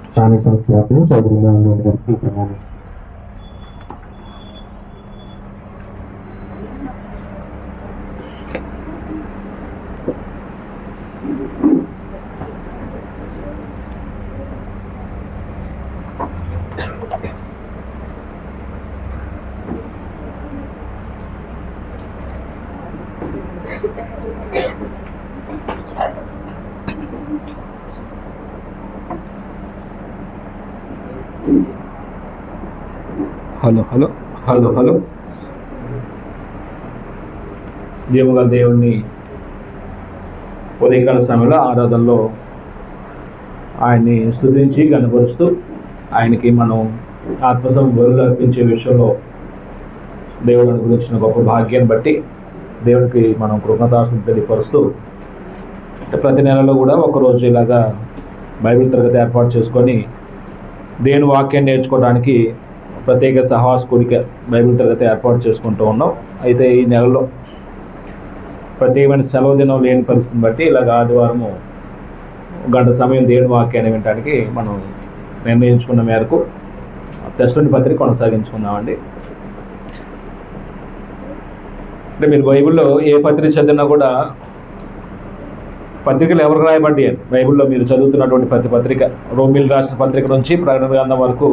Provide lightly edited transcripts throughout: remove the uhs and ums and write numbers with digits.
స్థానిక సంస్థ చదువు హలో దేవుగా దేవుణ్ణి ఉదయకాల సమయంలో ఆరాధనలో ఆయన్ని స్తుతించి గణపరుస్తూ ఆయనకి మనం ఆత్మసమర్పణ అర్పించే విషయంలో దేవుడు అనుగ్రహించిన గొప్ప భాగ్యాన్ని బట్టి దేవుడికి మనం కృతజ్ఞతాస్తుతులు తెలియపరుస్తూ ప్రతి నెలలో కూడా ఒకరోజు ఇలాగా బైబిల్ తరగతి ఏర్పాటు చేసుకొని దేవుని వాక్యాన్ని నేర్చుకోవడానికి ప్రత్యేక సహవాస కూడిక బైబిల్ తరగతి ఏర్పాటు చేసుకుంటూ ఉన్నాం. అయితే ఈ నెలలో ప్రత్యేకమైన సెలవు దినం లేని పరిస్థితిని బట్టి ఇలాగ ఆదివారము గంట సమయం దేవుని వాక్యాన్ని వినడానికి మనం నిర్ణయించుకున్న మేరకు తెస్సలోనికీ పత్రిక కొనసాగించుకుందామండి. అంటే మీరు బైబిల్లో ఏ పత్రిక చదివినా కూడా పత్రికలు ఎవరికి రాయబడ్డాయి అని బైబిల్లో మీరు చదువుతున్నటువంటి ప్రతి పత్రిక, రోమిల్ రాసిన పత్రిక నుంచి ప్రకటన గ్రంథం వరకు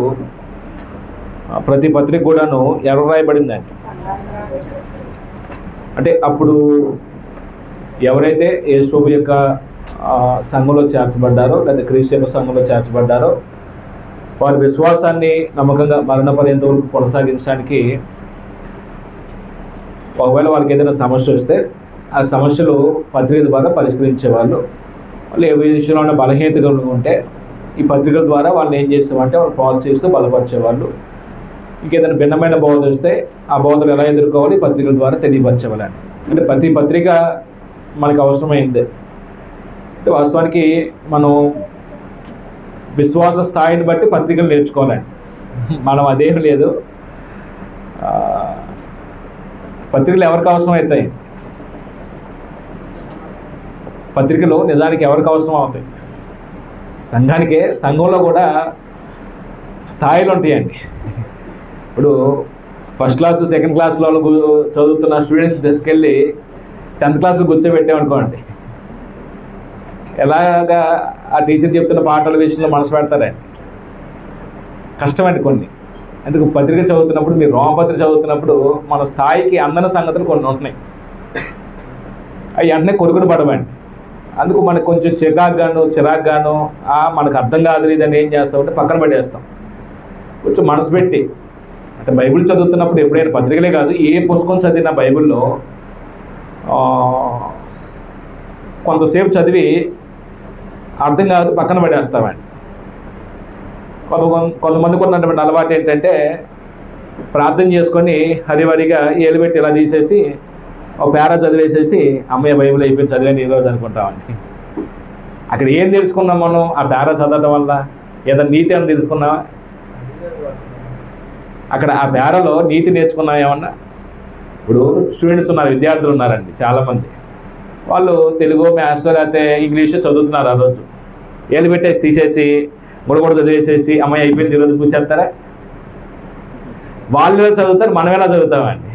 ప్రతి పత్రిక కూడాను ఎవరు రాయబడిందండి. అంటే అప్పుడు ఎవరైతే యేసు ప్రభు యొక్క సంఘంలో చేర్చబడ్డారో లేదా క్రీస్తు యొక్క సంఘంలో చేర్చబడ్డారో వారి విశ్వాసాన్ని నమ్మకంగా మరణ పర్యంత వరకు కొనసాగించడానికి ఒకవేళ వాళ్ళకి ఏదైనా సమస్య వస్తే ఆ సమస్యలు పత్రిక ద్వారా పరిష్కరించేవాళ్ళు. వాళ్ళు ఏ విషయంలో బలహీనతగా ఉంటే ఈ పత్రికల ద్వారా వాళ్ళని ఏం చేసేవాళ్ళంటే వాళ్ళు ప్రోత్సహిస్తూ బలపరిచేవాళ్ళు. ఇంకేదైనా భిన్నమైన బోధ వస్తే ఆ బోధలు ఎలా ఎదుర్కోవాలి పత్రికల ద్వారా తెలియపరచేవాళ్ళండి. అంటే ప్రతి పత్రిక మనకు అవసరమైంది. అంటే వాస్తవానికి మనం విశ్వాస స్థాయిని బట్టి పత్రికలు నేర్చుకోవాలండి. మనం అదేం లేదు. పత్రికలు ఎవరికి అవసరం అవుతాయి? పత్రికలు నిజానికి ఎవరికి అవసరం అవుతాయి? సంఘానికే. సంఘంలో కూడా స్థాయిలు ఉంటాయండి. ఇప్పుడు ఫస్ట్ క్లాస్ సెకండ్ క్లాస్లో చదువుతున్న స్టూడెంట్స్ తీసుకెళ్ళి 10th క్లాస్లో కూర్చోబెట్టామనుకోండి, ఎలాగా ఆ టీచర్ చెప్తున్న పాటల విషయంలో మనసు పెడతారండి. కష్టమండి కొన్ని. అందుకు పత్రిక చదువుతున్నప్పుడు, మీరు రోమపత్రిక చదువుతున్నప్పుడు మన స్థాయికి అందని సంగతులు కొన్ని ఉంటున్నాయి. అవి వెంటనే కొరుకుని పడమండి. అందుకు మనకు కొంచెం చిరాగ్గాను మనకు అర్థం కాదు ఇదని ఏం చేస్తామంటే పక్కన పడేస్తాం. కొంచెం మనసు పెట్టి, అంటే బైబిల్ చదువుతున్నప్పుడు ఎప్పుడైనా పత్రికలే కాదు ఏ పుస్తకం చదివిన బైబిల్లో కొంతసేపు చదివి అర్థం కాదు పక్కన పడేస్తామండి. కొంతమందికి ఉన్నటువంటి అలవాటు ఏంటంటే ప్రార్థన చేసుకొని హరివరిగా ఏలుబెట్టి ఇలా తీసేసి ఒక పేరా చదివేసేసి అమ్మయ్య బైబిల్ అయిపోయింది చదివేని ఈరోజు అనుకుంటామండి. అక్కడ ఏం తెలుసుకున్నాం మనం ఆ పేరా చదవడం వల్ల? ఏదైనా నీతి అని తెలుసుకున్నావా? అక్కడ ఆ పేరాలో నీతి నేర్చుకున్నాం ఏమన్నా? ఇప్పుడు స్టూడెంట్స్ ఉన్నారు, విద్యార్థులు ఉన్నారండి చాలామంది. వాళ్ళు తెలుగు, మ్యాథ్స్ లేకపోతే ఇంగ్లీష్ చదువుతున్నారు. ఆ రోజు ఏలు పెట్టేసి తీసేసి కూడా చదివేసేసి అమ్మాయి అయిపోయింది ఈరోజు కూర్చేస్తారా? వాళ్ళు ఎలా చదువుతారు, మనం ఎలా చదువుతామండి?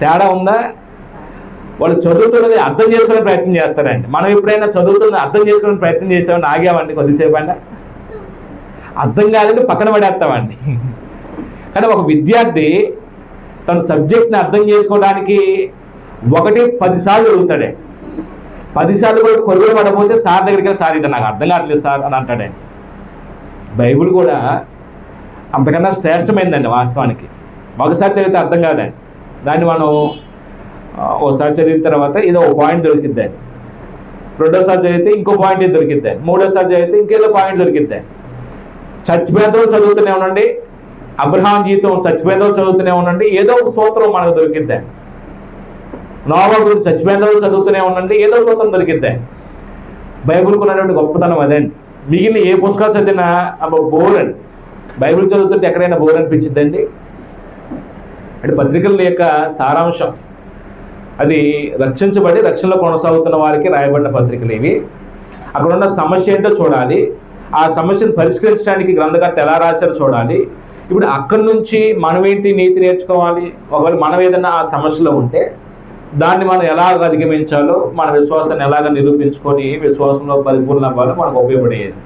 తేడా ఉందా? వాళ్ళు చదువుతున్నది అర్థం చేసుకునే ప్రయత్నం చేస్తారండి. మనం ఎప్పుడైనా చదువుతున్నది అర్థం చేసుకునే ప్రయత్నం చేసామని ఆగామండి కొద్దిసేపు అయినా? అర్థం కాదంటే పక్కన పడేస్తామండి. కానీ ఒక విద్యార్థి తన సబ్జెక్ట్ని అర్థం చేసుకోవడానికి 10 సార్లు అడుగుతాడే. 10 సార్లు కూడా కొరుగులు పడకపోతే సార్ దగ్గరికి సార్ ఇది నాకు అర్థం కావట్లేదు సార్ అని అంటాడే. బైబిల్ కూడా అంతకన్నా శ్రేష్టమైందండి వాస్తవానికి. ఒకసారి చదివితే అర్థం కాదండి. దాన్ని మనం ఒకసారి చదివిన తర్వాత ఇదో ఒక పాయింట్ దొరికిద్దండి, రెండోసారి చదివితే ఇంకో పాయింట్ దొరికిద్దండి, మూడోసారి చదివితే ఇంకేదో పాయింట్ దొరికిద్దండి. చచ్చిపోయేదో చదువుతూనే ఉండండి, అబ్రహాం జీవితం చచ్చిపోయేదో చదువుతూనే ఉండండి, ఏదో ఒక సూత్రం మనకు దొరికిద్దండి. నోవా గురించి చచ్చిపోయేదో చదువుతూనే ఉండండి, ఏదో సూత్రం దొరికిద్దండి. బైబిల్కి ఉన్నటువంటి గొప్పతనం అదండి. మిగిలిన ఏ పుస్తకాలు చదివినా బోర్ అండి. బైబిల్ చదువుతుంటే ఎక్కడైనా బోర్ అనిపించిద్దండి? అంటే పత్రికల యొక్క సారాంశం అది రక్షించబడి రక్షణలో కొనసాగుతున్న వారికి రాయబడిన పత్రికలు ఇవి. అక్కడ ఉన్న సమస్య ఏంటో చూడాలి, ఆ సమస్యను పరిష్కరించడానికి గ్రంథకర్త ఎలా రాశారో చూడాలి. ఇప్పుడు అక్కడి నుంచి మనం ఏంటి నీతి నేర్చుకోవాలి. ఒకవేళ మనం ఏదైనా ఆ సమస్యలో ఉంటే దాన్ని మనం ఎలాగ అధిగమించాలో, మన విశ్వాసాన్ని ఎలాగ నిరూపించుకొని విశ్వాసంలో పరిపూర్ణ అవ్వాలో మనకు ఉపయోగపడేది.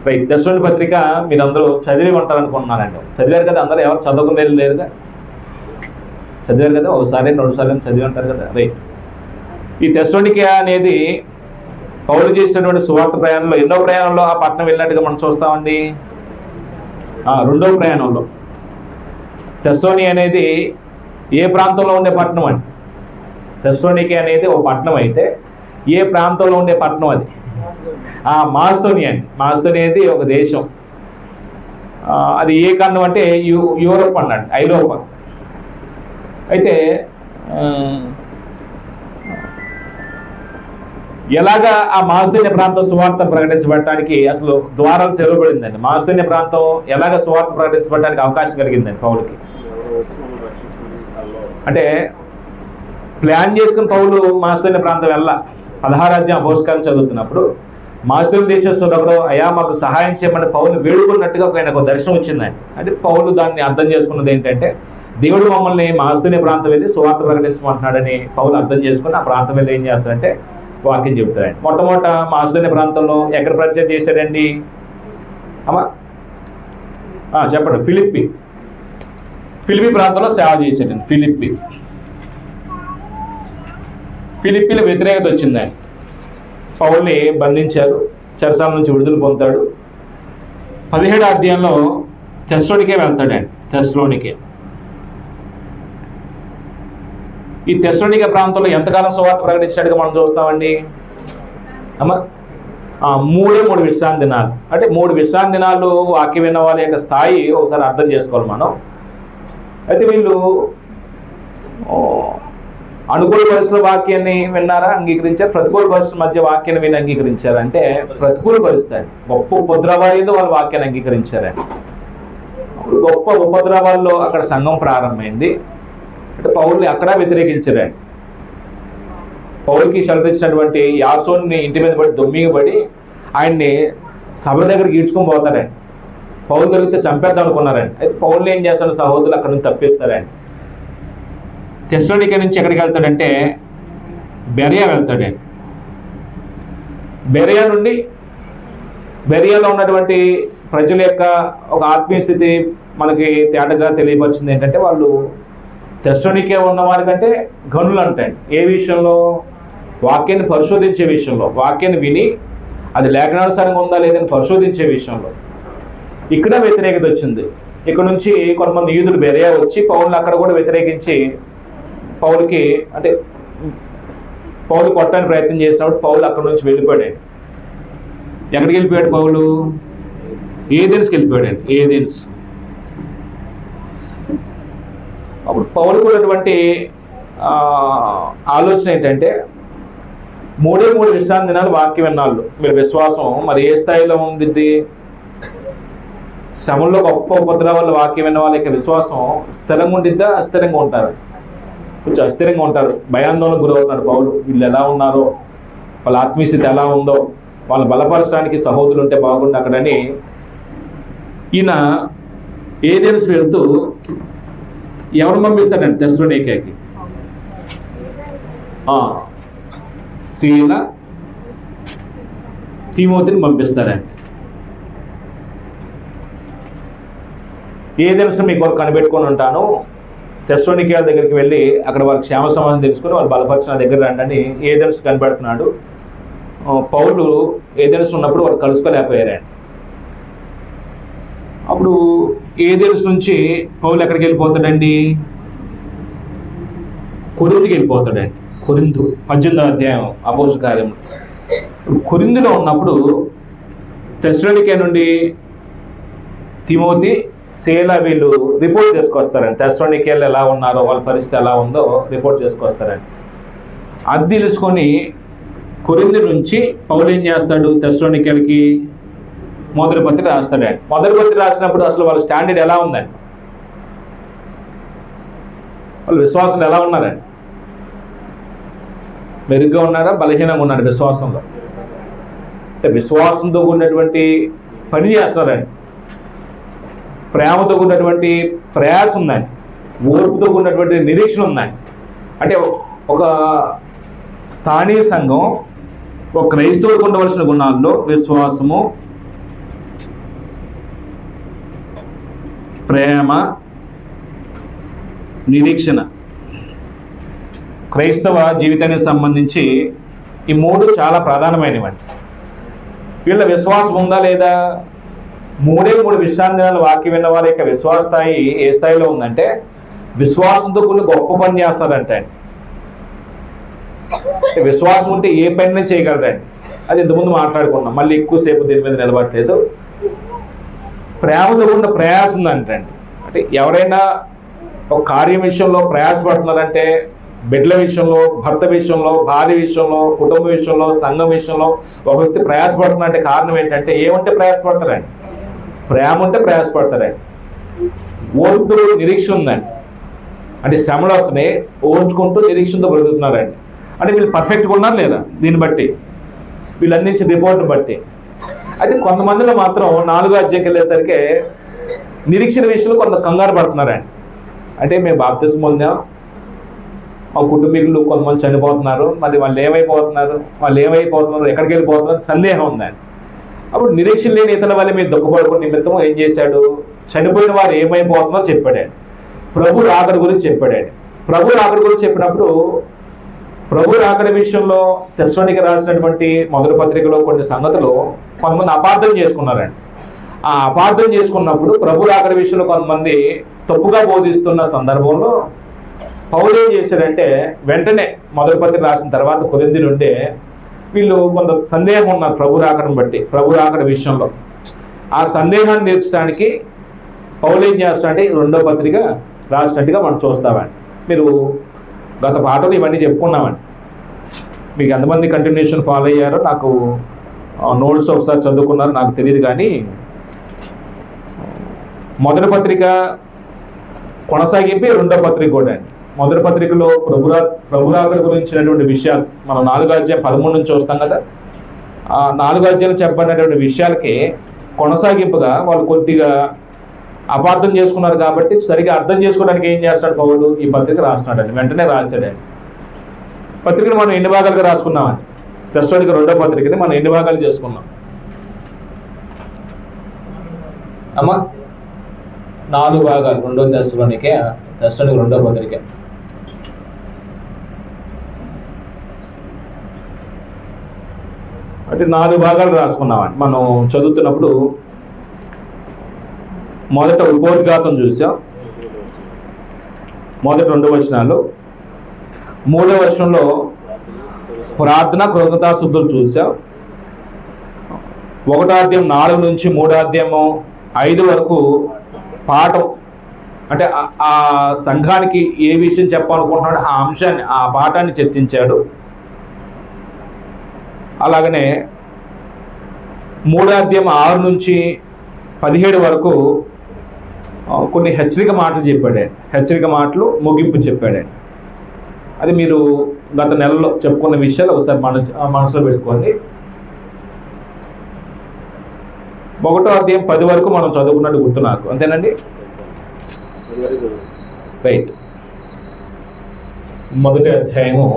రైట్. తెస్సలోనిక పత్రిక మీరందరూ చదివి ఉంటారనుకుంటున్నానండి. చదివారు కదా అందరూ? ఎవరు చదవకుండా లేరుగా? చదివారు కదా, ఒకసారి 2 సార్లు చదివి ఉంటారు కదా. రైట్. ఈ తెస్సలోనిక అనేది పౌలు చేసినటువంటి సువార్త ప్రయాణంలో ఎన్నో ప్రయాణంలో ఆ పట్టణం వెళ్ళినట్టుగా మనం చూస్తామండి. 2వ ప్రయాణంలో. తెస్సలోని అనేది ఏ ప్రాంతంలో ఉండే పట్టణం అండి? తెస్సలోనిక అనేది ఒక పట్టణం అయితే ఏ ప్రాంతంలో ఉండే పట్టణం అది? మాసిదోనియా అండి. మాసిదోనియా అనేది ఒక దేశం. అది ఏ ఖండం అంటే యూరోప్ అన్నాడు, ఐరోపా. అయితే ఎలాగా ఆ మాసిదోనియా ప్రాంతం సువార్త ప్రకటించబడటానికి అసలు ద్వారాలు తెరవబడిందండి? మాసిదోనియా ప్రాంతం ఎలాగ సువార్త ప్రకటించబడటానికి అవకాశం కలిగిందండి పౌలుకి? అంటే ప్లాన్ చేసుకుని పౌలు మాసిదోనియా ప్రాంతం వెళ్ళా. 16వ అధ్యాయం అపోస్తలులను చదువుతున్నప్పుడు మాసిదోనియా దేశస్థుడు ఒకడు అయ్యా మాకు సహాయం చేయమని పౌలు వేడుకున్నట్టుగా ఒక దర్శనం వచ్చిందండి. అంటే పౌలు దాన్ని అర్థం చేసుకున్నది ఏంటంటే దేవుడు మమ్మల్ని మాసిదోనియా ప్రాంతం వెళ్ళి సువార్త ప్రకటించమంటున్నాడని పౌలు అర్థం చేసుకుని ఆ ప్రాంతం వెళ్ళి ఏం చేస్తాడంటే వాక్యం చెబుతాడండి. మొట్టమొదట మాసిదోనియా ప్రాంతంలో ఎక్కడ పరిచయం చేశాడండి అమ్మా? చెప్పండి. ఫిలిప్పి ప్రాంతంలో సేవ చేశాడండి. ఫిలిప్పీలో వ్యతిరేకత వచ్చిందండి. పౌల్ని బంధించారు, చెరసాల నుంచి విడుదల పొందుతాడు. 17వ అధ్యాయంలో తెస్సలోనికే వెళ్తాడండి. ఈ తెస్సలోనిక ప్రాంతంలో ఎంతకాలం సువార్త ప్రకటించినట్టుగా మనం చూస్తామండి అమ్మా? 3 విశ్రాంతి దినాలు. అంటే 3 విశ్రాంతి దినాలు వాక్యం విన్న వాళ్ళ యొక్క స్థాయి ఒకసారి అర్థం చేసుకోవాలి మనం. అయితే వీళ్ళు అనుకూల పరిస్థితుల వాక్యాన్ని విన్నారా, అంగీకరించారు? ప్రతికూల పరిస్థితుల మధ్య వాక్యాన్ని విని అంగీకరించారు. అంటే ప్రతికూల పరిస్థితి గొప్ప ఉపద్రవాలు వాళ్ళ వాక్యాన్ని అంగీకరించారండి. గొప్ప ఉపద్రవాల్లో అక్కడ సంఘం ప్రారంభమైంది. అంటే పౌల్ని అక్కడ వ్యతిరేకించారండి. పౌలుకి షరతు ఇచ్చినటువంటి యాసోన్ని ఇంటి మీద పడి దొమ్మిగబడి ఆయన్ని సభ దగ్గరికి ఈడ్చుకొని పోతారండి. పౌలు దొరికితే చంపేద్దాం అనుకున్నారండి. అయితే పౌల్ని ఏం చేస్తాడు, సహోదరులు అక్కడ నుంచి తప్పిస్తారండి. తెస్సలోనిక నుంచి ఎక్కడికి వెళ్తాడంటే బెరియా వెళ్తాడండి. బెరియా నుండి బెరియాలో ఉన్నటువంటి ప్రజల యొక్క ఒక ఆత్మీయ స్థితి మనకి తేటగా తెలియపరిచింది. ఏంటంటే వాళ్ళు తెస్సలోనికే ఉన్న వారికంటే గనులు అంటాయండి. ఏ విషయంలో? వాక్యాన్ని పరిశోధించే విషయంలో. వాక్యాన్ని విని అది లేఖనానుసారంగా ఉందా లేదని పరిశోధించే విషయంలో. ఇక్కడ వ్యతిరేకత వచ్చింది. ఇక్కడ నుంచి కొంతమంది యూదులు బెరియా వచ్చి పౌల్ని అక్కడ కూడా వ్యతిరేకించి పౌలుకి అంటే పౌలు కొట్టడానికి ప్రయత్నం చేసినప్పుడు పౌలు అక్కడ నుంచి వెళ్ళిపోయాడు. ఎక్కడికి వెళ్ళిపోయాడు పౌలు? ఏథెన్స్కి వెళ్ళిపోయాడు. ఏథెన్స్. అప్పుడు పౌలుకు ఉన్నటువంటి ఆలోచన ఏంటంటే 3 విశ్రాంతి దినాలు వాక్యం విన్నాళ్ళు. మీరు విశ్వాసం మరి ఏ స్థాయిలో ఉండిద్ది? శ్రమంలో గొప్ప ఉపద్రవాల వాక్యం విన్న వాళ్ళ యొక్క విశ్వాసం స్థిరంగా ఉండిద్దా, అస్థిరంగా ఉంటారు? కొంచెం అస్థిరంగా ఉంటారు. భయాందోళనకు గురవుతున్నాడు పౌలు. వీళ్ళు ఎలా ఉన్నారో, వాళ్ళ ఆత్మీయస్థితి ఎలా ఉందో, వాళ్ళు బలపరచడానికి సహోదరులు ఉంటే బాగుండు అక్కడని ఈయన ఏథెన్స్ వెళ్తూ ఎవరు పంపిస్తాడంటే తెస్సలోనికకి శీల, తిమోతిని పంపిస్తాడండి. ఏథెన్స్ మీ కొరకు కనిపెట్టుకొని ఉంటాను, తెస్సలోనిక దగ్గరికి వెళ్ళి అక్కడ వాళ్ళకి క్షేమ సమాధానం తెలుసుకొని వాళ్ళు బలపరిచిన దగ్గర రండి అని ఏథెన్స్ కనిపెడుతున్నాడు. పౌలు ఏథెన్స్ ఉన్నప్పుడు వాళ్ళు కలుసుకోలేకపోయారండి. అప్పుడు ఏథెన్స్ నుంచి పౌలు ఎక్కడికి వెళ్ళిపోతాడండి? కొరింథుకి వెళ్ళిపోతాడండి. కొరింథు 18వ అధ్యాయం అపోస్తలుల కార్యం. కొరింథులో ఉన్నప్పుడు తెస్సలోనిక నుండి తిమోతి, శీల వీళ్ళు రిపోర్ట్ చేసుకొస్తారండి. తెస్సలోనికలో ఎలా ఉన్నారో, వాళ్ళ పరిస్థితి ఎలా ఉందో రిపోర్ట్ చేసుకొస్తారండి. అది తెలుసుకొని కొరింథు నుంచి పౌలు ఏం చేస్తాడు? తెస్సలోనికలకి మొదటి పత్రిక రాస్తాడండి. మొదటి పత్రిక రాసినప్పుడు అసలు వాళ్ళ స్టాండర్డ్ ఎలా ఉందండి? వాళ్ళు విశ్వాసులు ఎలా ఉన్నారండి? మెరుగ్గా ఉన్నారా, బలహీనంగా ఉన్నాడు విశ్వాసంలో? అంటే విశ్వాసంతో ఉన్నటువంటి పని చేస్తున్నారండి, ప్రేమతో ఉన్నటువంటి ప్రయాసం ఉందండి, ఓర్పుతో ఉన్నటువంటి నిరీక్షణ ఉందండి. అంటే ఒక స్థానిక సంఘం ఒక క్రైస్తవులకు ఉండవలసిన గుణాల్లో విశ్వాసము, ప్రేమ, నిరీక్షణ, క్రైస్తవ జీవితానికి సంబంధించి ఈ మూడు చాలా ప్రధానమైనవండి. వీళ్ళ విశ్వాసం ఉందా లేదా? మూడు విశ్రాంతి వాక్యం విన్న వారి యొక్క విశ్వాస స్థాయి ఏ స్థాయిలో ఉందంటే విశ్వాసంతో కొన్ని గొప్ప పని చేస్తారంటే. విశ్వాసం ఉంటే ఏ పని చేయగలరండి. అది ఇంతకుముందు మాట్లాడుకున్నాం, మళ్ళీ ఎక్కువసేపు దీని మీద నిలబడలేదు. ప్రేమతో ఉన్న ప్రయాసం ఉందంటే, అంటే ఎవరైనా ఒక కార్యం విషయంలో ప్రయాసపడుతున్నారంటే, బిడ్డల విషయంలో, భర్త విషయంలో, భార్య విషయంలో, కుటుంబ విషయంలో, సంఘం విషయంలో ఒక వ్యక్తి ప్రయాసపడుతున్నారంటే కారణం ఏంటంటే ఏమంటే ప్రయాసపడతారండి? ప్రేమ ఉంటే ప్రయాసపడతారండి. ఓర్పుతో నిరీక్షణ ఉందండి, అంటే శ్రమలు వస్తున్నాయి ఓర్చుకుంటూ నిరీక్షణతో బ్రతుకుతున్నారండి. అంటే వీళ్ళు పర్ఫెక్ట్గా ఉన్నారు లేదా దీన్ని బట్టి, వీళ్ళు అందించిన రిపోర్ట్ని బట్టి. అయితే కొంతమందిలో మాత్రం 4వ అధ్యాయంకి వెళ్ళేసరికి నిరీక్షణ విషయంలో కొంత కంగారు పడుతున్నారండి. అంటే మేము బాప్తిస్మం పొందాం, మా కుటుంబీకులు కొంతమంది చనిపోతున్నారు, మరి వాళ్ళు ఏమైపోతున్నారు, ఎక్కడికి వెళ్ళిపోతున్నారు సందేహం ఉందండి. అప్పుడు నిరీక్షణ లేని ఇతరుల వల్ల మీరు దుఃఖపడుకున్న నిమిత్తం ఏం చేశాడు? చనిపోయిన వారు ఏమైపోతున్నారో చెప్పాడండి. ప్రభు రాకడ గురించి చెప్పాడండి. ప్రభు రాకడ గురించి చెప్పినప్పుడు ప్రభు రాకడ విషయంలో తెస్సలోనికీయులకు రాసినటువంటి మొదటి పత్రికలో కొన్ని సంగతులు కొంతమంది అపార్థం చేసుకున్నారండి. ఆ అపార్థం చేసుకున్నప్పుడు ప్రభు రాకడ విషయంలో కొంతమంది తప్పుగా బోధిస్తున్న సందర్భంలో పౌలు ఏం చేశాడంటే వెంటనే మొదటి పత్రిక రాసిన తర్వాత కొరింథీ నుండి వీళ్ళు కొంత సందేహం ఉన్నారు ప్రభు రాకడను బట్టి, ప్రభు రాకడ విషయంలో. ఆ సందేహాన్ని తీర్చడానికి పౌలు ఏం చేస్తాడంటే 2వ పత్రిక రాసినట్టుగా మనం చూస్తామండి. మీరు గత పాటలు ఇవన్నీ చెప్పుకున్నామండి. మీకు ఎంతమంది కంటిన్యూషన్ ఫాలో అయ్యారో నాకు నోట్స్ ఒకసారి చదువుకున్నారో నాకు తెలియదు, కానీ మొదటి పత్రిక కొనసాగింపి 2వ పత్రిక కూడా అండి. మొదటి పత్రికలో ప్రభురాకడ గురించినటువంటి విషయాలు మనం 4వ అధ్యాయం 13 నుంచి చూస్తాం కదా. ఆ 4వ అధ్యాయంలో చెప్పబడినటువంటి విషయాలకి కొనసాగింపుగా వాళ్ళు కొద్దిగా అపార్థం చేసుకున్నారు కాబట్టి సరిగా అర్థం చేసుకోవడానికి ఏం చేస్తాడు పౌలు? ఈ పత్రిక రాస్తున్నాడండి, వెంటనే రాశాడండి. పత్రికను మనం ఎన్ని భాగాలుగా రాసుకున్నామండి? తెస్సలోనికీయులకు 2వ పత్రికని మనం ఎన్ని భాగాలు చేసుకున్నాం అమ్మా? 4 భాగాలు. 2వ తెస్సలోనికీయులకు 2వ పత్రిక. అంటే 4 భాగాలు రాసుకున్నామండి. మనం చదువుతున్నప్పుడు మొదట ఉపోద్ఘాతం చూసాం, మొదటి 2 వచనాలు. 3వ వచనంలో ప్రార్థన కృతజ్ఞతాస్తుతులు చూసాం. 1వ అధ్యాయం 4 నుంచి 3వ అధ్యాయము 5 వరకు పాఠం, అంటే ఆ సంఘానికి ఏ విషయం చెప్పాలనుకుంటున్నాడో ఆ అంశాన్ని, ఆ పాఠాన్ని చర్చించాడు. అలాగనే 3వ అధ్యాయం 6 నుంచి 17 వరకు కొన్ని హెచ్చరిక మాటలు చెప్పాడు. హెచ్చరిక మాటలు ముగింపు చెప్పాడు. అది మీరు గత నెలలో చెప్పుకున్న విషయాలు ఒకసారి మనసులో పెట్టుకోండి. 1వ అధ్యాయం 10 వరకు మనం చదువుకున్నట్టు గుర్తు నాకు, అంతేనండి? రైట్. మొదటి అధ్యాయము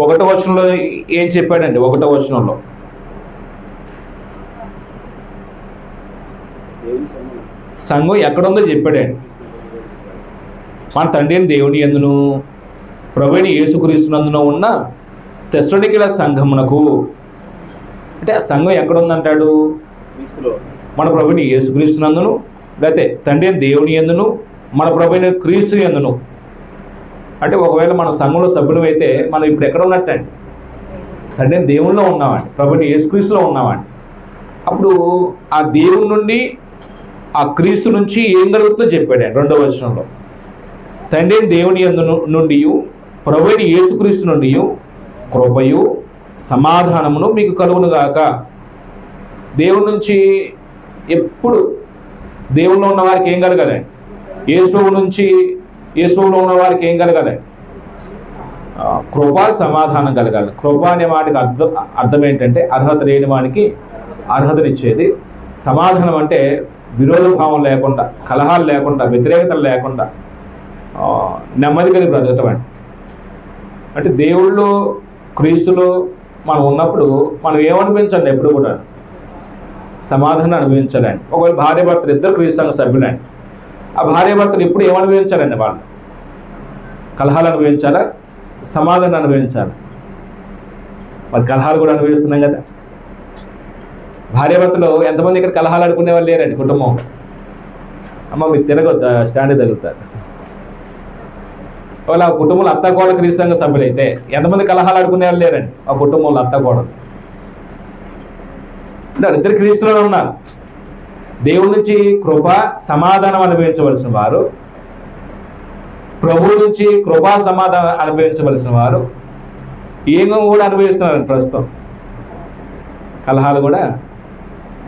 1వ వచనంలో ఏం చెప్పాడండి? 1వ వచనంలో సంఘం ఎక్కడుందో చెప్పాడండి. మన తండ్రి అయిన దేవుని యందును ప్రభువైన యేసుక్రీస్తునందున ఉన్న తెస్సలోనికీయుల సంఘమునకు, అంటే ఆ సంఘం ఎక్కడుందంటాడు? మన ప్రభువైన యేసుక్రీస్తునందును, లేకపోతే తండ్రి అయిన దేవుని యందును, మన ప్రభువైన క్రీస్తు యందును. అంటే ఒకవేళ మన సంఘంలో సభ్యులం అయితే మనం ఇప్పుడు ఎక్కడ ఉన్నట్టండి? తండ్రి అయిన దేవునిలో ఉన్నామండి, ప్రభువైన యేసుక్రీస్తులో ఉన్నామండి. అప్పుడు ఆ దేవుని నుండి, ఆ క్రీస్తు నుంచి ఏం కలుగుతుందో చెప్పాడు 2వ వచనంలో. తండ్రి దేవుని యందు నుండి, ప్రభువైన యేసుక్రీస్తు నుండి కృపయు సమాధానమును మీకు కలుగును గాక. దేవుని నుంచి ఎప్పుడు దేవుల్లో ఉన్న వారికి ఏం కలగాలండి? యేసులో ఉన్న వారికి ఏం కలగాలండి? కృప, సమాధానం కలగాలి. కృప అనే వాటికి అర్థం ఏంటంటే అర్హత లేని వానికి అర్హతనిచ్చేది. సమాధానం అంటే విరోధ భావం లేకుండా, కలహాలు లేకుండా, వ్యతిరేకతలు లేకుండా నెమ్మది కలిగి బ్రతకటం అండి. అంటే దేవుళ్ళు, క్రీస్తులు మనం ఉన్నప్పుడు మనం ఏమనిపించండి? ఎప్పుడు కూడా సమాధానం అనుభవించాలండి. ఒకవేళ భార్యాభర్తలు ఇద్దరు క్రీస్తు సంఘ సభ్యులండి, ఆ భార్యాభర్తలు ఎప్పుడు ఏమనుభవించాలండి? వాళ్ళు కలహాలు అనుభవించాలా, సమాధానం అనుభవించాలి? మరి కలహాలు కూడా అనుభవిస్తున్నాం కదా. భార్యాభర్తలు ఎంతమంది ఇక్కడ కలహాలు ఆడుకునే వాళ్ళు లేరండి కుటుంబం? అమ్మ మీరు తిరగొద్దు, స్టాండ్ తగ్గుతారు. ఒకవేళ ఆ కుటుంబంలో అత్తకోడలు క్రీస్తు సంఘ సభ్యులైతే ఎంతమంది కలహాలు ఆడుకునే వాళ్ళు లేరండి ఆ కుటుంబంలో అత్తకోడలు? అంటే ఇద్దరు క్రీస్తులో ఉన్నారు. దేవుడి నుంచి కృప, సమాధానం అనుభవించవలసిన వారు, ప్రభువు నుంచి కృపా సమాధానం అనుభవించవలసిన వారు ఏమో కూడా అనుభవిస్తున్నారు ప్రస్తుతం. కలహాలు కూడా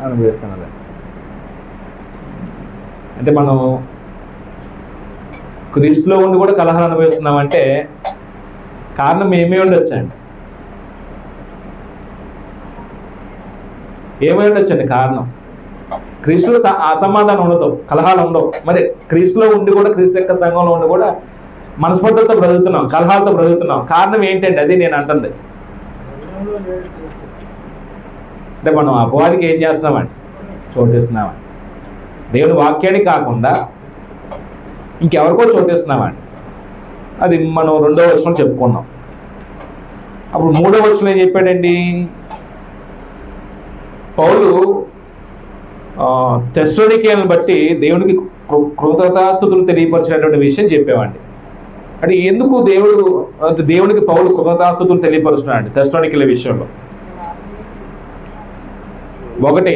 అనుభవిస్తున్నారు. అంటే మనం క్రీస్తులో ఉండి కూడా కలహాలు అనుభవిస్తున్నామంటే కారణం ఏమై ఉండొచ్చండి? ఏమై ఉండొచ్చండి కారణం? క్రీస్తులో అసమాధానం ఉండదు, కలహాలు ఉండవు. మరి క్రీస్తులో ఉండి కూడా, క్రీస్తు యొక్క సంఘంలో ఉండి కూడా మనస్పర్ధలతో బ్రతుకుతున్నాం, కలహాలతో బ్రతుకుతున్నాం. కారణం ఏంటండి? అది నేను అంటుంది. అంటే మనం అపవాదికి ఏం చేస్తున్నామండి? చోటేస్తున్నామండి. దేవుని వాక్యానికి కాకుండా ఇంకెవరికో చోటేస్తున్నామండి. అది మనం 2వ వచనం చెప్పుకున్నాం. అప్పుడు 3వ వచనం ఏం చెప్పాడండి? పౌలు తెస్సలోనికీయులను బట్టి దేవునికి కృతజ్ఞతాస్తుతులు తెలియపరిచినటువంటి విషయం చెప్పామండి. అంటే ఎందుకు దేవునికి పౌలు కృతజ్ఞతాస్తుతులు తెలియపరుస్తున్నాడు తెస్సలోనికీయుల విషయంలో? ఒకటి,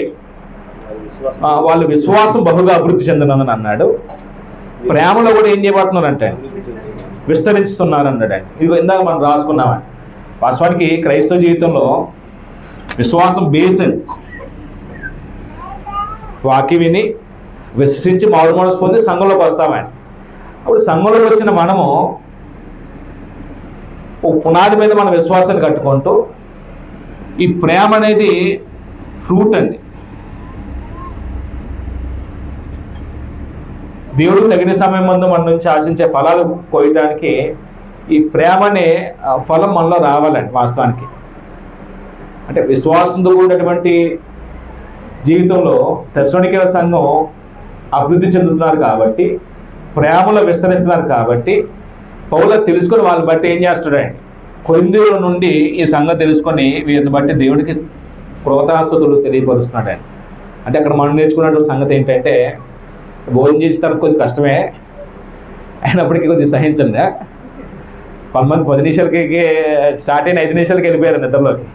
వాళ్ళు విశ్వాసం బహుగా అభివృద్ధి చెందినదని అన్నాడు. ప్రేమలో కూడా ఏం చేయబడుతున్నారంటే విస్తరిస్తున్నారు అన్నాడు. ఇది ఇందాక మనం రాసుకున్నామండి. వాస్తవానికి క్రైస్తవ జీవితంలో విశ్వాసం బేస్ అండి. వాక్యం విని విశ్వసించి మారు మనసు పొంది సంఘంలోకి వస్తామండి. అప్పుడు సంఘంలోకి వచ్చిన మనము ఓ పునాది మీద మన విశ్వాసాన్ని కట్టుకుంటూ ఈ ప్రేమ అనేది ఫ్రూట్ అండి. దేవుడు తగిన సమయం ముందు మన నుంచి ఆశించే ఫలాలు కోయడానికి ఈ ప్రేమ అనే ఫలం మనలో రావాలండి. వాస్తవానికి అంటే విశ్వాసంతో కూడినటువంటి జీవితంలో తెస్సలోనికీయుల సంఘం అభివృద్ధి చెందుతున్నారు కాబట్టి, ప్రేమలో విస్తరిస్తున్నారు కాబట్టి, పౌలు తెలుసుకొని వాళ్ళని బట్టి ఏం చేస్తాడండి? కొరింథీయుల నుండి ఈ సంఘం తెలుసుకొని వీరిని బట్టి దేవుడికి కృతజ్ఞతాస్తుతులు తెలియపరుస్తున్నాడండి. అంటే అక్కడ మనం నేర్చుకున్నటువంటి సంగతి ఏంటంటే, భోజనం చేసేటప్పుడు కొద్దిగా కష్టమే అయినప్పటికీ కొద్దిగా సహించండి. కొంతమంది 10 నిమిషాలకి స్టార్ట్ అయిన 5 నిమిషాలకి వెళ్ళిపోయారు నిద్రలోకి,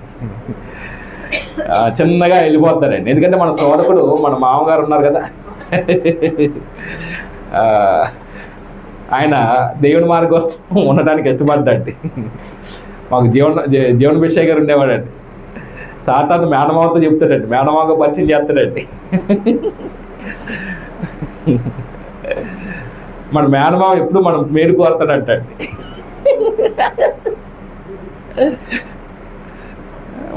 చిన్నగా వెళ్ళిపోతారండి. ఎందుకంటే మన సోదకుడు, మన మామగారు ఉన్నారు కదా, ఆయన దేవుని మార్గం ఉండడానికి ఇష్టపడ్డండి. మాకు జీవన విషయ గారు ఉండేవాడండి. సాతాను మేనమావతో చెప్తాడండి, మేనమావగా పరిచయం చేస్తాడండి. మన మేనమావ ఎప్పుడు మనం మేలు కోరుతాడంటండి.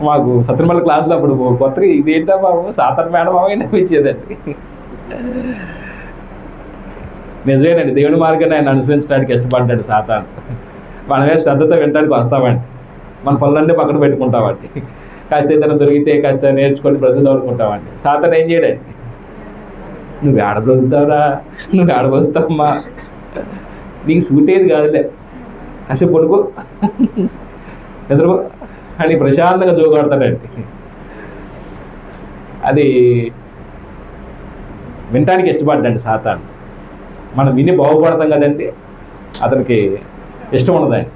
మాకు సత్యమల్ల క్లాసులో అప్పుడు కొత్తగా ఇదేంటా బాబు సాతాను మేనమావ అనిపించేదండి. నిజమేనండి, దేవుని మార్గాన్ని ఆయన అనుసరించడానికి ఇష్టపడ్డాడు సాతాను. మనమే శ్రద్ధతో వినడానికి వస్తామండి, మన పనులన్నీ పక్కన పెట్టుకుంటామండి. కాస్త ఏదైనా దొరికితే కాస్త నేర్చుకొని బ్రతుకుతామండి. సాతాను ఏం చేయడండి? నువ్వు ఆడ బ్రతుకుతావురా, నువ్వు ఆడ బ్రతుకుతావమ్మా, నీకు సూట్ ఏది కాదులే, కాసేపు పడుకో, నిద్రపో అని ప్రశాంతంగా జోగాడతాడండి. అది వినటానికి ఇష్టపడ్డండి సాతాను. మనం విని బాగుపడతాం కదండి, అతనికి ఇష్టం ఉండదండి.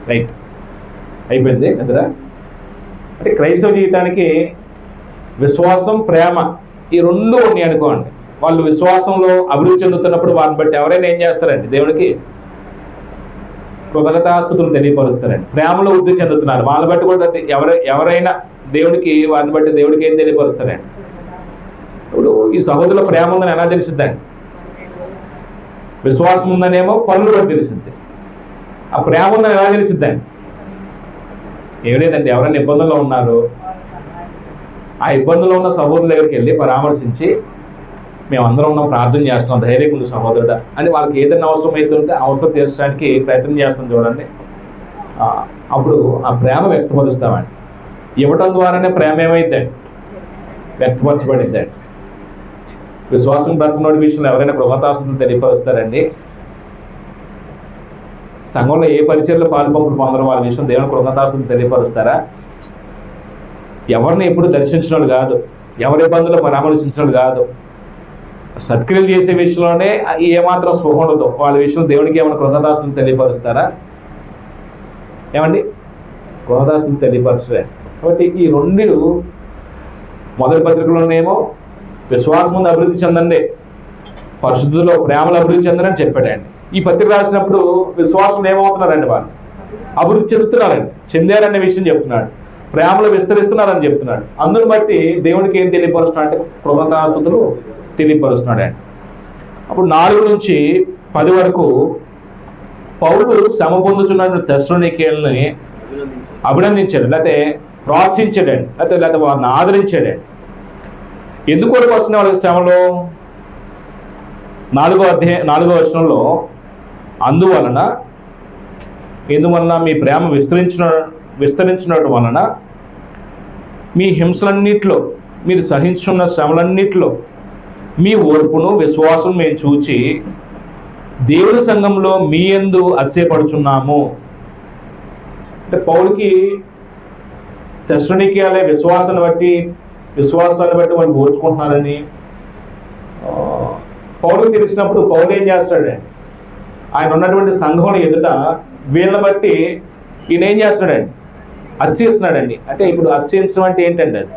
రైట్, అయిపోయింది నిద్ర. అంటే క్రైస్తవ జీవితానికి విశ్వాసం, ప్రేమ ఈ 2 ఉన్నాయి అనుకోండి. వాళ్ళు విశ్వాసంలో అభివృద్ధి చెందుతున్నప్పుడు వారిని బట్టి ఎవరైనా ఏం చేస్తారండి? దేవుడికి కృతజ్ఞతాస్తుతులు తెలియపరుస్తారండి. ప్రేమలో వృద్ధి చెందుతున్నారు, వాళ్ళని బట్టి కూడా ఎవరైనా దేవుడికి, వారిని బట్టి దేవుడికి ఏం తెలియపరుస్తారండి? ఇప్పుడు ఈ సహోదరుల ప్రేమ ఉందని ఎలా తెలిసిద్దండి? విశ్వాసం ఉందనేమో పనులు బట్టి తెలిసింది. ఆ ప్రేమ ఉందని ఎలా తెలిసిద్దండి? ఏం లేదండి, ఎవరైనా ఇబ్బందుల్లో ఉన్నారు, ఆ ఇబ్బందుల్లో ఉన్న సహోదరుల దగ్గరికి వెళ్ళి పరామర్శించి మేమందరం ఉన్నాం, ప్రార్థన చేస్తున్నాం, ధైర్యంగా ఉంది సహోదరుడా అని వాళ్ళకి ఏదైనా అవసరం అవుతుంటే అవసరం తీర్చడానికి ప్రయత్నం చేస్తాం చూడండి. అప్పుడు ఆ ప్రేమ వ్యక్తపరుస్తామండి. ఇవ్వటం ద్వారానే ప్రేమ ఏమైద్దండి? వ్యక్తపరచబడిద్దండి. విశ్వాసం బ్రతకనోడి విషయంలో ఎవరైనా కృతజ్ఞతాస్తుతులు తెలియపరుస్తారండి? సంఘంలో ఏ పరిచర్లు పాల్పంపులు పొందడం వాళ్ళ విషయం దేవుని కృతజ్ఞతాస్తుతులు తెలియపరుస్తారా? ఎవరిని ఎప్పుడు దర్శించినోడు కాదు, ఎవరి ఇబ్బందులు పరామర్శించినోడు కాదు, సత్క్రియలు చేసే విషయంలోనే ఏమాత్రం స్పృహ ఉండదు వాళ్ళ విషయంలో దేవునికి ఏమైనా కృతజ్ఞతాస్తుతులు తెలియపరుస్తారా? ఏమండి? కృతజ్ఞతాస్తుతులు తెలియపరచలే. కాబట్టి ఈ రెండు మొదటి పత్రికలోనేమో విశ్వాసం ముందు అభివృద్ధి చెందండి, పరిశుద్ధులో ప్రేమలో అభివృద్ధి చెందని చెప్పాడండి. ఈ పత్రిక రాసినప్పుడు విశ్వాసం ఏమవుతున్నారండి? వాళ్ళు అభివృద్ధి చెందుతున్నారండి, చెందారనే విషయం చెప్తున్నాడు. ప్రేమలో విస్తరిస్తున్నారని చెప్తున్నాడు. అందుని బట్టి దేవునికి ఏం తెలియపరుస్తున్నాడు అంటే కృతజ్ఞతాస్తుతులు తెలియపరుస్తున్నాడండి. అప్పుడు 4 నుంచి 10 వరకు పౌలు శ్రమ పొందుతున్న తెస్సలోనికీయులని అభినందించాడు, లేకపోతే ప్రోత్సహించాడండి, లేకపోతే వారిని ఆదరించాడండి. ఎందుకు వస్తున్నాయి వాళ్ళకి శ్రమలో? 4వ వచనంలో ఎందువలన మీ ప్రేమ విస్తరించినట్టు వలన మీ హింసలన్నిట్లో మీరు సహించున్న శ్రమలన్నిట్లో మీ ఓర్పును విశ్వాసం మేము చూచి దేవుని సంఘంలో మీ యందు అతిశయపడుచున్నాము. అంటే పౌలుకి తెస్సలోనికీయులే విశ్వాసాన్ని బట్టి వాళ్ళు ఓర్చుకుంటున్నారని పౌలుకి తెలిసినప్పుడు పౌలు ఏం చేస్తాడండి? ఆయన ఉన్నటువంటి సంఘంలో ఎదుట వీళ్ళని బట్టి ఈయన ఏం చేస్తున్నాడండి? అతిశయిస్తున్నాడండి. అంటే ఇప్పుడు అతిశయించడం అంటే ఏంటంటే అది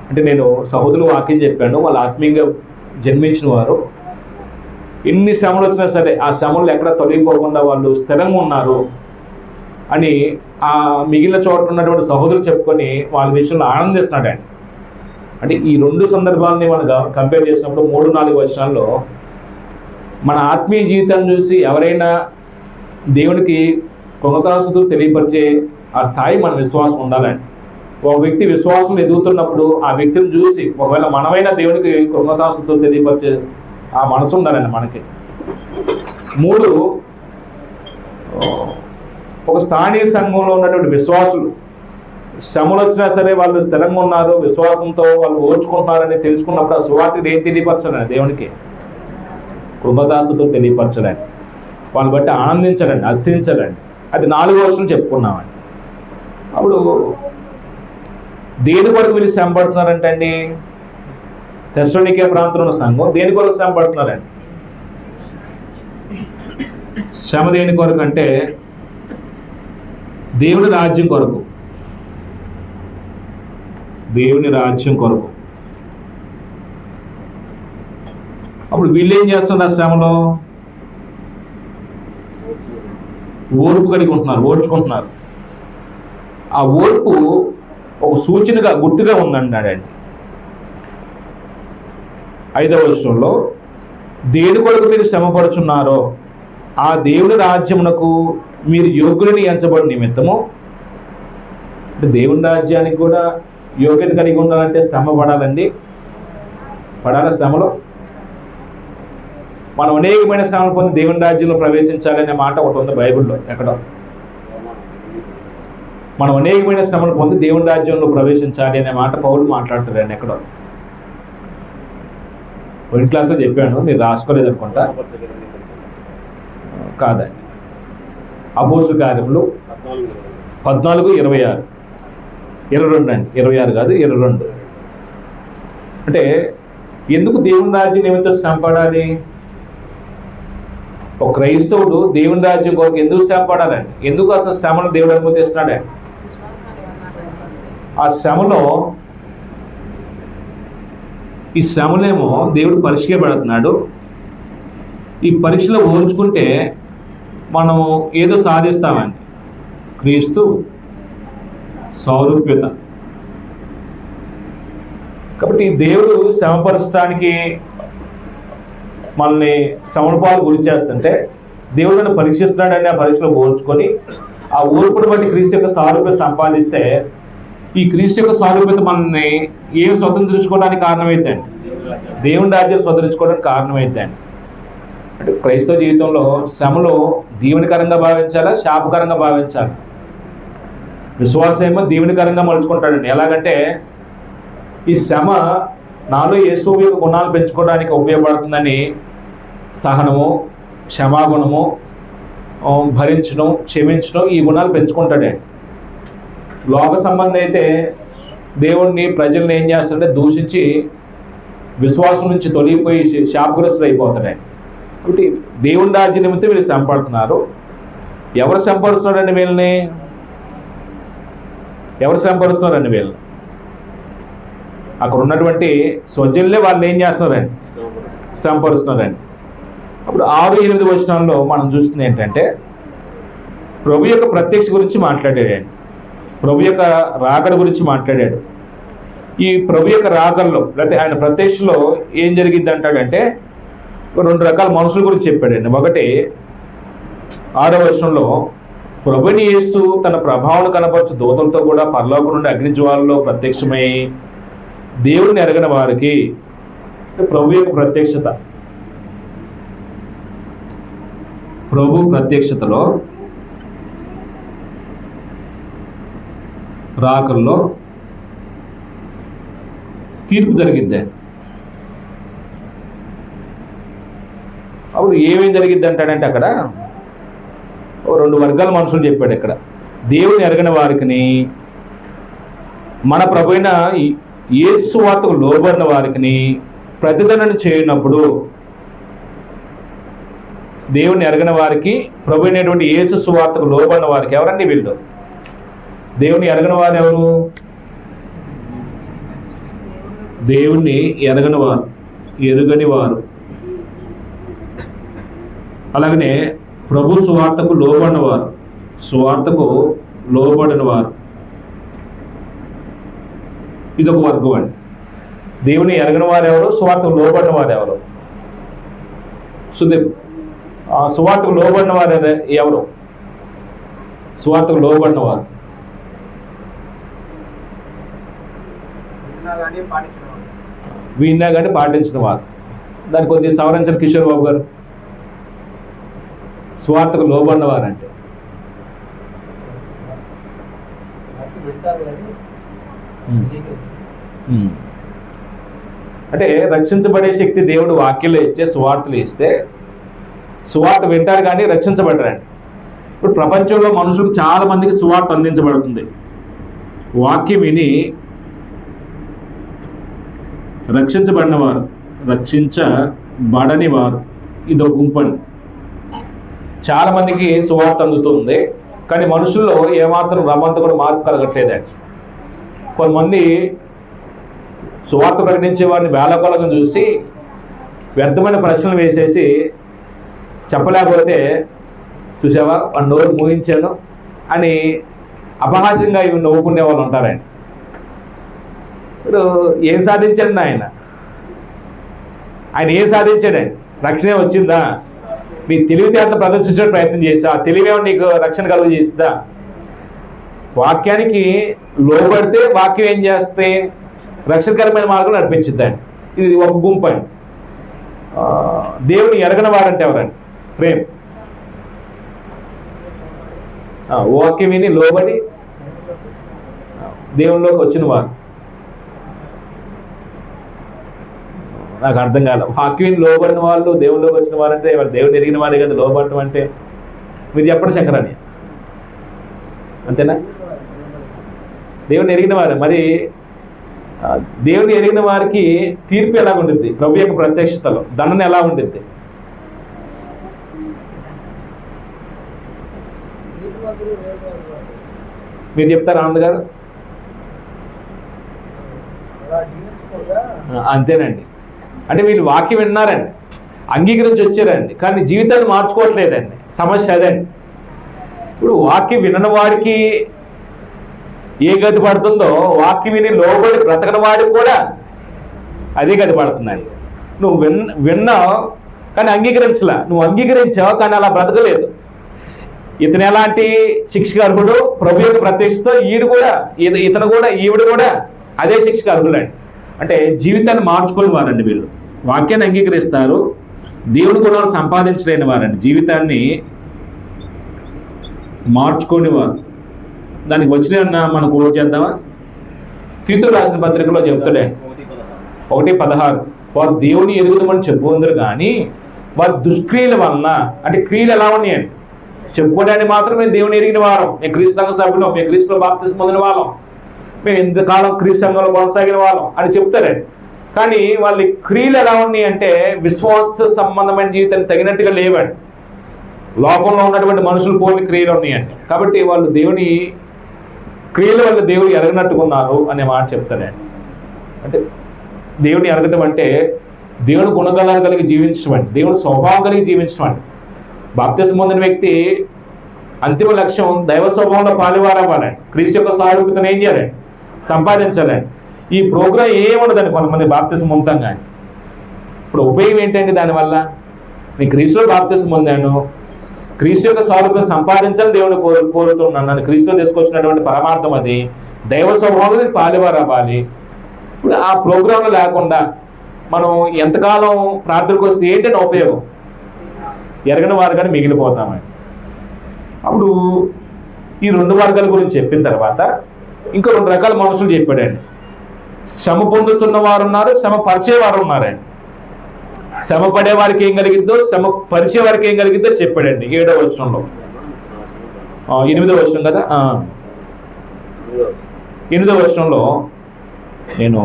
అంటే నేను సహోదరులు వాక్యం చెప్పాను, వాళ్ళు ఆత్మీయంగా జన్మించిన వారు ఎన్ని శ్రమలు వచ్చినా సరే ఆ శ్రమలు ఎక్కడ తొలగిపోకుండా వాళ్ళు స్థిరంగా ఉన్నారు అని ఆ మిగిలిన చోట ఉన్నటువంటి సహోదరులు చెప్పుకొని వాళ్ళ విషయంలో ఆనందిస్తున్నాడండి. అంటే ఈ 2 సందర్భాలని మనం కంపేర్ చేసినప్పుడు 3-4 వచనాల్లో మన ఆత్మీయ జీవితాన్ని చూసి ఎవరైనా దేవునికి కృతజ్ఞతాస్తుతులు తెలియపరిచే ఆ స్థాయి మన విశ్వాసం ఉండాలండి. ఒక వ్యక్తి విశ్వాసం ఎదుగుతున్నప్పుడు ఆ వ్యక్తిని చూసి ఒకవేళ మనమైనా దేవునికి కృతజ్ఞతాస్తుతులు తెలియపరిచే ఆ మనసు ఉండాలండి మనకి. 3 ఒక స్థానియ సంఘంలో ఉన్నటువంటి విశ్వాసులు శ్రమలు వచ్చినా సరే వాళ్ళు స్థిరంగా ఉన్నారు, విశ్వాసంతో వాళ్ళు ఓర్చుకుంటున్నారని తెలుసుకున్నప్పుడు ఆ సువార్తని ఏం తెలియపరచాలండి? దేవునికి కృతజ్ఞతాస్తుతులు తెలియపరచాలండి, వాళ్ళని బట్టి ఆనందించాలండి, అతిశయించాలండి. అది 4వ వచనం చెప్పుకున్నామండి. అప్పుడు దేని కొరకు వీళ్ళు శ్రమ పడుతున్నారంటే అండి, తెస్సలోనికే ప్రాంతంలో ఉన్న సంఘం దేని కొరకు శ్రమ పడుతున్నారండి? శ్రమ దేని కొరకు అంటే దేవుని రాజ్యం కొరకు, దేవుని రాజ్యం కొరకు. అప్పుడు వీళ్ళు ఏం చేస్తున్నారు? శ్రమలో ఓర్పు కలిగి ఉంటున్నారు, ఓర్చుకుంటున్నారు. ఆ ఓర్పు ఒక సూచనగా గుర్తుగా ఉందన్నాడండి. 5వ వచనంలో దేని కొరకు మీరు శ్రమపడుచున్నారో ఆ దేవుని రాజ్యమునకు మీరు యోగ్యులని ఎంచబడి నిమిత్తము. అంటే దేవుని రాజ్యానికి కూడా యోగ్యత కలిగి ఉండాలంటే శ్రమ పడాలండి, పడాల శ్రమలో. మనం అనేకమైన శ్రమలు పొంది దేవుని రాజ్యంలో ప్రవేశించాలనే మాట ఒకటి ఉంది బైబిల్లో. ఎక్కడ మనం అనేకమైన శ్రమలు పొంది దేవుని రాజ్యంలో ప్రవేశించాలి అనే మాట పౌలు మాట్లాడుతారండి. ఎక్కడో 1వ క్లాస్లో చెప్పాను, మీరు రాసుకోలేదు అనుకుంటా. కాదండి, అపోస్తుల కార్యములు 14:26, 22 అండి, 26 కాదు 22. అంటే ఎందుకు దేవుని రాజ్యం నిమిత్తం శ్రమ పడాలి? ఒక క్రైస్తవుడు దేవుని రాజ్యం కొరకు ఎందుకు శ్రమ పడాలండి? ఎందుకు అసలు శ్రమను దేవుడు అనుమతిస్తున్నాడే? ఆ శ్రమలో ఈ శ్రమలేమో దేవుడు పరీక్షగా పెడుతున్నాడు. ఈ పరీక్షలో ఓర్చుకుంటే మనం ఏదో సాధిస్తామండి. క్రీస్తు సారూప్యత కాబట్టి దేవుడు శ్రమపరచడానికి మనల్ని శ్రమపాలు గురి చేస్తుంటే దేవుడు నన్ను పరీక్షిస్తున్నాడని ఆ పరీక్షలో ఓర్చుకొని ఆ ఓర్పును బట్టి క్రీస్తు యొక్క సారూప్యత సంపాదిస్తే ఈ క్రీస్తు యొక్క సారూప్యత మనల్ని ఏం స్వతంత్రించుకోవడానికి కారణమైందండి, దేవుని రాజ్యం స్వతంత్రించుకోవడానికి కారణమైందండి. అంటే క్రైస్తవ జీవితంలో శ్రమలు దీవెనకరంగా భావించాలా, శాపకరంగా భావించాలి? విశ్వాసం ఏమో దీవెనకరంగా మలుచుకుంటాడండి. ఎలాగంటే ఈ శ్రమ నాలో యేసు యొక్క గుణాలు పెంచుకోవడానికి ఉపయోగపడుతుందని సహనము, క్షమాగుణము, భరించడం, క్షమించడం, ఈ గుణాలు పెంచుకుంటాడండి. లోక సంబంధం అయితే దేవుణ్ణి, ప్రజల్ని ఏం చేస్తాడంటే దూషించి విశ్వాసం నుంచి తొలగిపోయి శాపగ్రస్తులు అయిపోతాడండి. కాబట్టి దేవుని రాజ్య నిమిత్తం వీళ్ళు శ్రమపడుతున్నారు. ఎవరు శ్రమపరుస్తున్నారండి వీళ్ళని? ఎవరు శ్రమపరుస్తున్నారండి వీళ్ళని? అక్కడ ఉన్నటువంటి స్వజనులే వాళ్ళు ఏం చేస్తున్నారండి? శ్రమపరుస్తున్నారండి. అప్పుడు 6-8 వచనాల్లో మనం చూస్తుంది ఏంటంటే ప్రభు యొక్క ప్రత్యక్ష గురించి మాట్లాడాడండి. ప్రభు యొక్క రాకడ గురించి మాట్లాడాడు. ఈ ప్రభు యొక్క రాకడలో లేకపోతే ఆయన ప్రత్యక్షలో ఏం జరిగిద్ది అంటాడంటే 2 రకాల మనుషుల గురించి చెప్పాడండి. ఒకటి 6వ వచనంలో ప్రభుని యేసు తన ప్రభావం కనపరచు దూతలతో కూడా పరలోకం నుండి అగ్నిజ్వాలలో ప్రత్యక్షమై దేవుడిని ఎరగని వారికి, ప్రభు యొక్క ప్రత్యక్షత, ప్రభు ప్రత్యక్షతలో రాకల్లో తీర్పు జరిగిద్ది. అప్పుడు ఏమేం జరిగిద్ది అంటాడంటే అక్కడ 2 వర్గాల మనుషులు చెప్పాడు. ఇక్కడ దేవుని ఎరగని వారికిని, మన ప్రభు అయిన యేసు వార్తకు లోబడిన వారికిని ప్రతిదండన చేయనప్పుడు, దేవుని ఎరగని వారికి, ప్రభు అయినటువంటి యేసు సువార్తకు లోబడిన వారికి, ఎవరండి వీళ్ళు? దేవుని ఎరగని వారు ఎవరు? దేవుణ్ణి ఎరగని వారు, ఎరుగని వారు. అలాగనే ప్రభు సువార్తకు లోబడిన వారు, సువార్తకు లోబడిన వారు, ఇదొక వర్గం అండి. దేవుని ఎరగని వారు ఎవరు? సువార్తకు లోబడిన వారు ఎవరు? సుదీప్, సువార్తకు లోబడిన వారు ఎవరు? సువార్తకు లోబడిన వారు విన్నా కానీ పాటించిన వారు. దానికి కొద్దిగా సవరించిన కిషోర్ బాబు గారు. సువార్తకు లోబడిన వారంటే అంటే రక్షించబడే శక్తి దేవుడు వాక్యంలో ఇచ్చే సువార్తలు ఇస్తే సువార్త వింటారు కానీ రక్షించబడరండి. ఇప్పుడు ప్రపంచంలో మనుషులకు చాలా మందికి సువార్త అందించబడుతుంది. వాక్యం విని రక్షించబడిన వారు, రక్షించబడని వారు, ఇదొక గుంపండి. చాలా మందికి సువార్త అందుతుంది కానీ మనుషుల్లో ఏమాత్రం రమంతా కూడా మార్పు కలగట్లేదండి. కొంతమంది సువార్త ప్రకటించే వారిని వేళకొలగం చూసి వ్యర్థమైన ప్రశ్నలు వేసేసి చెప్పలేకపోతే చూసావా వాడు నోరు మూయించాను అని అపహాస్యంగా ఇవి నవ్వుకునే వాళ్ళు ఉంటారండి. ఇప్పుడు ఏం సాధించండి ఆయన ఏం సాధించాడండి? రక్షణ వచ్చిందా? నీ తెలివితేటలు ప్రదర్శించే ప్రయత్నం చేసా, ఆ తెలివేమో నీకు రక్షణ కలుగు చేస్తుందా? వాక్యానికి లోబడితే వాక్యం ఏం చేస్తే రక్షణకరమైన మార్గం నడిపించుద్దండి. ఇది ఒక గుంపు అండి. దేవుని ఎరగని వారంటే ఎవరండి? ప్రేమ, వాక్యం విని లోబడి దేవునిలోకి వచ్చిన వారు. నాకు అర్థం కాదు. వాక్యం లోబడిన వాళ్ళు దేవునిలోకి వచ్చిన వారంటే వాళ్ళు దేవుని ఎరిగిన వారే కదా లోబడటం అంటే. మీరు చెప్పండి శంకరాని, అంతేనా? దేవుని ఎరిగిన వారే. మరి దేవుని ఎరిగిన వారికి తీర్పు ఎలా ఉండిద్ది? ప్రభు యొక్క ప్రత్యక్షతలో దండన ఎలా ఉండిద్ది? మీరు చెప్తారా ఆనంద్ గారు? అంతేనండి. అంటే వీళ్ళు వాక్యం విన్నారండి, అంగీకరించి వచ్చారండి, కానీ జీవితాన్ని మార్చుకోవట్లేదండి. సమస్య అదండి. ఇప్పుడు వాక్యం వినని వాడికి ఏ గతి పడుతుందో వాక్యం విని లోబడి బ్రతకని వాడికి కూడా అదే గది పడుతుందండి. నువ్వు విన్నావు కానీ అంగీకరించలా, నువ్వు అంగీకరించావు కానీ అలా బ్రతకలేదు. ఇతను ఎలాంటి శిక్షకు అర్హుడు? ప్రభు యొక్క ప్రత్యక్షతో ఇతను కూడా ఈవిడ కూడా అదే శిక్షకు అర్హులండి. అంటే జీవితాన్ని మార్చుకుని వారండి వీళ్ళు. వాక్యాన్ని అంగీకరిస్తారు, దేవుడు కూడా సంపాదించలేని వారండి. జీవితాన్ని మార్చుకుని వారు. దానికి వచ్చిన మనం కోట్ చేద్దామా? తీతు రాసిన పత్రికలో చెప్తాడే 1:16, వారు దేవుని ఎరుగుదమని చెప్పుకుందరు కానీ వారి దుష్క్రియల వలన, అంటే క్రియలు ఎలా ఉన్నాయండి? చెప్పుకోవడానికి మాత్రం మేము దేవుని ఎరిగిన వారం, మేము క్రీస్తు సంఘ సభ్యులం, మేము క్రీస్తులో బాప్తిస్మం పొందిన వాళ్ళం, మేము ఇంతకాలం క్రీస్తు సంఘంలో కొనసాగిన వాళ్ళం అని చెప్తారండి. కానీ వాళ్ళ క్రియలు ఎలా ఉన్నాయి అంటే విశ్వాస సంబంధమైన జీవితానికి తగినట్టుగా లేవండి. లోకంలో ఉన్నటువంటి మనుషులు పోలిన క్రియలు ఉన్నాయండి. కాబట్టి వాళ్ళు దేవుని క్రియల వల్ల దేవుడు ఎరగనట్టుకున్నారు అనే మాట చెప్తానండి. అంటే దేవుని ఎరగటం అంటే దేవుని గుణగణాలు కలిగి జీవించడం అండి, దేవుని స్వభావం కలిగి జీవించడం అండి. బాప్తిస్మం పొందిన వ్యక్తి అంతిమ లక్ష్యం దైవ స్వభావంలో పాలువారవ్వాలండి. క్రీస్తు యొక్క సారూప్యతను ఏం చేయాలండి? సంపాదించాలండి. ఈ ప్రోగ్రాం ఏముండదండి కొంతమంది బాప్తిస్మం పొందుతాం కానీ. ఇప్పుడు ఉపయోగం ఏంటండి దానివల్ల? నేను క్రీస్తులో బాప్తిస్మం పొందాను, క్రీస్తు యొక్క స్వరూపం సంపాదించాలని దేవుని కోరుతున్నాను, నన్ను క్రీస్తులో తీసుకొచ్చినటువంటి పరమార్థం అది. దైవ స్వభావంలో నేను పాలువారవ్వాలి. ఇప్పుడు ఆ ప్రోగ్రాంలో లేకుండా మనం ఎంతకాలం ప్రార్థనకు వస్తే ఏంటంటే ఉపయోగం? ఎరగని వారు కానీ మిగిలిపోతామండి. అప్పుడు ఈ 2 వర్గాల గురించి చెప్పిన తర్వాత ఇంకో 2 రకాల మనుషులు చెప్పాడండి. శ్రమ పొందుతున్న వారు ఉన్నారు, శ్రమ పరిచేవారు ఉన్నారండి. శ్రమ పడే వారికి ఏం కలిగిద్దో, శ్రమ పరిచే వారికి ఏం కలిగిద్దో చెప్పాడండి 7వ వచనంలో. 8వ వచనం కదా, 8వ వచనంలో నేను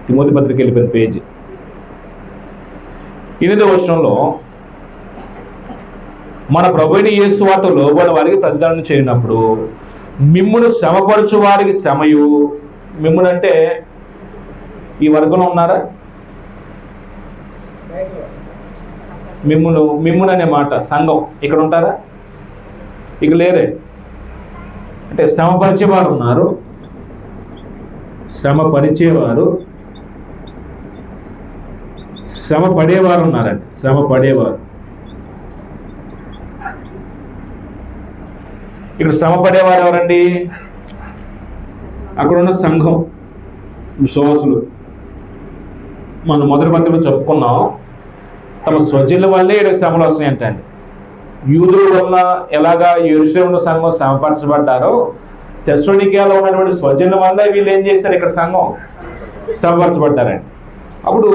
తిమోతి పత్రిక వెళ్ళిపోయిన పేజీ 8వ వచనంలో మన ప్రభువైన యేసు వారితో లోబడిన వారికి ప్రతిదానం చేయనప్పుడు మిమ్మును శ్రమపరచు వారికి శ్రమయు. మిమ్మును అంటే ఈ వర్గంలో ఉన్నారా? మిమ్మును అనే మాట సంఘం ఇక్కడ ఉంటారా? ఇక లేరే. అంటే శ్రమపరిచేవారు ఉన్నారు, శ్రమ పరిచేవారు, శ్రమ పడేవారు ఉన్నారండి. శ్రమ పడేవారు. ఇక్కడ శ్రమ పడేవారు ఎవరండి? అక్కడ ఉన్న సంఘం విశ్వాసులు. మనం మొదటి పత్రికలో చెప్పుకున్నాం, తమ స్వజనుల వల్లే ఇక్కడ శ్రమలు వస్తున్నాయంట అండి. యూదుల వల్ల ఎలాగా యెరూషలేములో సంఘం శ్రమపరచబడ్డారో తెస్సలోనికయలో ఉన్నటువంటి స్వజనుల వల్ల వీళ్ళు ఏం చేశారు? ఇక్కడ సంఘం శ్రమపరచబడ్డారండి. అప్పుడు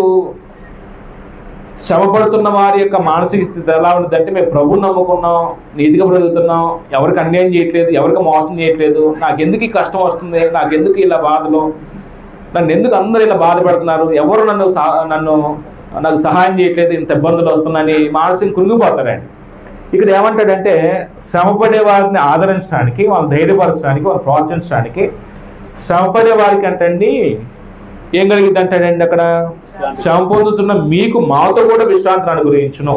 శ్రమపడుతున్న వారి యొక్క మానసిక స్థితి ఎలా ఉంటుందంటే, మేము ప్రభువుని నమ్ముకున్నాం, నీతిగా బ్రతుకుతున్నాం, ఎవరికి అన్యాయం చేయట్లేదు, ఎవరికి మోసం చేయట్లేదు, నాకెందుకు ఈ కష్టం వస్తుంది, నాకెందుకు ఇలా బాధలు, నన్ను ఎందుకు అందరూ ఇలా బాధపడుతున్నారు, ఎవరు నాకు సహాయం చేయట్లేదు, ఇంత ఇబ్బందులు వస్తున్నాయని మానసిక కృంగిపోతారండి. ఇక్కడ ఏమంటాడంటే శ్రమపడే వారిని ఆదరించడానికి, వాళ్ళని ధైర్యపరచడానికి, వాళ్ళని ప్రోత్సహించడానికి శ్రమపడే వారికి అంటండి ఏం కలిగింది అంటాడండి అక్కడ? శ్రమ పొందుతున్న మీకు మాతో కూడా విశ్రాంతిని అనుగ్రహించును.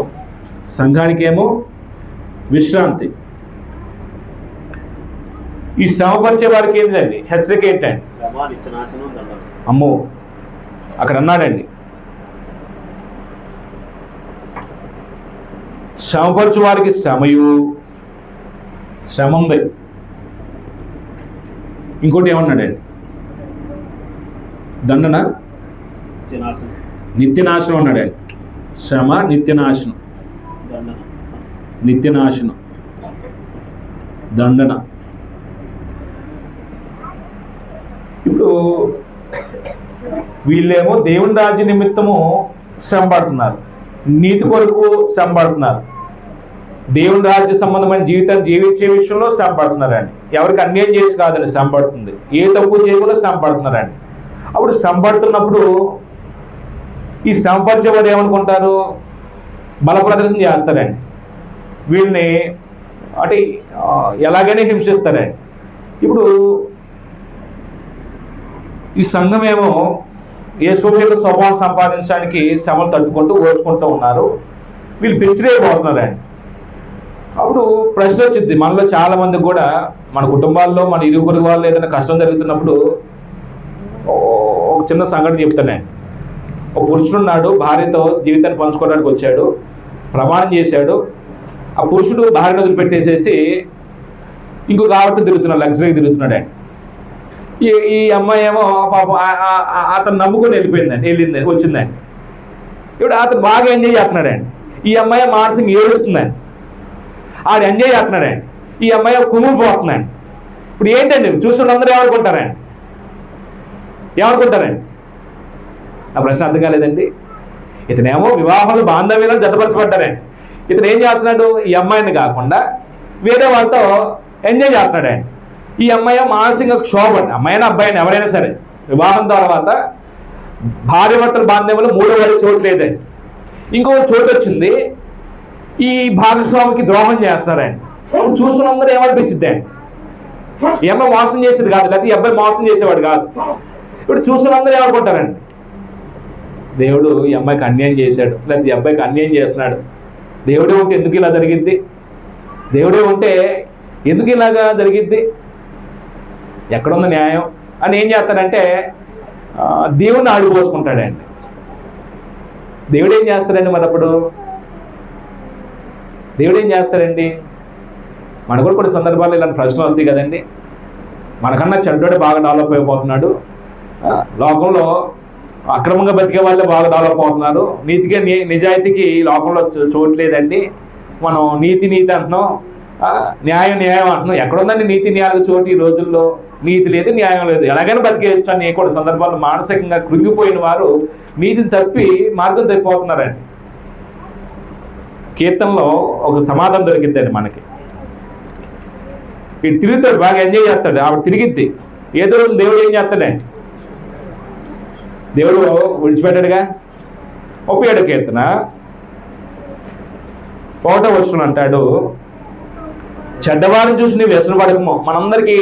సంఘానికి ఏమో విశ్రాంతి. ఈ శ్రమపరిచే వారికి ఏంటండి హెచ్చరిక ఏంటండి? అమ్మో అక్కడ అన్నాడండి, శ్రమపరచు వారికి శ్రమయు, శ్రమ ఉంది. ఇంకోటి ఏమన్నాడండి? దండన నిత్యనాశనం అన్నాడండి. శ్రమ నిత్యనాశనం, నిత్యనాశనం, దండన. ఇప్పుడు వీళ్ళేమో దేవుని రాజ్య నిమిత్తము శ్రమ పడుతున్నారు, నీతి కొరకు శ్రమ పడుతున్నారు, దేవుని రాజ్య సంబంధమైన జీవితాన్ని జీవించే విషయంలో శ్రమ పడుతున్నారండి. ఎవరికి అన్యాయం చేసి కాదండి శ్రమ పడుతుంది, ఏ తప్పు చేయకుండా శ్రమ పడుతున్నారండి. అప్పుడు శ్రమ పడుతున్నప్పుడు ఈ శ్రమ పరిచేవారు ఏమనుకుంటారు? బల ప్రదర్శన చేస్తారండి, వీళ్ళని అంటే ఎలాగైనా హింసిస్తారండి. ఇప్పుడు ఈ సంఘం ఏమో యేసు యొక్క స్వభావం సంపాదించడానికి శ్రమలు తట్టుకుంటూ ఓర్చుకుంటూ ఉన్నారు, వీళ్ళు పెంచిరేయబోతున్నారండి. అప్పుడు ప్రశ్న వచ్చింది మనలో చాలా మంది కూడా, మన కుటుంబాల్లో మన ఇరుగు పొరుగు వాళ్ళు ఏదైనా కష్టం జరుగుతున్నప్పుడు ఒక చిన్న సంఘటన చెప్తానండి. ఒక పురుషుడున్నాడు, భార్యతో జీవితాన్ని పంచుకోవడానికి వచ్చాడు, ప్రమాణం చేశాడు. ఆ పురుషుడు భార్యను వదిలిపెట్టేసేసి ఇంకొక ఆవిడతో తిరుగుతున్నాడు, లగ్జరీగా తిరుగుతున్నాడు అండి. ఈ అమ్మాయి ఏమో పాపం అతను నమ్ముకొని వచ్చిందండి. ఇప్పుడు అతను బాగా ఎంజాయ్ చేస్తున్నాడండి. ఈ అమ్మాయి మానసికంగా ఏడుస్తుందండి. ఆడు ఎంజాయ్ చేస్తున్నాడండి. ఈ అమ్మాయి కుమిలిపోతుందండి. ఇప్పుడు ఏంటండి చూస్తున్న అందరూ ఏమనుకుంటారండి? నా ప్రశ్న అర్థం కాలేదండి. ఇతనేమో వివాహంలో బాంధవ్యాలను జతపరచబడ్డారండి. ఇతను ఏం చేస్తున్నాడు? ఈ అమ్మాయిని కాకుండా వేరే వాళ్ళతో ఎంజాయ్ చేస్తున్నాడండి. ఈ అమ్మాయి మానసికంగా క్షోభండి. అమ్మాయినా అబ్బాయిని ఎవరైనా సరే వివాహం తర్వాత భార్యాభర్తల బాంధవ్యంలో మూడో వాడి చోటు లేదండి. ఇంకో చోటు వచ్చింది, ఈ భాగస్వామికి ద్రోహం చేస్తారండి. చూసుకున్నందరూ ఏమనిపించిద్దండి? ఈ అమ్మాయి మోసం చేసేది కాదు, లేకపోతే ఈ అబ్బాయి మోసం చేసేవాడు కాదు. ఇప్పుడు చూసుకున్నందరూ ఏమనుకుంటారండి? దేవుడు ఈ అమ్మాయికి అన్యాయం చేశాడు, లేకపోతే ఈ అబ్బాయికి అన్యాయం చేస్తున్నాడు. దేవుడే ఉంటే ఎందుకు ఇలా జరిగిద్ది? దేవుడే ఉంటే ఎందుకు ఇలాగా జరిగిద్ది? ఎక్కడుంది న్యాయం అని ఏం చేస్తాడంటే దేవుడిని ఆడిపోసుకుంటాడండి. దేవుడు ఏం చేస్తాడండి? మరి అప్పుడు దేవుడు ఏం చేస్తాడండి? మనకు కూడా కొన్ని సందర్భాల్లో ఇలాంటి ప్రశ్నలు వస్తాయి కదండి. మనకన్నా చెడ్డోడే బాగా డెవలప్ అయిపోతున్నాడు, లోకంలో అక్రమంగా బతికే వాళ్ళే బాగా డెవలప్ అవుతున్నారు, నీతిగా నిజాయితీకి లోకంలో చోటు లేదండి, మనం నీతి అంటున్నాం, న్యాయం అంటున్నాం. ఎక్కడుందండి నీతి న్యాయాలకు చోటు? ఈ రోజుల్లో నీతి లేదు, న్యాయం లేదు, ఎలాగైనా బతికేయచ్చు అని కూడా సందర్భాల్లో మానసికంగా కృంగిపోయిన వారు నీతిని తప్పి మార్గం తప్పిపోతున్నారండి. కీర్తనలో ఒక సమాధానం దొరికిద్దండి మనకి. వీడు తిరుగుతాడు, బాగా ఎంజాయ్ చేస్తాడు, ఆవిడ తిరిగిద్ది. ఏదో రోజు దేవుడు ఏం చేస్తాడే? దేవుడు విడిచిపెట్టాడుగా. 37 కీర్తన 1వ వచనం అంటాడు, చెడ్డవారిని చూసి నీవు వ్యసన పడకము. మనందరికీ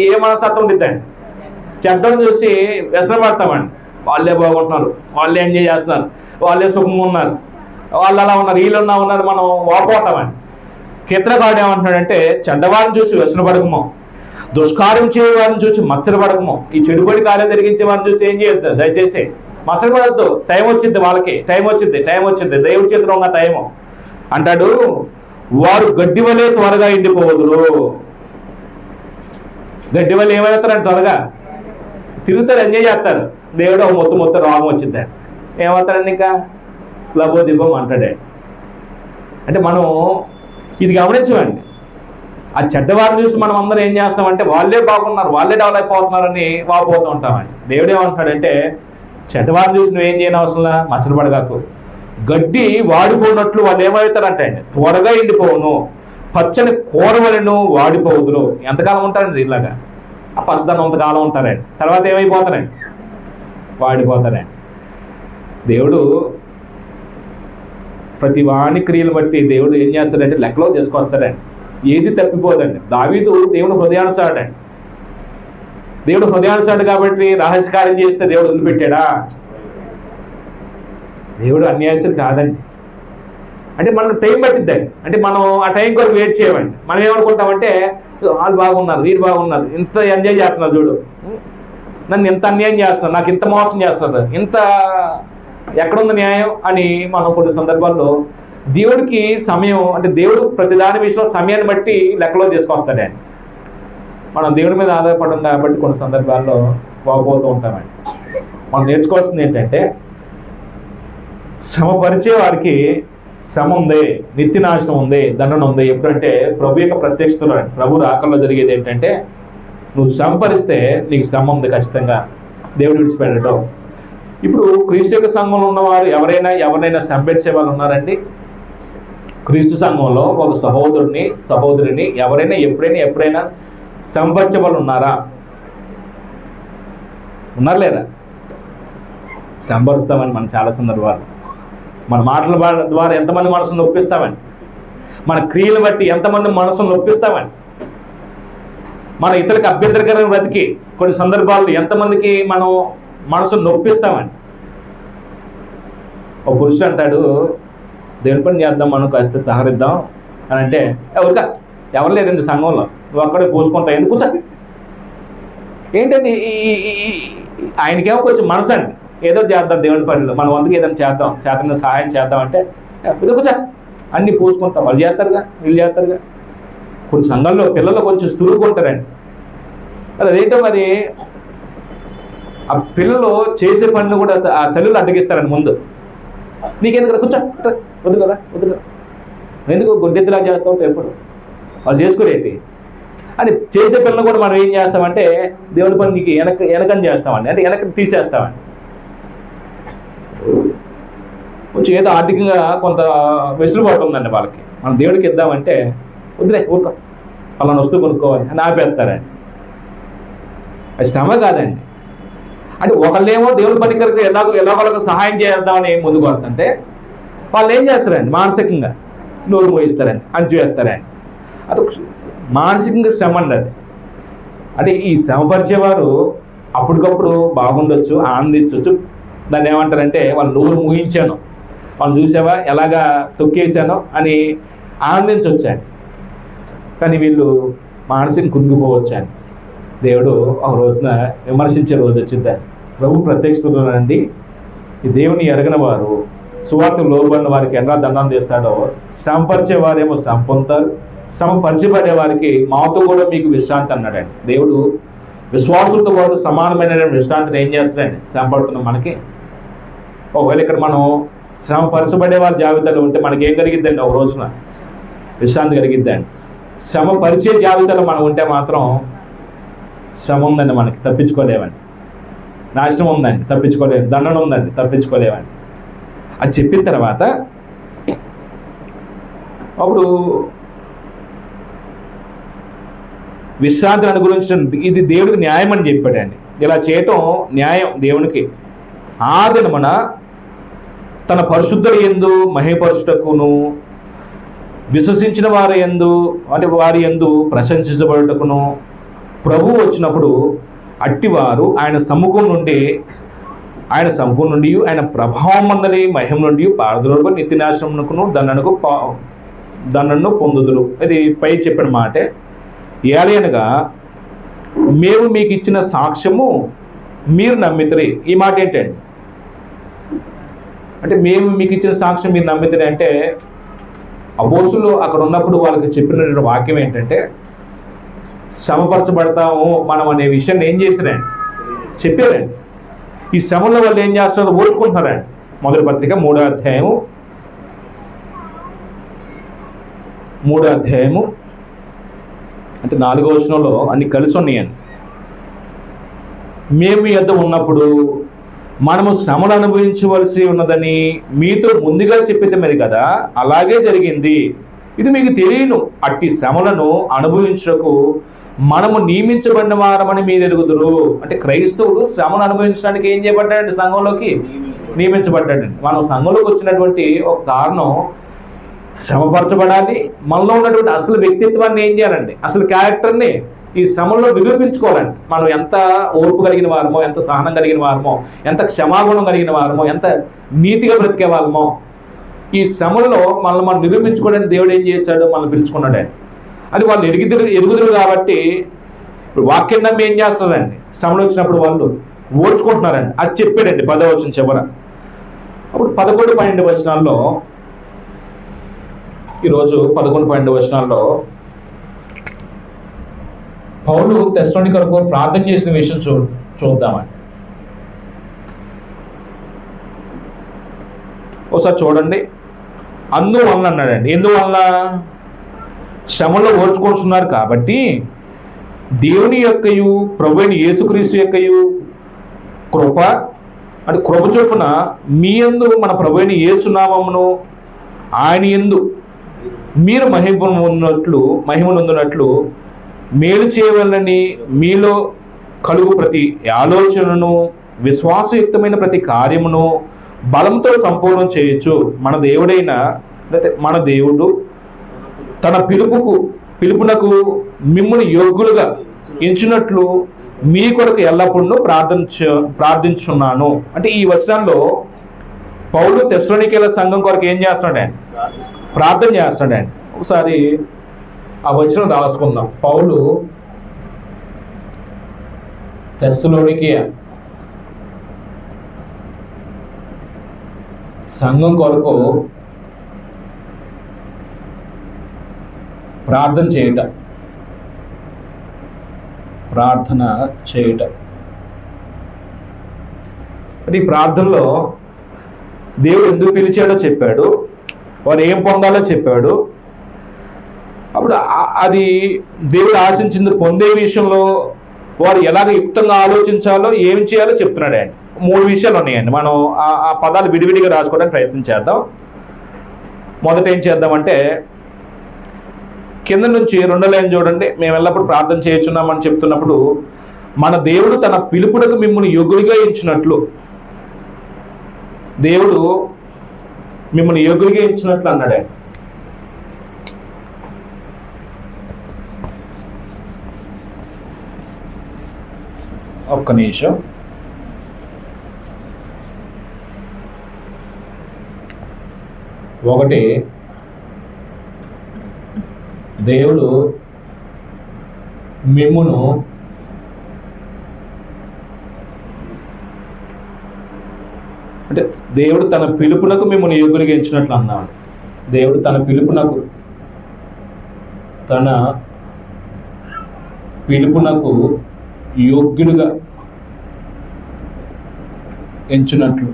ఏ మనస్తత్వం ఉండిద్దండి? చెడ్డను చూసి వ్యసన పడతామండి. వాళ్ళే బాగుంటున్నారు, వాళ్ళే ఎంజాయ్ చేస్తున్నారు, వాళ్ళే సుఖంగా ఉన్నారు, వాళ్ళు అలా ఉన్నారు, వీళ్ళు ఉన్నారు, మనం వాపోతామండి. కీర్తనకారుడు ఏమంటున్నాడంటే, చెడ్డవారిని చూసి వ్యసన పడకము, దుష్కార్యం చేయవారిని చూసి మచ్చర పడకము. ఈ చెడుబడి కార్యం జరిగించే వారిని చూసి ఏం చేయొద్దు, దయచేసి మచ్చర పడద్దు. టైం వచ్చింది, వాళ్ళకి టైం వచ్చింది, దేవుడి చేతిలో ఉన్న టైము. అంటాడు, వారు గడ్డి వలె త్వరగా ఎండిపోవదురు. గడ్డి వల్ల ఏమవుతారంటే త్వరగా తిరుగుతారు, ఎంజాయ్ చేస్తారు. దేవుడు మొత్తం రోగం వచ్చింది, ఏమవుతారండి? ఇంకా లభోదీపం అంటాడే. అంటే మనం ఇది గమనించమండి. ఆ చెడ్డవారిని చూసి మనం అందరం ఏం చేస్తామంటే వాళ్ళే బాగున్నారు, వాళ్ళే డెవలప్ అవుతున్నారని వాపోతూ ఉంటామండి. దేవుడు ఏమంటాడంటే, చెడ్డవారిని చూసి నువ్వేం చేయని అవసరంలా, మచ్చలు పడగాకు. గడ్డి వాడిపోయినట్లు వాళ్ళు ఏమవుతారంటే అండి, త్వరగా ఎండిపోవును, పచ్చని కూరవలను వాడిపోవుదురు. ఎంతకాలం ఉంటారండి ఇలాగా? పచ్చదనం అంతకాలం ఉంటారండి, తర్వాత ఏమైపోతారండి? వాడిపోతారండి. దేవుడు ప్రతి వాణి క్రియలు బట్టి దేవుడు ఏం చేస్తాడంటే లెక్కలో తీసుకొస్తాడండి. ఏది తప్పిపోదండి. దావీదు దేవుడు హృదయానుసారుడండి. దేవుడు హృదయానుసారుడు కాబట్టి రహస్య కార్యం చేస్తే దేవుడు వదిలిపెట్టాడా? దేవుడు అన్యాయస్తుడు కాదండి. అంటే మనం టైం పట్టిద్దండి. అంటే మనం ఆ టైం కొరకు వెయిట్ చేయమండి. మనం ఏమనుకుంటామంటే వాళ్ళు బాగున్నారు, వీరు బాగున్నారు, ఇంత ఎంజాయ్ చేస్తున్నారు, చూడు నన్ను ఇంత అన్యాయం చేస్తున్నారు, నాకు ఇంత మోసం చేస్తారు, ఇంత ఎక్కడుంది న్యాయం అని మనం కొన్ని సందర్భాల్లో దేవుడికి సమయం, అంటే దేవుడు ప్రతిదాని విషయంలో సమయాన్ని బట్టి లెక్కలో తీసుకొస్తాడండి. మనం దేవుడి మీద ఆధారపడడం కాబట్టి కొన్ని సందర్భాల్లో బాగుపోతూ ఉంటామండి. మనం నేర్చుకోవాల్సింది ఏంటంటే, శ్రమపరిచే వారికి శ్రమ ఉంది, నిత్య నాశనం ఉంది, దండన ఉంది. ఎప్పుడంటే ప్రభు యొక్క ప్రత్యక్షతలో, ప్రభు రాకల్లో జరిగేది ఏంటంటే, నువ్వు శ్రమపరిస్తే నీకు శ్రమ ఉంది ఖచ్చితంగా, దేవుడు విడిచిపెట్టడం. ఇప్పుడు క్రీస్తు యొక్క సంఘంలో ఉన్నవారు ఎవరైనా శ్రమపెట్టే వాళ్ళు ఉన్నారండి? క్రీస్తు సంఘంలో ఒక సహోదరుని ఎవరైనా ఎప్పుడైనా శ్రమపరిచే వాళ్ళు ఉన్నారా? ఉన్నారు లేదా? శ్రమపరుస్తామని మనం చాలా సందర్భాలు, మన మాటల ద్వారా ఎంతమంది మనసును నొప్పిస్తామని, మన క్రియలు బట్టి ఎంతమంది మనసును నొప్పిస్తామని, మన ఇతరులకు అభ్యంతరకరంగా బ్రతికి కొన్ని సందర్భాల్లో ఎంతమందికి మనం మనసును నొప్పిస్తామని. ఒక పురుషుడు అంటాడు, దేవుని పని చేద్దాం, మనం కాస్త సహకరిద్దాం అని అంటే, ఎవరు లేరండి సంఘంలో, నువ్వు అక్కడే పోసుకుంటావు, ఎందుకు కూర్చో. ఏంటండి ఆయనకేమో కొంచెం మనసు అండి, ఏదో చేద్దాం దేవుని పనిలో, మన వంతుకు ఏదైనా చేద్దాం, చేతన సహాయం చేద్దాం అంటే ఇది కూర్చో అన్నీ పూసుకుంటాం. వాళ్ళు చేస్తారుగా, వీళ్ళు చేస్తారుగా. కొన్ని సంఘాల్లో పిల్లలు కొంచెం స్థూలుకుంటారండి. మరి అదేంటో మరి ఆ పిల్లలు చేసే పనులు కూడా ఆ తల్లులు అడ్డగిస్తారండి ముందు. నీకెందుకు కూర్చో, వద్దు కదా, వద్దు కదా, ఎందుకు గొడ్డెద్దులా చేస్తూ ఉంటాం ఎప్పుడు, వాళ్ళు చేసుకునేటి అని చేసే పిల్లలు కూడా మనం ఏం చేస్తామంటే దేవుని పని నీకు వెనకని చేస్తామండి, అంటే వెనక తీసేస్తామండి. కొంచెం ఏదో ఆర్థికంగా కొంత వెసులుబాటు ఉందండి వాళ్ళకి, మనం దేవుడికి ఇద్దామంటే వద్దులే ఊరుకో వాళ్ళని వస్తువు కొనుక్కోవాలి అని ఆపేస్తారండి. అది శ్రమ కాదండి. అంటే ఒకళ్ళేమో దేవుని పనికి ఎలాగోలకు సహాయం చేద్దామని ముందుకు వస్తుంటే వాళ్ళు ఏం చేస్తారండి, మానసికంగా నోరు మోయిస్తారండి, అంచివేస్తారండి. అది మానసికంగా శ్రమ అండి అది. అంటే ఈ శ్రమపరిచేవారు అప్పటికప్పుడు బాగుండొచ్చు, ఆనందించవచ్చు. దాన్ని ఏమంటారంటే వాళ్ళు నోరు మూయించాను, వాళ్ళు చూసావా ఎలాగా తొక్కేసానో అని ఆనందించవచ్చాను. కానీ వీళ్ళు మానసికంగా కుంగిపోవచ్చాను. దేవుడు ఒక రోజున విమర్శించే రోజు వచ్చిందని. ప్రభు ప్రత్యక్షతలోనండి, ఈ దేవుని ఎరగని వారు, సువార్తకు లోబడిన వారికి ఎలా దండం చేస్తాడో, శ్రమపరిచే వారేమో శ్రమ పొందుతారు, శ్రమపరిచబడే వారికి మాతో కూడా మీకు విశ్రాంతి అన్నాడండి. దేవుడు విశ్వాసులతో పాటు సమానమైన విశ్రాంతిని ఏం చేస్తాడండి, శ్రమపడుతున్నాం మనకి. ఒకవేళ ఇక్కడ మనం శ్రమపరచబడే వారి జాబితాలో ఉంటే మనకి ఏం కలిగిద్దండి, ఒక రోజున విశ్రాంతి కలిగిద్దండి. శ్రమ పరిచే జాబితాలో మనం ఉంటే మాత్రం శ్రమ ఉందండి, మనకి తప్పించుకోలేమండి. నాశనం ఉందండి, తప్పించుకోలేము. దండన ఉందండి, తప్పించుకోలేమండి. అది చెప్పిన తర్వాత అప్పుడు విశ్రాంతిని అనుగురించడం ఇది దేవుడికి న్యాయం అని చెప్పాడండి. ఇలా చేయటం న్యాయం దేవునికి. ఆ దినమున తన పరిశుద్ధుల యందు మహిమపరచుటకును, విశ్వసించిన వారి యందు అంటే వారి యందు ప్రశంసించబడుటకును ప్రభువు వచ్చినప్పుడు అట్టివారు ఆయన సముఖం నుండి ఆయన ప్రభావం అందరి మహిమ నుండి పారదులకు నిత్యనాశనమునకును దండను పొందుదురు. ఇది పై చెప్పిన మాటే. ఏలయనగా మేము మీకు ఇచ్చిన సాక్ష్యము మీరు నమ్మితిరి. ఈ మాట ఏంటండి, అంటే మేము మీకు ఇచ్చిన సాక్ష్యం మీరు నమ్మితిరి అంటే అపోస్తులు అక్కడ ఉన్నప్పుడు వాళ్ళకి చెప్పిన వాక్యం ఏంటంటే శ్రమపరచబడతాము మనం అనే విషయాన్ని ఏం చేశారండి, చెప్పారండి. ఈ శ్రమల వాళ్ళు ఏం చేస్తున్నారో ఓర్చుకుంటున్నారండి. మొదటి పత్రిక 3వ అధ్యాయము అంటే 4వ వచనంలో అన్ని కలిసి ఉన్నాయండి. మేము మీ యొద్ద ఉన్నప్పుడు మనము శ్రమలు అనుభవించవలసి ఉన్నదని మీతో ముందుగా చెప్పేది కదా, అలాగే జరిగింది. ఇది మీకు తెలియను. అట్టి శ్రమలను అనుభవించకు మనము నియమించబడిన వారమని మీరు ఎరుగుదురు. అంటే క్రైస్తవుడు శ్రమను అనుభవించడానికి ఏం చేయబడ్డాడండి, సంఘంలోకి నియమించబడ్డాడండి. మనం సంఘంలోకి వచ్చినటువంటి ఒక కారణం శ్రమపరచబడాలి. మనలో ఉన్నటువంటి అసలు వ్యక్తిత్వాన్ని ఏం చేయాలండి, అసలు క్యారెక్టర్ని ఈ శ్రమంలో నిరూపించుకోవాలండి. మనం ఎంత ఓర్పు కలిగిన వారమో, ఎంత సహనం కలిగిన వారమో, ఎంత క్షమాగుణం కలిగిన వారమో, ఎంత నీతిగా బ్రతికే వాళ్ళమో ఈ శ్రమల్లో మనల్ని మనం నిరూపించుకోవడానికి దేవుడు ఏం చేశాడు, మనం పిలుచుకున్నాడే. అది వాళ్ళు ఎరుగుదురు కాబట్టి ఇప్పుడు వాక్యం నమ్మి ఏం చేస్తున్నారండి, శ్రమలు వచ్చినప్పుడు వాళ్ళు ఓడ్చుకుంటున్నారండి. అది చెప్పాడండి 10వ వచనం చివర. అప్పుడు 11-12 వచనాల్లో ఈరోజు 11-12 వచనాల్లో పౌలు తెస్సలోనికీ కొరకు ప్రార్థన చేసిన విషయం చూద్దామండి. ఒకసారి చూడండి. అందువలన అన్నాడండి. ఎందువల్ల? శ్రమలో ఓర్చుకుంటున్నారు కాబట్టి దేవుని యొక్కయు ప్రభువైన యేసుక్రీస్తు యొక్కయు కృప అంటే కృప చొప్పున మీ యందు మన ప్రభువైన యేసు నామమును ఆయన యందు మీరు మహిమనొందునట్లు మేలు చేయవలనని మీలో కలుగు ప్రతి ఆలోచనను విశ్వాసయుక్తమైన ప్రతి కార్యమును బలంతో సంపూర్ణం చేయొచ్చు. మన దేవుడు తన పిలుపునకు మిమ్మును యోగ్యులుగా ఎంచునట్లు మీ కొరకు ఎల్లప్పుడూ ప్రార్థించున్నాను. అంటే ఈ వచనంలో పౌలు తెస్సలోనికీల సంఘం కొరకు ఏం చేస్తున్నాడండి, ప్రార్థన చేస్తున్నాడండి. ఒకసారి ఆ వచనం రాసుకుందాం. పౌలు తెస్సలోనికీ సంఘం కొరకు ప్రార్థన చేయట. ఈ ప్రార్థనలో దేవుడు ఎందుకు పిలిచాడో చెప్పాడు, వారు ఏం పొందాలో చెప్పాడు. అప్పుడు అది దేవుడు ఆశించింది పొందే విషయంలో వారు ఎలాగ యుక్తంగా ఆలోచించాలో, ఏం చేయాలో చెప్తున్నాడు అండి. 3 విషయాలు ఉన్నాయండి. మనం ఆ పదాలు విడివిడిగా రాసుకోవడానికి ప్రయత్నం చేద్దాం. మొదట ఏం చేద్దామంటే, కింద నుంచి 2వ లైన్ చూడండి. మేము ఎల్లప్పుడు ప్రార్థన చేయుచున్నామని చెప్తున్నప్పుడు, మన దేవుడు తన పిలుపునకు మిమ్మల్ని యోగ్యులుగా ఎంచినట్లు, దేవుడు మిమ్మల్ని యోగ్యులుగా ఎంచినట్లు అన్నాడే. ఒక్క నిమిషం. ఒకటి, దేవుడు మిమ్మును అంటే దేవుడు తన పిలుపునకు మిమ్మల్ని యోగ్యులుగా ఎంచినట్లు అన్నాడు. దేవుడు తన పిలుపునకు యోగ్యులుగా ఎంచినట్లు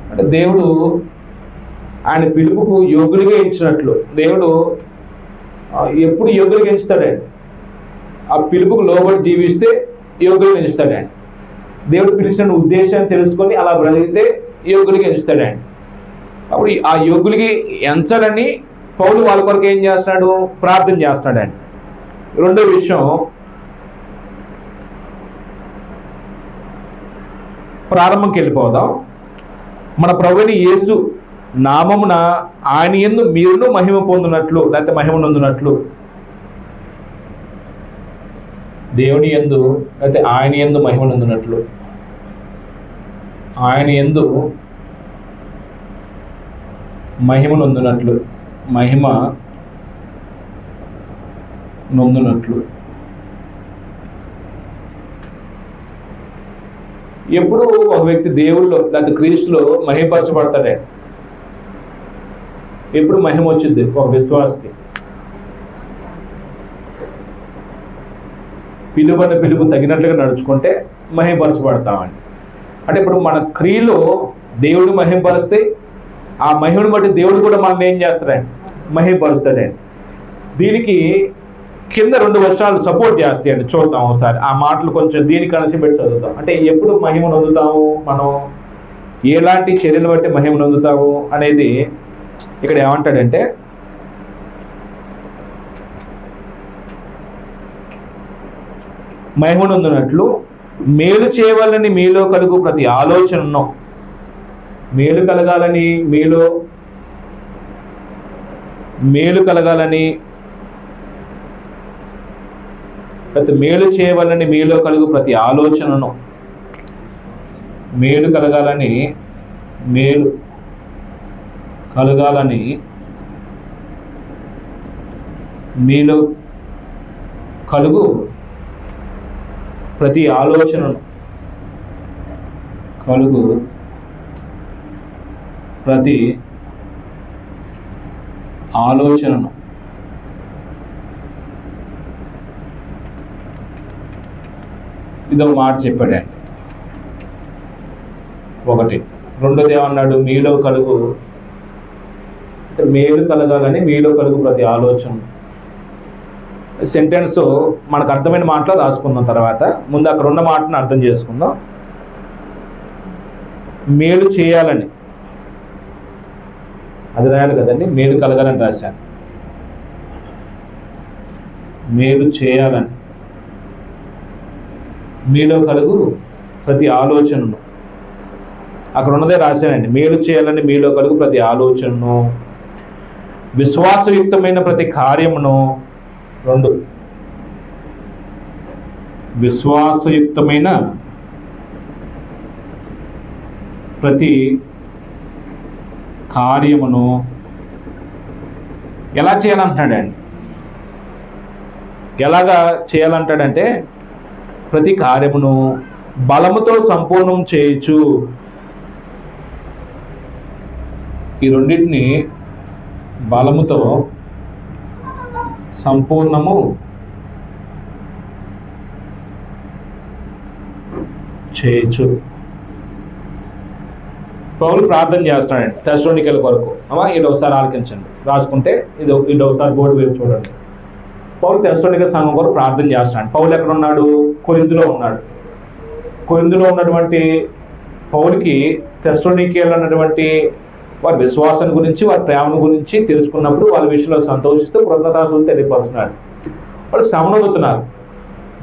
అంటే దేవుడు ఆయన పిలుపుకు యోగ్యులుగా ఎంచినట్లు. దేవుడు ఎప్పుడు యోగ్యులుగా ఎంచుతాడండి? ఆ పిలుపుకు లోబడి జీవిస్తే యోగ్యులుగా ఎంచుతాడండి. దేవుడు పిలిచిన ఉద్దేశాన్ని తెలుసుకొని అలా బ్రతికితే యోగ్యులుగా ఎంచుతాడండి. అప్పుడు ఆ యోగ్యులకి ఎంచడని పౌలు వాళ్ళ కొరకు ఏం చేస్తున్నాడు? ప్రార్థన చేస్తున్నాడండి. 2వ విషయం, ప్రారంభంకి వెళ్ళిపోదాం. మన ప్రభువైన యేసు నామమున ఆయన యందు మీరును మహిమ పొందినట్లు, లేకపోతే మహిమ నొందినట్లు, దేవుని యందు లేకపోతే ఆయన యందు మహిమ నొందినట్లు, ఆయన యందు మహిమ నొందినట్లు, మహిమ నొందినట్లు. ఎప్పుడు ఒక వ్యక్తి దేవుళ్ళు లేకపోతే క్రీస్తులో మహిమపరచబడతాడే. ఎప్పుడు మహిమ వచ్చింది ఒక విశ్వాసకి? పిలుపు తగినట్లుగా నడుచుకుంటే మహిమపరచబడతామని. అంటే ఇప్పుడు మన క్రియలో దేవుడు మహిమపరిస్తే ఆ మహిమను బట్టి దేవుడు కూడా మనల్ని ఏం చేస్తాడండి? మహిమపరుస్తాడండి. దీనికి కింద 2 వచనాలు సపోర్ట్ చేస్తాయండి. చూద్దాం ఒకసారి ఆ మాటలు కొంచెం దీనికి కలిసి పెట్టి చదువుతాం. అంటే ఎప్పుడు మహిమ నొందుతాము, మనం ఎలాంటి చర్యలు బట్టి మహిమ నొందుతాము అనేది ఇక్కడ ఏమంటాడంటే, మహిమ నొందినట్లు మేలు చేయవాలని మీలో కలుగు ప్రతి ఆలోచనను, మేలు కలగాలని మేలు చేయవాలని మీలో కలుగు ప్రతి ఆలోచనను, మేలు కలగాలని మీలో కలుగు ప్రతి ఆలోచనను, ఇదో మాట చెప్పాడండి. ఒకటి. 2వది ఏమన్నాడు? మీలో కలుగు, అంటే మేలు కలగాలని మీలో కలుగు ప్రతి ఆలోచన. సెంటెన్స్ మనకు అర్థమైన మాటలో రాసుకుందాం. తర్వాత ముందు అక్కడ ఉన్న మాటను అర్థం చేసుకుందాం. మేలు చేయాలని, అది రాయాలి కదండి. మేలు కలగాలని రాశాను. మేలు చేయాలని మీలో కలుగు ప్రతి ఆలోచనను, అక్కడ ఉన్నదే రాశానండి. మేలు చేయాలని మీలో కలుగు ప్రతి ఆలోచనను, విశ్వాసయుక్తమైన ప్రతి కార్యమును. 2, విశ్వాసయుక్తమైన ప్రతి కార్యమును ఎలా చేయాలంటున్నాడండి? ఎలాగా చేయాలంటాడంటే, ప్రతి కార్యమును బలముతో సంపూర్ణం చేయొచ్చు. ఈ రెండింటిని బలముతో సంపూర్ణము చేయొచ్చు. పౌలు ప్రార్థన చేస్తున్నాడండి తెస్సలోనికీయుల కొరకు. ఇది ఒకసారి ఆలకించండి, రాసుకుంటే ఇది ఒకసారి బోర్డు వైపు చూడండి. పౌలు తెస్సలోనికీయుల సంఘం కొరకు ప్రార్థన చేస్తున్నాడు. పౌలు ఎక్కడ ఉన్నాడు? కొరింథులో ఉన్నాడు. కొరింథులో ఉన్నటువంటి పౌలుకి తెస్సలోనికీయుల్లో ఉన్నటువంటి వారి విశ్వాసం గురించి, వారి ప్రేమను గురించి తెలుసుకున్నప్పుడు వాళ్ళ విషయంలో సంతోషిస్తూ కృతజ్ఞతాస్తుతులు తెలియపరుస్తున్నారు. వాళ్ళు శ్రమనొందుతున్నారు.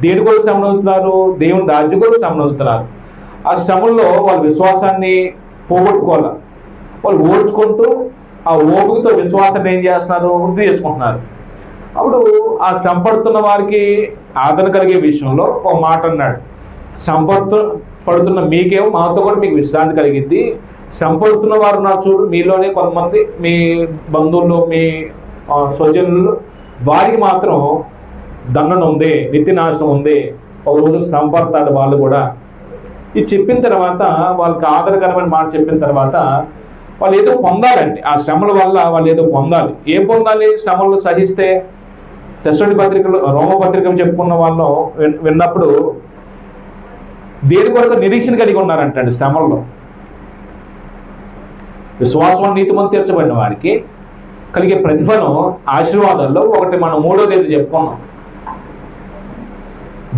దేని కొరకు శ్రమనొందుతున్నారు? దేవుని రాజ్యం కొరకు శ్రమనొందుతున్నారు. ఆ శ్రమల్లో వాళ్ళ విశ్వాసాన్ని పోగొట్టుకోవాలి. వాళ్ళు ఓర్చుకుంటూ ఆ ఓపికతో విశ్వాసాన్ని ఏం చేస్తున్నారు? వృద్ధి చేసుకుంటున్నారు. అప్పుడు ఆ శ్రమపడుతున్న వారికి ఆదరణ కలిగే విషయంలో ఒక మాట అన్నాడు. పడుతున్న మీకేమో మాతో కూడా మీకు విశ్రాంతి కలిగింది. శ్రమపడుతున్న వారు నా చూడు, మీలోనే కొంతమంది మీ బంధువులు, మీ స్వజనులు, వారికి మాత్రం దండన ఉంది, నిత్యనాశనం ఉంది. ఒక రోజు శ్రమపడతాడు వాళ్ళు కూడా. ఇది చెప్పిన తర్వాత, వాళ్ళకి ఆదరకరమైన మాట చెప్పిన తర్వాత వాళ్ళు ఏదో పొందాలండి. ఆ శ్రమల వల్ల వాళ్ళు ఏదో పొందాలి. ఏం పొందాలి? శ్రమలు సహిస్తే తెస్సలోనికీ పత్రికలు, రోమ పత్రికలు చెప్పుకున్న వాళ్ళు విన్నప్పుడు దేని కొరకు నిరీక్షణ కలిగి ఉన్నారంటండి. శ్రమల్లో విశ్వాసం నీతిమంతులు తీర్చబడిన వారికి కలిగే ప్రతిఫలం ఆశీర్వాదాల్లో ఒకటి మనం 3వ తేదీ చెప్పుకున్నాం.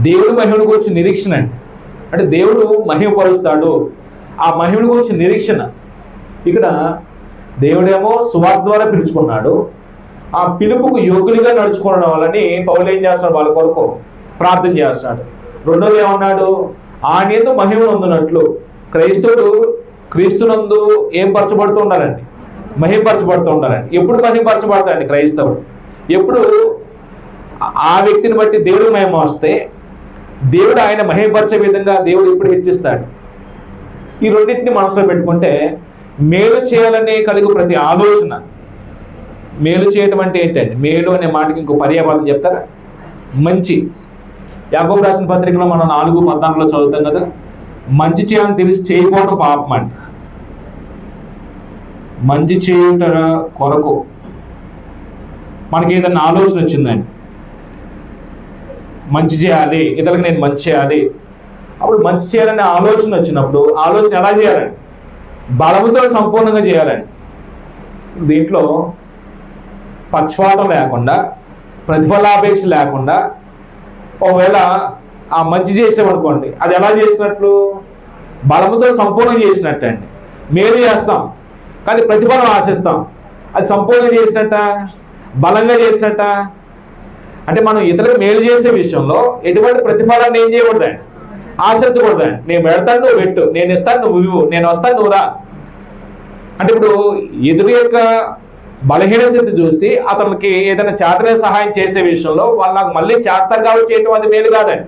దేవుడు మహిమను గురించి నిరీక్షణ అండి. అంటే దేవుడు మహిమపరుస్తాడు. ఆ మహిమను గురించి నిరీక్షణ. ఇక్కడ దేవుడేమో సువార్త ద్వారా పిలుచుకున్నాడు. ఆ పిలుపుకు యోగ్యులుగా నడుచుకోవడం వల్లని పౌలు ఏం చేస్తున్నాడు? వాళ్ళ కొరకు ప్రార్థన చేస్తున్నాడు. రెండోది ఏమన్నాడు? ఆయన మహిమ నొందినట్లు క్రైస్తవుడు క్రీస్తునందు ఏం పరచబడుతూ ఉండాలండి? మహిమపరచబడుతూ ఉండాలండి. ఎప్పుడు మహిమపరచబడతాడండి క్రైస్తవుడు? ఎప్పుడు ఆ వ్యక్తిని బట్టి దేవుడు మహిమ వస్తే దేవుడు ఆయన మహిమపరిచే విధంగా దేవుడు ఇప్పుడు హెచ్చిస్తాడు. ఈ రెండింటిని మనసులో పెట్టుకుంటే మేలు చేయాలనే కలిగి ప్రతి ఆలోచన. మేలు చేయటం అంటే ఏంటండి? మేలు అనే మాటకి ఇంకో పర్యాపదం చెప్తారా? మంచి. యాకోబు రాసిన పత్రికలో మనం 4:14 చదువుతాం కదా, మంచి చేయాలని తెలిసి చేయకపోవడం పాపం అండి. మంచి చేయుట కొరకు మనకి ఏదైనా ఆలోచన వచ్చిందండి, మంచి చేయాలి, ఇతరులకు నేను మంచి చేయాలి. అప్పుడు మంచి చేయాలనే ఆలోచన వచ్చినప్పుడు ఆలోచన ఎలా చేయాలండి? బలముతో సంపూర్ణంగా చేయాలండి. దీంట్లో పక్షపాతం లేకుండా, ప్రతిఫలాపేక్ష లేకుండా, ఒకవేళ ఆ మంచి చేసామనుకోండి, అది ఎలా చేసినట్లు? బలముతో సంపూర్ణం చేసినట్టు అండి. మేలు చేస్తాం కానీ ప్రతిఫలం ఆశిస్తాం. అది సంపూర్ణంగా చేసినట్ట, బలంగా చేసినట్ట. అంటే మనం ఇతరులకు మేలు చేసే విషయంలో ఎటువంటి ప్రతిఫలాన్ని ఏం చేయకూడదండి? ఆశించకూడదండి. నేను పెడతాను, నువ్వు పెట్టు, నేను ఇస్తాను, నువ్వు ఇవ్వు, నేను వస్తాను, నువ్వు రా. అంటే ఇప్పుడు ఎదురు యొక్క బలహీన స్థితి చూసి అతనికి ఏదైనా చేతనే సహాయం చేసే విషయంలో వాళ్ళు నాకు మళ్ళీ చేస్తారు కాబట్టి చేయటం అది మేలు కాదండి.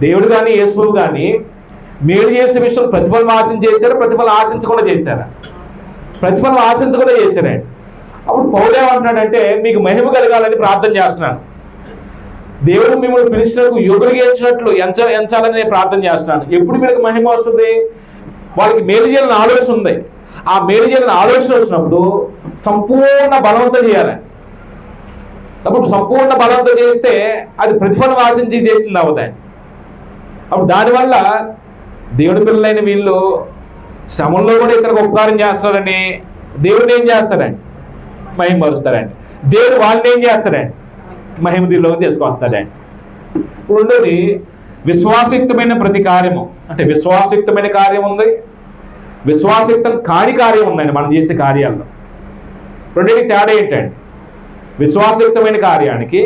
దేవుడు కానీ యేసు కానీ మేలు చేసే విషయంలో ప్రతిఫలం ఆశించేశారు, ప్రతిఫలం ఆశించకుండా చేశారా? ప్రతిఫలం ఆశించకుండా చేశారండి. అప్పుడు పౌలు ఏమంటున్నాడంటే, మీకు మహిమ కలగాలని ప్రార్థన చేస్తున్నాను. దేవుడు మిమ్మల్ని పిలిచినట్టు యోగులుగా ఎంచాలని నేను ప్రార్థన చేస్తున్నాను. ఎప్పుడు వీళ్ళకి మహిమ వస్తుంది? వాళ్ళకి మేలు చేయాలని ఆలోచన ఉంది. ఆ మేలు చేయాలని ఆలోచన వచ్చినప్పుడు సంపూర్ణ బలంతో చేయాలని. అప్పుడు సంపూర్ణ బలంతో చేస్తే అది ప్రతిఫలం ఆశించి చేసింది అవుతాయి. అప్పుడు దానివల్ల దేవుడి పిల్లలైన వీళ్ళు శ్రమంలో కూడా ఇతరులకు ఉపకారం చేస్తారని దేవుడిని ఏం చేస్తారండి? మహిమపరుస్తారండి. దేవుడు వాళ్ళని ఏం చేస్తారండి? మహిమదిలోకి తీసుకొస్తాడండి. రెండోది విశ్వాసయుక్తమైన ప్రతి కార్యము. అంటే విశ్వాసయుక్తమైన కార్యం ఉంది, విశ్వాసయుక్తం కాని కార్యం ఉందండి మనం చేసే కార్యాల్లో. రెండింటికి తేడా ఏంటండి? విశ్వాసయుక్తమైన కార్యానికి,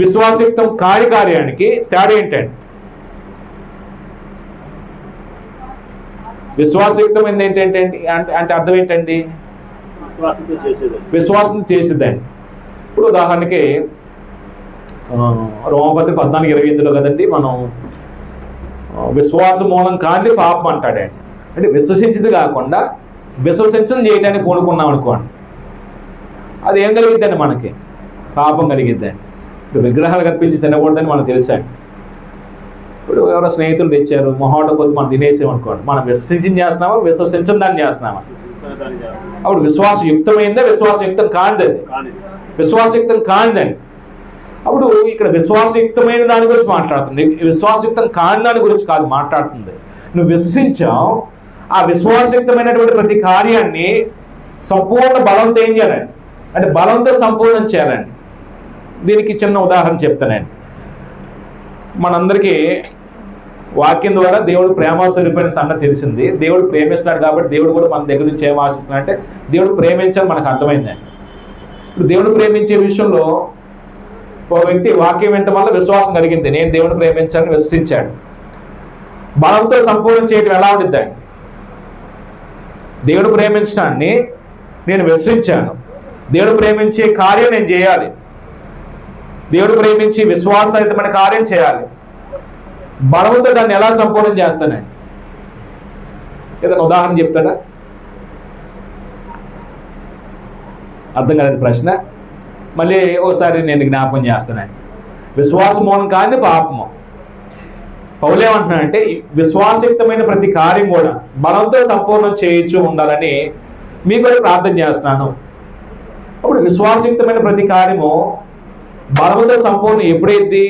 విశ్వాసయుక్తం కాని కార్యానికి తేడా ఏంటండి? విశ్వాసయుక్తమైనది ఏంటంటే అంటే అర్థం ఏంటండి? విశ్వాసం చేసేదండి. ఇప్పుడు ఉదాహరణకి రోమపత్రిక 14:28 కదండి, మనం విశ్వాసం మూలం కాంతి పాపం అంటాడండి. అంటే విశ్వసించింది కాకుండా విశ్వసించడం చేయడానికి పూనుకున్నాం అనుకోండి, అది ఏం కలిగిద్దండి? మనకి పాపం కలిగిద్దండి. ఇప్పుడు విగ్రహాలు కనిపించి తినకూడదని మనకు తెలుసండి. ఇప్పుడు ఎవరో స్నేహితులు తెచ్చారు, మొహోట కొద్ది మనం తినేసామనుకోండి, మనం విశ్వసించింది చేస్తున్నామా, విశ్వసించిన దాన్ని చేస్తున్నామా? అప్పుడు విశ్వాసయుక్తమైందా, విశ్వాసయుక్తం కానిది? విశ్వాసయుక్తం కానిదండి. అప్పుడు ఇక్కడ విశ్వాసయుక్తమైన దాని గురించి మాట్లాడుతుంది, విశ్వాసయుక్తం కాని దాని గురించి కాదు మాట్లాడుతుంది. నువ్వు విశ్వసించావు, ఆ విశ్వాసయుక్తమైనటువంటి ప్రతి కార్యాన్ని సంపూర్ణ బలంతో ఏం చేయాలండి అంటే బలంతో సంపూర్ణం చేయాలండి. దీనికి చిన్న ఉదాహరణ చెప్తానండి. మనందరికీ వాక్యం ద్వారా దేవుడు ప్రేమాస్వరూపమైన సంగతి తెలిసింది. దేవుడు ప్రేమిస్తున్నాడు కాబట్టి దేవుడు కూడా మన దగ్గర నుంచి ఏం ఆశిస్తున్నాడు అంటే దేవుడు ప్రేమించాలని మనకు అర్థమైందండి. ఇప్పుడు దేవుడు ప్రేమించే విషయంలో ఒక వ్యక్తి వాక్యం వినటం వల్ల విశ్వాసం కలిగింది, నేను దేవుడు ప్రేమించాలని విశ్వసించాడు. బలంతో సంపూర్ణం చేయటం ఎలా ఉంటుందండి? దేవుడు ప్రేమించడాన్ని నేను విశ్వసించాను, దేవుడు ప్రేమించే కార్యం నేను చేయాలి, దేవుడు ప్రేమించి విశ్వాసయుతమైన కార్యం చేయాలి. బలముతో దాన్ని ఎలా సంపూర్ణం చేస్తానండి? ఏదైనా ఉదాహరణ చెప్తాడా? అర్థం కాలేదు ప్రశ్న. మళ్ళీ ఒకసారి నేను జ్ఞాపకం చేస్తానండి. విశ్వాసమూలం కాదు పాపము. పౌలు ఏమంటున్నాడంటే విశ్వాసయుక్తమైన ప్రతి కార్యం కూడా బలంతో సంపూర్ణం చేయించు ఉండాలని మీకు కూడా ప్రార్థన చేస్తున్నాను. అప్పుడు విశ్వాసయుక్తమైన ప్రతి కార్యము బలంతో సంపూర్ణం ఎప్పుడైతే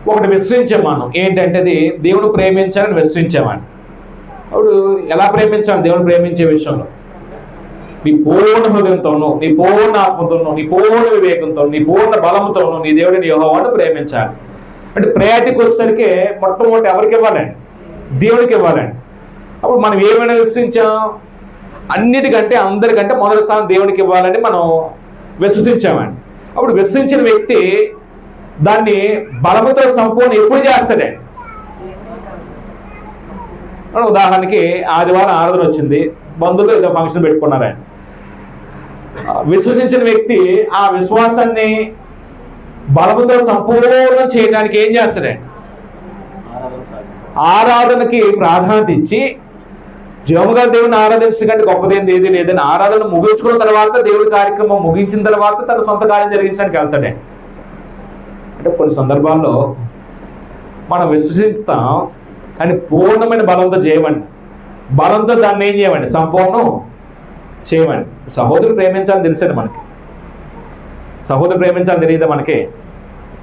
ఒకటి విశ్వసించాం మనం, ఏంటంటే అది దేవుడు ప్రేమించాలని విశ్వసించామని. అప్పుడు ఎలా ప్రేమించాలి? దేవుడు ప్రేమించే విషయంలో నీ పూర్ణ హృదయంతోనూ, నీ పూర్ణ ఆత్మతోనూ, నీ పూర్ణ వివేకంతో, నీ పూర్ణ బలంతోనూ నీ దేవుడిని యెహోవాను ప్రేమించాలి. అంటే ప్రయాటికి వచ్చేసరికి మొట్టమొదటి ఎవరికి ఇవ్వాలండి? దేవుడికి ఇవ్వాలండి. అప్పుడు మనం ఏమైనా విశ్వసించాం? అన్నిటికంటే అందరికంటే మొదటి స్థానం దేవుడికి ఇవ్వాలని మనం విశ్వసించామండి. అప్పుడు విశ్వసించిన వ్యక్తి దాన్ని బలముతో సంపూర్ణ ఎప్పుడు చేస్తాడండి? ఉదాహరణకి ఆదివారం ఆరాధన వచ్చింది, బంధువులు ఏదో ఫంక్షన్ పెట్టుకున్నారండి. విశ్వసించిన వ్యక్తి ఆ విశ్వాసాన్ని బలముతో సంపూర్ణం చేయడానికి ఏం చేస్తాడండి? ఆరాధనకి ప్రాధాన్యత ఇచ్చి జీవముగా దేవుని ఆరాధించడం కంటే గొప్పదేంది ఏది లేదని ఆరాధన ముగించుకున్న తర్వాత దేవుడి కార్యక్రమం ముగించిన తర్వాత తన సొంత కార్యం జరిగించడానికి వెళ్తాడండి. అంటే కొన్ని సందర్భాల్లో మనం విశ్వసిస్తాం కానీ పూర్ణమైన బలంతో చేయమండి, బలంతో దాన్ని ఏం చేయమండి? సంపూర్ణం చేయమండి. సహోదరుడు ప్రేమించాలని తెలుసండి మనకి, సహోదరుడు ప్రేమించాలని తెలియదా మనకి?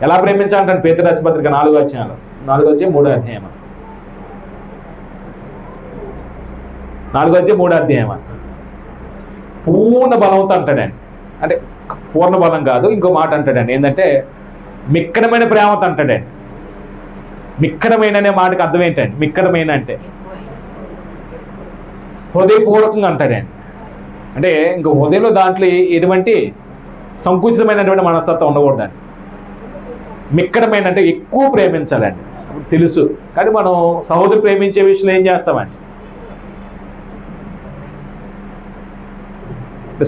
ఎలా ప్రేమించాలంటే పేతురు రాసిన పత్రిక 4వ అధ్యాయం 3వ అధ్యాయం 4వ అధ్యాయం 3వ అధ్యాయం పూర్ణ బలంతో అంటాడండి. అంటే పూర్ణ బలం కాదు, ఇంకో మాట అంటాడండి, ఏంటంటే మిక్కడమైన ప్రేమతో అంటాడండి. మిక్కడమైన అనే మాటకి అర్థం ఏంటండి? మిక్కడమైన అంటే హృదయపూర్వకంగా అంటాడండి. అంటే ఇంకో హృదయంలో దాంట్లో ఎటువంటి సంకుచితమైనటువంటి మనస్తత్వం ఉండకూడదండి. మిక్కడమైన అంటే ఎక్కువ ప్రేమించాలండి, తెలుసు. కానీ మనం సహోదరు ప్రేమించే విషయంలో ఏం చేస్తామండి?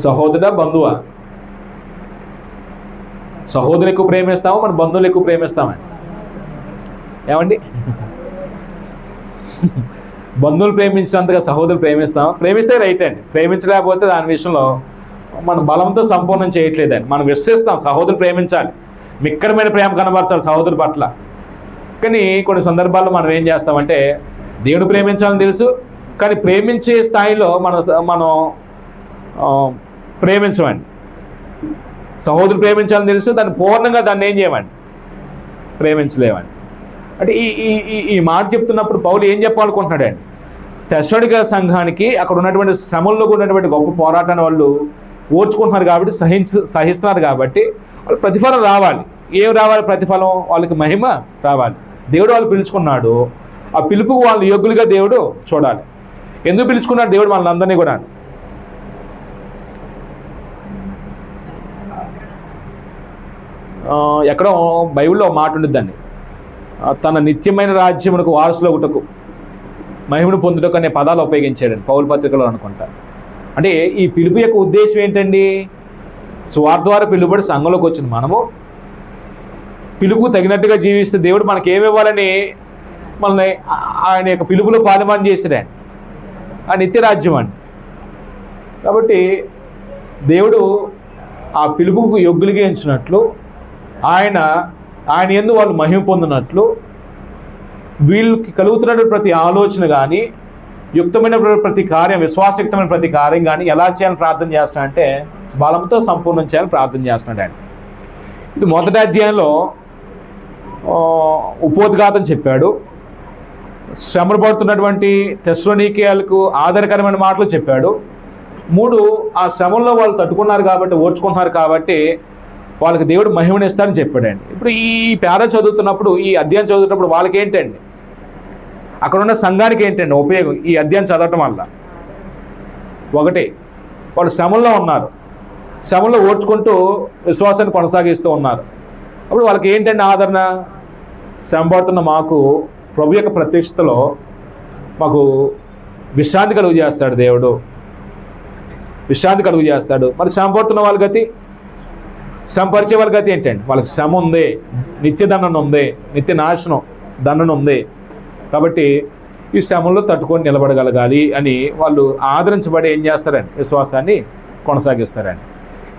సహోదరుడా బంధువా? సహోదరులు ఎక్కువ ప్రేమిస్తాము, మన బంధువులు ఎక్కువ ప్రేమిస్తామండి. ఏమండి? బంధువులు ప్రేమించినంతగా సహోదరులు ప్రేమిస్తాం. ప్రేమిస్తే రైట్ అండి, ప్రేమించలేకపోతే దాని విషయంలో మన బలంతో సంపూర్ణం చేయట్లేదండి. మనం విశ్వసిస్తాం సహోదరులు ప్రేమించాలి, మిక్కడమైన ప్రేమ కనబరచాలి సహోదరు పట్ల. కానీ కొన్ని సందర్భాల్లో మనం ఏం చేస్తామంటే దేవుడు ప్రేమించాలని తెలుసు కానీ ప్రేమించే స్థాయిలో మనం ప్రేమించమండి. సహోదరు ప్రేమించాలని తెలుసు, దాన్ని పూర్ణంగా దాన్ని ఏం చేయమండి? ప్రేమించలేమండి. అంటే ఈ మాట చెప్తున్నప్పుడు పౌలు ఏం చెప్పాలనుకుంటున్నాడండి? తెస్సలోనిక సంఘానికి అక్కడ ఉన్నటువంటి శ్రమల్లో ఉన్నటువంటి గొప్ప పోరాటాన్ని వాళ్ళు ఓర్చుకుంటున్నారు కాబట్టి సహిస్తున్నారు కాబట్టి వాళ్ళు ప్రతిఫలం రావాలి. ఏం రావాలి ప్రతిఫలం? వాళ్ళకి మహిమ రావాలి. దేవుడు వాళ్ళు పిలుచుకున్నాడు, ఆ పిలుపుకు వాళ్ళు యోగ్యులుగా దేవుడు చూడాలి. ఎందుకు పిలుచుకున్నాడు దేవుడు వాళ్ళందరినీ కూడా? ఎక్కడో బైబిల్లో మాట ఉండిద్దండి, తన నిత్యమైన రాజ్యమునకు వారసులగుటకు మహిమను పొందుటకు అనే పదాలు ఉపయోగించాడండి పౌలు పత్రికలో అనుకుంటా. అంటే ఈ పిలుపు యొక్క ఉద్దేశం ఏంటండి? స్వార్థ ద్వారా పిలుబడి సంఘంలోకి వచ్చిన మనము పిలుపు తగినట్టుగా జీవిస్తే దేవుడు మనకి ఏమి ఇవ్వాలని మనల్ని ఆయన యొక్క పిలుపులో పాదమానం చేశాడండి. ఆ నిత్యరాజ్యం అండి. కాబట్టి దేవుడు ఆ పిలుపుకు యోగ్యులుగా ఎంచినట్లు ఆయన యందు వాళ్ళు మహిమ పొందినట్లు వీళ్ళకి కలుగుతున్నటువంటి ప్రతి ఆలోచన కానీ, యుక్తమైన ప్రతి కార్యం, విశ్వాసయుక్తమైన ప్రతి కార్యం కానీ ఎలా చేయాలని ప్రార్థన చేస్తున్నాడంటే బలంతో సంపూర్ణం చేయాలని ప్రార్థన చేస్తున్నాడు ఆయన. ఇది మొదటి అధ్యాయంలో ఉపోద్ఘాతం చెప్పాడు. శ్రమలు పడుతున్నటువంటి తెస్సలోనికీయులకు ఆదరకరమైన మాటలు చెప్పాడు. 3, ఆ శ్రమంలో వాళ్ళు తట్టుకున్నారు కాబట్టి, ఓర్చుకుంటున్నారు కాబట్టి వాళ్ళకి దేవుడు మహిమనిస్తారని చెప్పాడండి. ఇప్పుడు ఈ పేర చదువుతున్నప్పుడు, ఈ అధ్యాయం చదువుతున్నప్పుడు వాళ్ళకి ఏంటండి, అక్కడ ఉన్న సంఘానికి ఏంటండి ఉపయోగం ఈ అధ్యాయం చదవటం వల్ల? ఒకటి, వాళ్ళు శ్రమంలో ఉన్నారు, శ్రమంలో ఓర్చుకుంటూ విశ్వాసాన్ని కొనసాగిస్తూ ఉన్నారు. అప్పుడు వాళ్ళకి ఏంటండి ఆదరణ? శ్రమ పడుతున్న మాకు ప్రభు యొక్క ప్రత్యక్షతలో మాకు విశ్రాంతి కలుగు చేస్తాడు దేవుడు, విశ్రాంతి కలుగు చేస్తాడు. మరి శ్రమ పడుతున్న వాళ్ళ గతి, శ్రమపరిచే వాళ్ళ గతి ఏంటండి? వాళ్ళకి శ్రమ ఉంది, నిత్య దండన ఉంది, నిత్య నాశనం దండన ఉంది. కాబట్టి ఈ శ్రమంలో తట్టుకొని నిలబడగలగాలి అని వాళ్ళు ఆదరించబడి ఏం చేస్తారండి? విశ్వాసాన్ని కొనసాగిస్తారండి.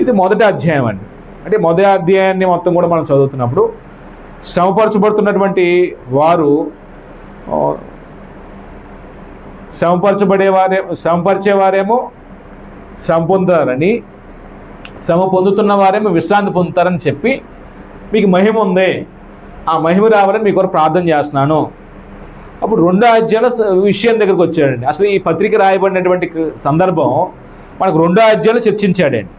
ఇది మొదటి అధ్యాయం అండి. అంటే మొదటి అధ్యాయాన్ని మొత్తం కూడా మనం చదువుతున్నప్పుడు శ్రమపరచబడుతున్నటువంటి వారు శ్రమపరిచేవారేమో శ్రమ పొందుతారని, శ్రమ పొందుతున్న వారేమో విశ్రాంతి పొందుతారని చెప్పి మీకు మహిమ ఉంది, ఆ మహిమ రావాలని మీ కొరకు ప్రార్థన చేస్తున్నాను. అప్పుడు 2వ అధ్యాయంలో విషయం దగ్గరికి వచ్చాడండి. అసలు ఈ పత్రిక రాయబడినటువంటి సందర్భం మనకు 2వ అధ్యాయంలో చర్చించాడండి.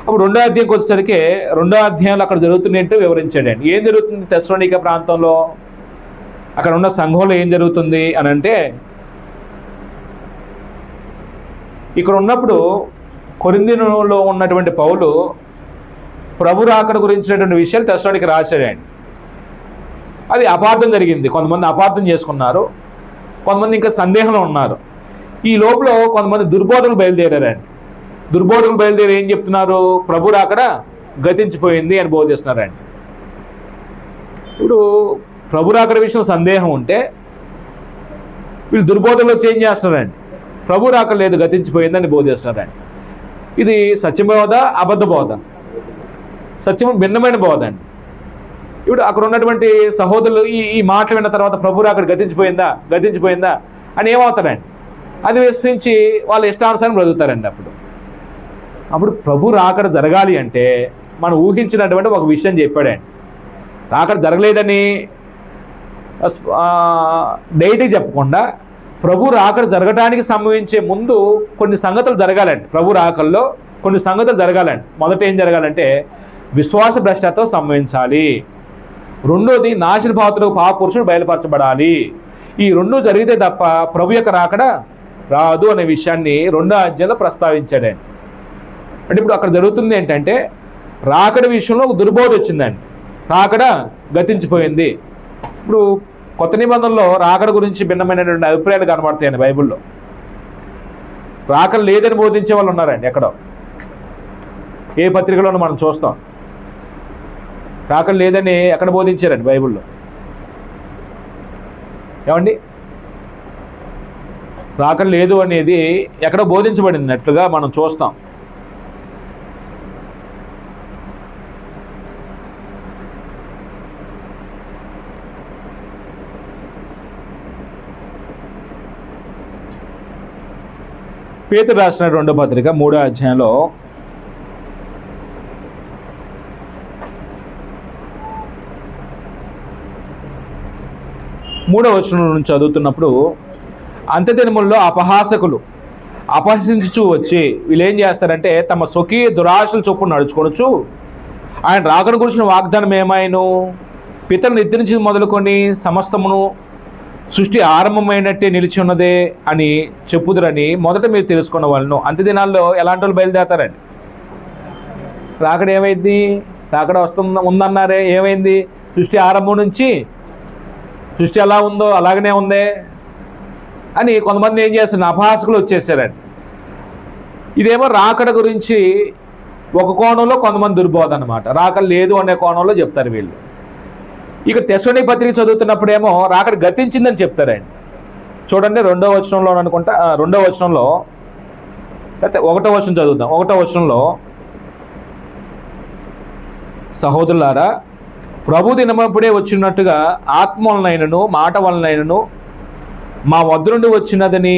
అప్పుడు 2వ అధ్యాయంకి వచ్చేసరికి 2వ అధ్యాయంలో అక్కడ జరుగుతున్నట్టు వివరించాడండి. ఏం జరుగుతుంది తెస్సలోనిక ప్రాంతంలో, అక్కడ ఉన్న సంఘంలో ఏం జరుగుతుంది అని అంటే, ఇక్కడ ఉన్నప్పుడు కొరింథీలో ఉన్నటువంటి పౌలు ప్రభు రాకడ గురించినటువంటి విషయాలు తెస్సలోనిక రాశాడండి. అది అపార్థం జరిగింది, కొంతమంది అపార్థం చేసుకున్నారు, కొంతమంది ఇంకా సందేహంలో ఉన్నారు. ఈ లోపల కొంతమంది దుర్బోధనలు బయలుదేరారండి. దుర్బోధనలు బయలుదేరి ఏం చెప్తున్నారు? ప్రభు రాకడ గతించిపోయింది అని బోధిస్తున్నారండి. ఇప్పుడు ప్రభు రాకడ విషయంలో సందేహం ఉంటే వీళ్ళు దుర్బోధనలో చేంజ్ చేస్తున్నారండి. ప్రభు రాకడ లేదు, గతించిపోయిందని బోధిస్తున్నారండి. ఇది సత్యబోధ, అబద్ధ బోధ? సత్యం భిన్నమైన బోధ అండి. ఇప్పుడు అక్కడ ఉన్నటువంటి సహోదరులు ఈ మాటలు విన్న తర్వాత ప్రభు రాకడ గతించిపోయిందా అని ఏమవుతారండి? అది విశ్వసించి వాళ్ళు ఇష్టానుసారం బ్రతుకుతారండి. అప్పుడు ప్రభు రాకడ జరగాలి అంటే మనం ఊహించినటువంటి ఒక విషయం చెప్పాడండి. రాకడ జరగలేదని డైటీ చెప్పకుండా ప్రభు రాకడ జరగడానికి సంభవించే ముందు కొన్ని సంగతులు జరగాలండి. ప్రభు రాకల్లో కొన్ని సంగతులు జరగాలండి. మొదట ఏం జరగాలంటే విశ్వాస భ్రష్టత్వం సంభవించాలి. రెండోది నాశన పాత్రకు పాపపురుషుడు బయలుపరచబడాలి. ఈ 2 జరిగితే తప్ప ప్రభు యొక్క రాకడ రాదు అనే విషయాన్ని 2వ అధ్యాయంలో ప్రస్తావించాడండి. అంటే ఇప్పుడు అక్కడ జరుగుతుంది ఏంటంటే రాకడ విషయంలో ఒక దుర్బోధ వచ్చిందండి. రాకడ గతించిపోయింది. ఇప్పుడు కొత్త నిబంధనలో రాకడ గురించి భిన్నమైనటువంటి అభిప్రాయాలు కనబడతాయండి బైబిల్లో. రాకడ లేదని బోధించే వాళ్ళు ఉన్నారండి. ఎక్కడో ఏ పత్రికలోనూ మనం చూస్తాం. రాకడ లేదని ఎక్కడ బోధించారండి బైబిల్లో? ఏమండి, రాకడ లేదు అనేది ఎక్కడ బోధించబడినట్లుగా మనం చూస్తాం. పేతురు రాసిన 2వ పత్రిక 3వ అధ్యాయంలో 3వ వచనం నుంచి చదువుతున్నప్పుడు, అంత్యదినముల్లో అపహాసకులు అపహసించుచూ వచ్చి వీళ్ళు ఏం చేస్తారంటే తమ స్వకీయ దురాశల చొప్పున నడుచుకొనొచ్చు ఆయన రాకడ గురించిన వాగ్దానం ఏమైను పితరులు నిద్ర నుంచి మొదలుకొని సమస్తమును సృష్టి ఆరంభమైనట్టే నిలిచి ఉన్నదే అని చెప్పుదురని మొదట మీరు తెలుసుకున్న వాళ్ళను. అంత్యదినాల్లో ఎలాంటి వాళ్ళు బయలుదేరతారండి? రాకడ ఏమైంది? రాకడ ఉందన్నారే, ఏమైంది? సృష్టి ఆరంభం నుంచి సృష్టి ఎలా ఉందో అలాగనే ఉందే అని కొంతమంది ఏం చేస్తున్నారు? అపహాసకులు వచ్చేసారండి. ఇదేమో రాకడ గురించి ఒక కోణంలో కొంతమంది దుర్బోధ అనమాట. రాకడ లేదు అనే కోణంలో చెప్తారు వీళ్ళు. ఇక తెస్సలోనిక పత్రిక చదువుతున్నప్పుడేమో రాకడ గతించిందని చెప్తారండి. చూడండి 2వ వచనంలో అనుకుంటా, 2వ వచనంలో లేకపోతే 1వ వచనం చదువుతాం. 1వ వచనంలో, సహోదరులారా ప్రభు దినమప్పుడే వచ్చినట్టుగా ఆత్మ వలనైనను మాట వలనైనను మా వద్ద నుండి వచ్చినదని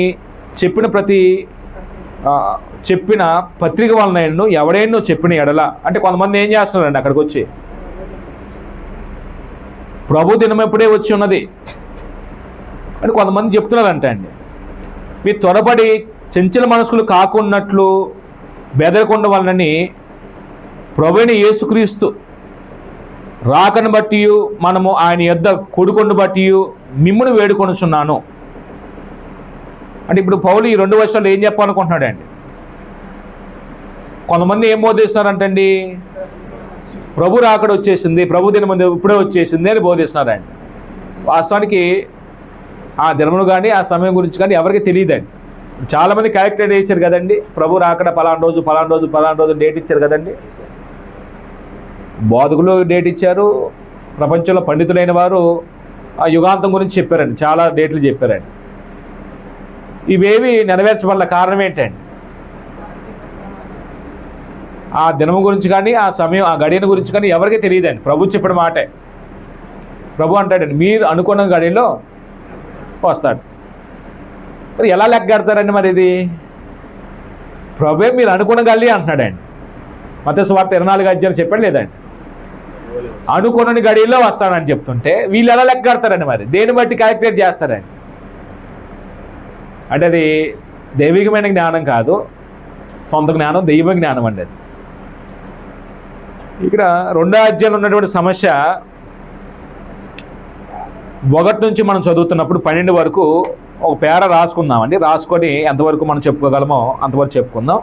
చెప్పిన పత్రిక వలనైనను ఎవడైనా చెప్పిన ఎడల అంటే కొంతమంది ఏం చేస్తున్నారండి అక్కడికి వచ్చి ప్రభు దినం ఎప్పుడే వచ్చి ఉన్నది అని కొంతమంది చెప్తున్నారంట అండి. మీరు త్వరపడి చంచల మనసులు కాకున్నట్లు బెదరకుండా వలనని ప్రభువైన యేసుక్రీస్తు రాకను బట్టి మనము ఆయన యొద్ద కొడుకొండు బట్టి మిమ్మును వేడుకొనుచున్నాను అంటే ఇప్పుడు పౌలు ఈ 2 వర్షాలు ఏం చెప్పాలనుకుంటున్నాడండి? కొంతమంది ఏం బోధిస్తున్నారంటండి, ప్రభు రాకడ వచ్చేసింది, ప్రభు దినం ఇప్పుడే వచ్చేసింది అని బోధిస్తున్నారండి. వాస్తవానికి ఆ దినమును కానీ ఆ సమయం గురించి కానీ ఎవరికి తెలియదండి. చాలామంది క్యాలిక్యులేట్ చేశారు కదండి, ప్రభు రాకడ పలానా రోజు డేట్ ఇచ్చారు కదండి. బోధకులు డేట్ ఇచ్చారు, ప్రపంచంలో పండితులైన వారు ఆ యుగాంతం గురించి చెప్పారండి, చాలా డేట్లు చెప్పారండి. ఇవేవి నెరవేర్చబడాల కారణం ఏంటండి? ఆ దినము గురించి కానీ ఆ సమయం ఆ గడియను గురించి కానీ ఎవరికీ తెలియదండి. ప్రభు చెప్పిన మాటే. ప్రభు అంటాడండి, మీరు అనుకున్న గడియలో వస్తాడు. మరి ఎలా లెక్కగడతారండి? మరి ఇది ప్రభువే మీరు అనుకున్న గల్లి అంటున్నాడండి. మత్తయి సువార్త 24 అధ్యాయం చెప్పండి లేదండి, అనుకున్న గడియల్లో వస్తానని చెప్తుంటే వీళ్ళు ఎలా లెక్క కడతారండి? మరి దేన్ని బట్టి క్యాలిక్యులేట్ చేస్తారండి? అంటే అది దైవికమైన జ్ఞానం కాదు, సొంత జ్ఞానం, దైవ జ్ఞానం అండి అది. ఇక్కడ 2వ అధ్యాయంలో ఉన్నటువంటి సమస్య 1 నుంచి మనం చదువుతున్నప్పుడు 12 వరకు ఒక పేర రాసుకుందామండి. రాసుకొని ఎంతవరకు మనం చెప్పుకోగలమో అంతవరకు చెప్పుకుందాం.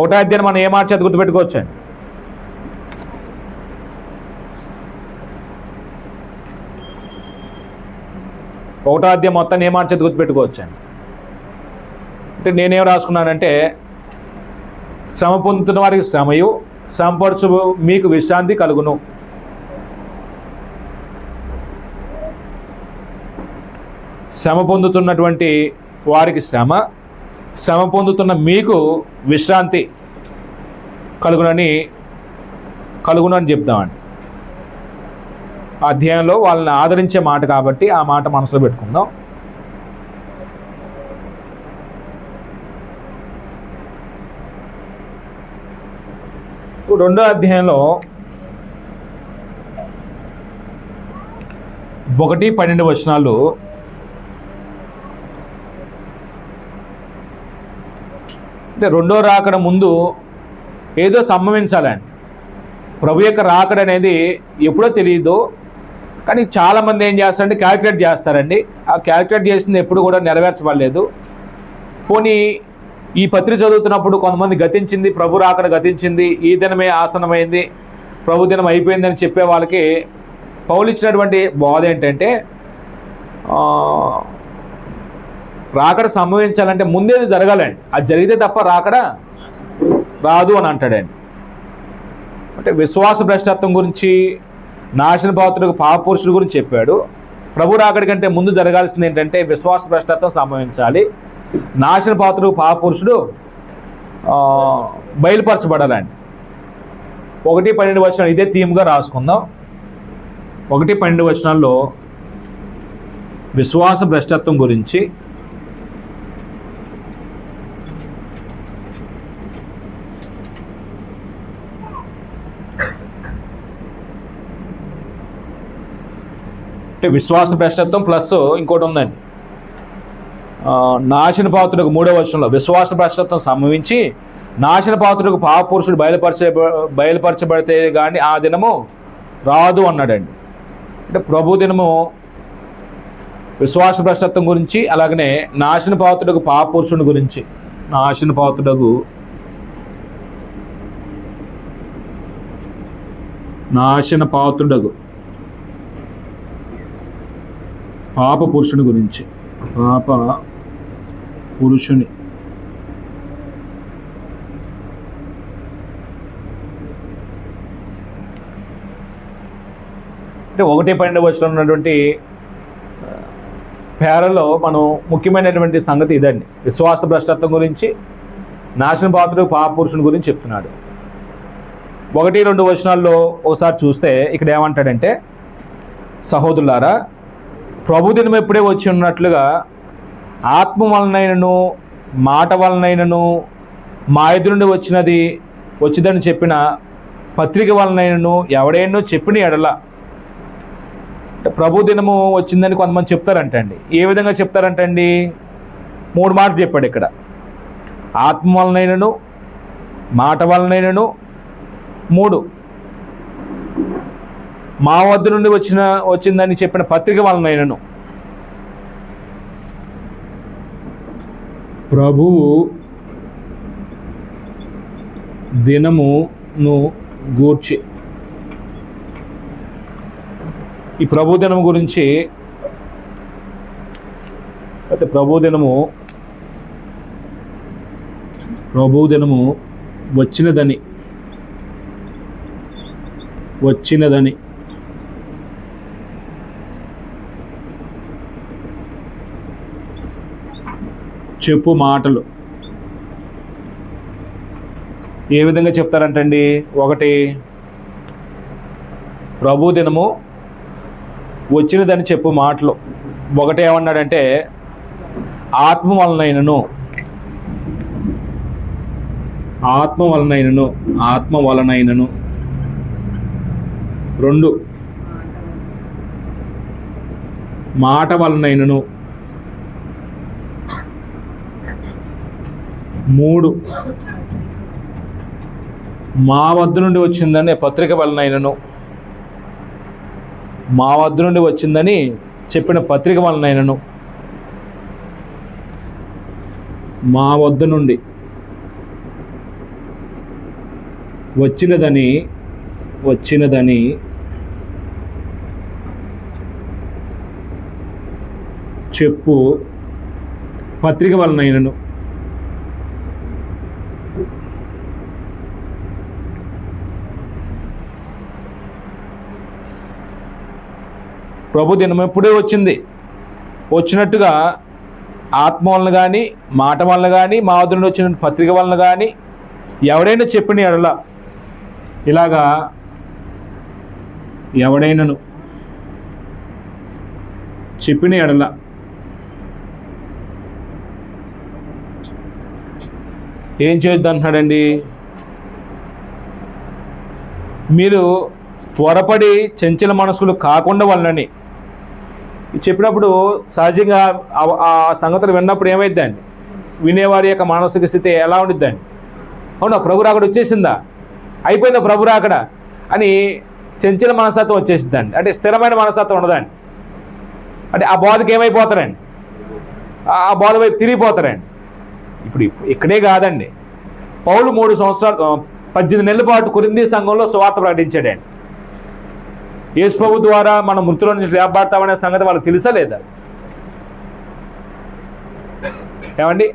1వ అధ్యాయం మనం ఏ మాట చేత గుర్తుపెట్టుకోవచ్చండి? ఒకటో అధ్యాయం మొత్తాన్ని ఏ మాట చేత గుర్తుపెట్టుకోవచ్చండి? అంటే నేనేం రాసుకున్నానంటే, శ్రమ పొందుతున్న వారికి శ్రమయు, శ్రమపరచు మీకు విశ్రాంతి కలుగును. శ్రమ పొందుతున్నటువంటి వారికి శ్రమ, శ్రమ పొందుతున్న మీకు విశ్రాంతి కలుగునని చెప్దామండి. అధ్యాయంలో వాళ్ళని ఆదరించే మాట కాబట్టి ఆ మాట మనసులో పెట్టుకుందాం. ఇప్పుడు 2వ అధ్యాయంలో 1-12 వచనాలు అంటే రెండో రాకడ ముందు ఏదో సంభవించాలండి. ప్రభు యొక్క రాకడ అనేది ఎప్పుడో తెలియదు, కానీ చాలామంది ఏం చేస్తారంటే క్యాలిక్యులేట్ చేస్తారండి. ఆ క్యాలిక్యులేట్ చేసింది ఎప్పుడు కూడా నెరవేర్చబడలేదు. పోనీ ఈ పత్రిక చదువుతున్నప్పుడు కొంతమంది గతించింది, ప్రభు రాకడ గతించింది, ఈ దినమే ఆసనమైంది, ప్రభు దినం అయిపోయిందని చెప్పే వాళ్ళకి పౌలు ఇచ్చినటువంటి బోధ ఏంటంటే, రాకడ సంభవించాలంటే ముందేది జరగాలండి, అది జరిగితే తప్ప రాకడ రాదు అని అంటాడండి. అంటే విశ్వాస భ్రష్టత్వం గురించి, నాశన పాత్రులకు పాపపురుషుల గురించి చెప్పాడు. ప్రభు రాకడి కంటే ముందు జరగాల్సింది ఏంటంటే విశ్వాస భ్రష్టత్వం సంభవించాలి, నాశన పాత్రులకు పాపపురుషుడు బయలుపరచబడాలండి. 1-12 వచనాలు ఇదే థీమ్గా రాసుకుందాం. 1-12 వచనాల్లో విశ్వాస భ్రష్టత్వం గురించి, అంటే విశ్వాస భ్రష్టత్వం ప్లస్ ఇంకోటి ఉందండి, నాశన పాత్రులకు 3వ వచనంలో విశ్వాస భ్రష్టత్వం సంభవించి నాశన పాత్రులకు పాపపురుషుడు బయలుపరచబడితే కానీ ఆ దినము రాదు అన్నాడండి. అంటే ప్రభు దినము విశ్వాస భ్రష్టత్వం గురించి, అలాగనే నాశన పాత్రులకు పాపపురుషుని గురించి, నాశన పాత్రుడగు పాప పురుషుని గురించి, పాప పురుషుని అంటే 1-12 వచనంలో ఉన్నటువంటి పేరలో మనం ముఖ్యమైనటువంటి సంగతి ఇదండి. విశ్వాస భ్రష్టత్వం గురించి, నాశన పాత్రుడు పాప పురుషుని గురించి చెప్తున్నాడు. 1-2 వచనాల్లో ఒకసారి చూస్తే ఇక్కడ ఏమంటాడంటే, సహోదరులారా, ప్రభు దినం ఎప్పుడే వచ్చి ఉన్నట్లుగా ఆత్మ వలనైనను మాట వలనైనను మా ఎదురు నుండి వచ్చిందని చెప్పిన పత్రిక వలనైనను ఎవడైనా చెప్పిన ఎడల. ప్రభు దినము వచ్చిందని కొంతమంది చెప్తారంటండి. ఏ విధంగా చెప్తారంటండి? 3 మాటలు చెప్పాడు ఇక్కడ. ఆత్మ వలనైనను మాట వలనైనను 3 మా వద్ద నుండి వచ్చిందని చెప్పిన పత్రిక వలనైనను. ప్రభువు దినమును గూర్చి, ఈ ప్రభు దినము గురించి అయితే ప్రభు దినము వచ్చినదని చెప్పు మాటలు ఏ విధంగా చెప్తారంటండి? 1, ప్రభు దినము వచ్చినదని చెప్పు మాటలు. 1 ఏమన్నాడంటే ఆత్మ వలనైనను 2 మాట వలనైనను 3 మా వద్ద నుండి వచ్చిందని పత్రిక వలనైనను. మా వద్ద నుండి వచ్చిందని చెప్పిన పత్రిక వలనైనను. మా వద్ద నుండి వచ్చినదని చెప్పు పత్రిక వలనైనను. ప్రభు దినం ఎప్పుడే వచ్చినట్టుగా ఆత్మ వలన కానీ మాట వలన కానీ మా వద్ద నుండి వచ్చిన పత్రిక వలన కానీ ఎవడైనా చెప్పిన ఎడల, ఇలాగా ఎవడైనాను చెప్పిన ఎడల ఏం చేయొద్దు అంటున్నాడండి? మీరు త్వరపడి చంచల మనసులు కాకుండా వాళ్ళని చెప్పినప్పుడు సహజంగా ఆ సంగతులు విన్నప్పుడు ఏమైద్దండి? వినేవారి యొక్క మానసిక స్థితి ఎలా ఉండిద్దండి? అవునా, ప్రభు రాకడ వచ్చేసిందా, అయిపోయిందా ప్రభు రాకడ అని చంచల మనస్తత్వం వచ్చేసిందండి. అంటే స్థిరమైన మనస్తత్వం ఉండదండి. అంటే ఆ బోధకి ఏమైపోతారండి? ఆ బోధ వైపు తిరిగిపోతారండి. ఇప్పుడు ఇక్కడే కాదండి, పౌలు 3 సంవత్సరాలు 18 నెలల పాటు కొరింథీ సంఘంలో సువార్త ప్రకటించాడండి. యేసు ప్రభు ద్వారా మనం మృతుల నుంచి లేపబడతామనే సంగతి వాళ్ళకి తెలుసా లేదా? ఏమండి,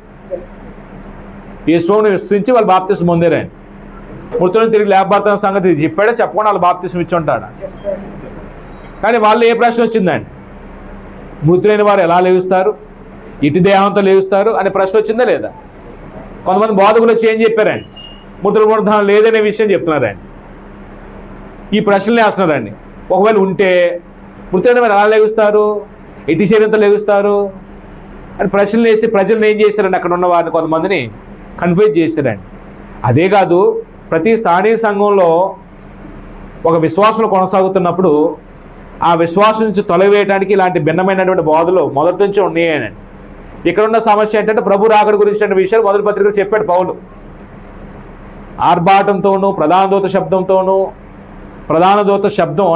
యేసు ప్రభువుని విశ్వసించి వాళ్ళు బాప్తిసం పొందారండి. మృతులను తిరిగి లేపబడతామనే సంగతి చెప్పాడే, చెప్పకుండా వాళ్ళు బాప్తిసం ఇచ్చి ఉంటాడు. కానీ వాళ్ళు ఏ ప్రశ్న వచ్చిందండి? మృతులైన వారు ఎలా లేవుస్తారు, ఇటు దేహంతో లేవుస్తారు అనే ప్రశ్న వచ్చిందా లేదా? కొంతమంది బోధకులు వచ్చి ఏం చెప్పారండి? మృతుల పునరుద్ధానం లేదనే విషయం చెప్తున్నారండి. ఈ ప్రశ్నలు వేస్తున్నారండి. ఒకవేళ ఉంటే మృతులైన వారు ఎలా లేగుస్తారు, ఎట్టి శరీరంతో లేగుస్తారు అని ప్రశ్నలు వేసి ప్రజలను ఏం చేశారండి? అక్కడ ఉన్న వారిని కొంతమందిని కన్ఫ్యూజ్ చేశారండి. అదే కాదు, ప్రతి స్థానిక సంఘంలో ఒక విశ్వాసం కొనసాగుతున్నప్పుడు ఆ విశ్వాసం నుంచి తొలగివేయడానికి ఇలాంటి భిన్నమైనటువంటి బోధలు మొదటి నుంచి ఉన్నాయని. ఇక్కడ ఉన్న సమస్య ఏంటంటే ప్రభు రాకడ గురించి విషయాలు మొదటి పత్రికలు చెప్పాడు పౌలు. ఆర్భాటంతోనూ ప్రధాన దూత శబ్దం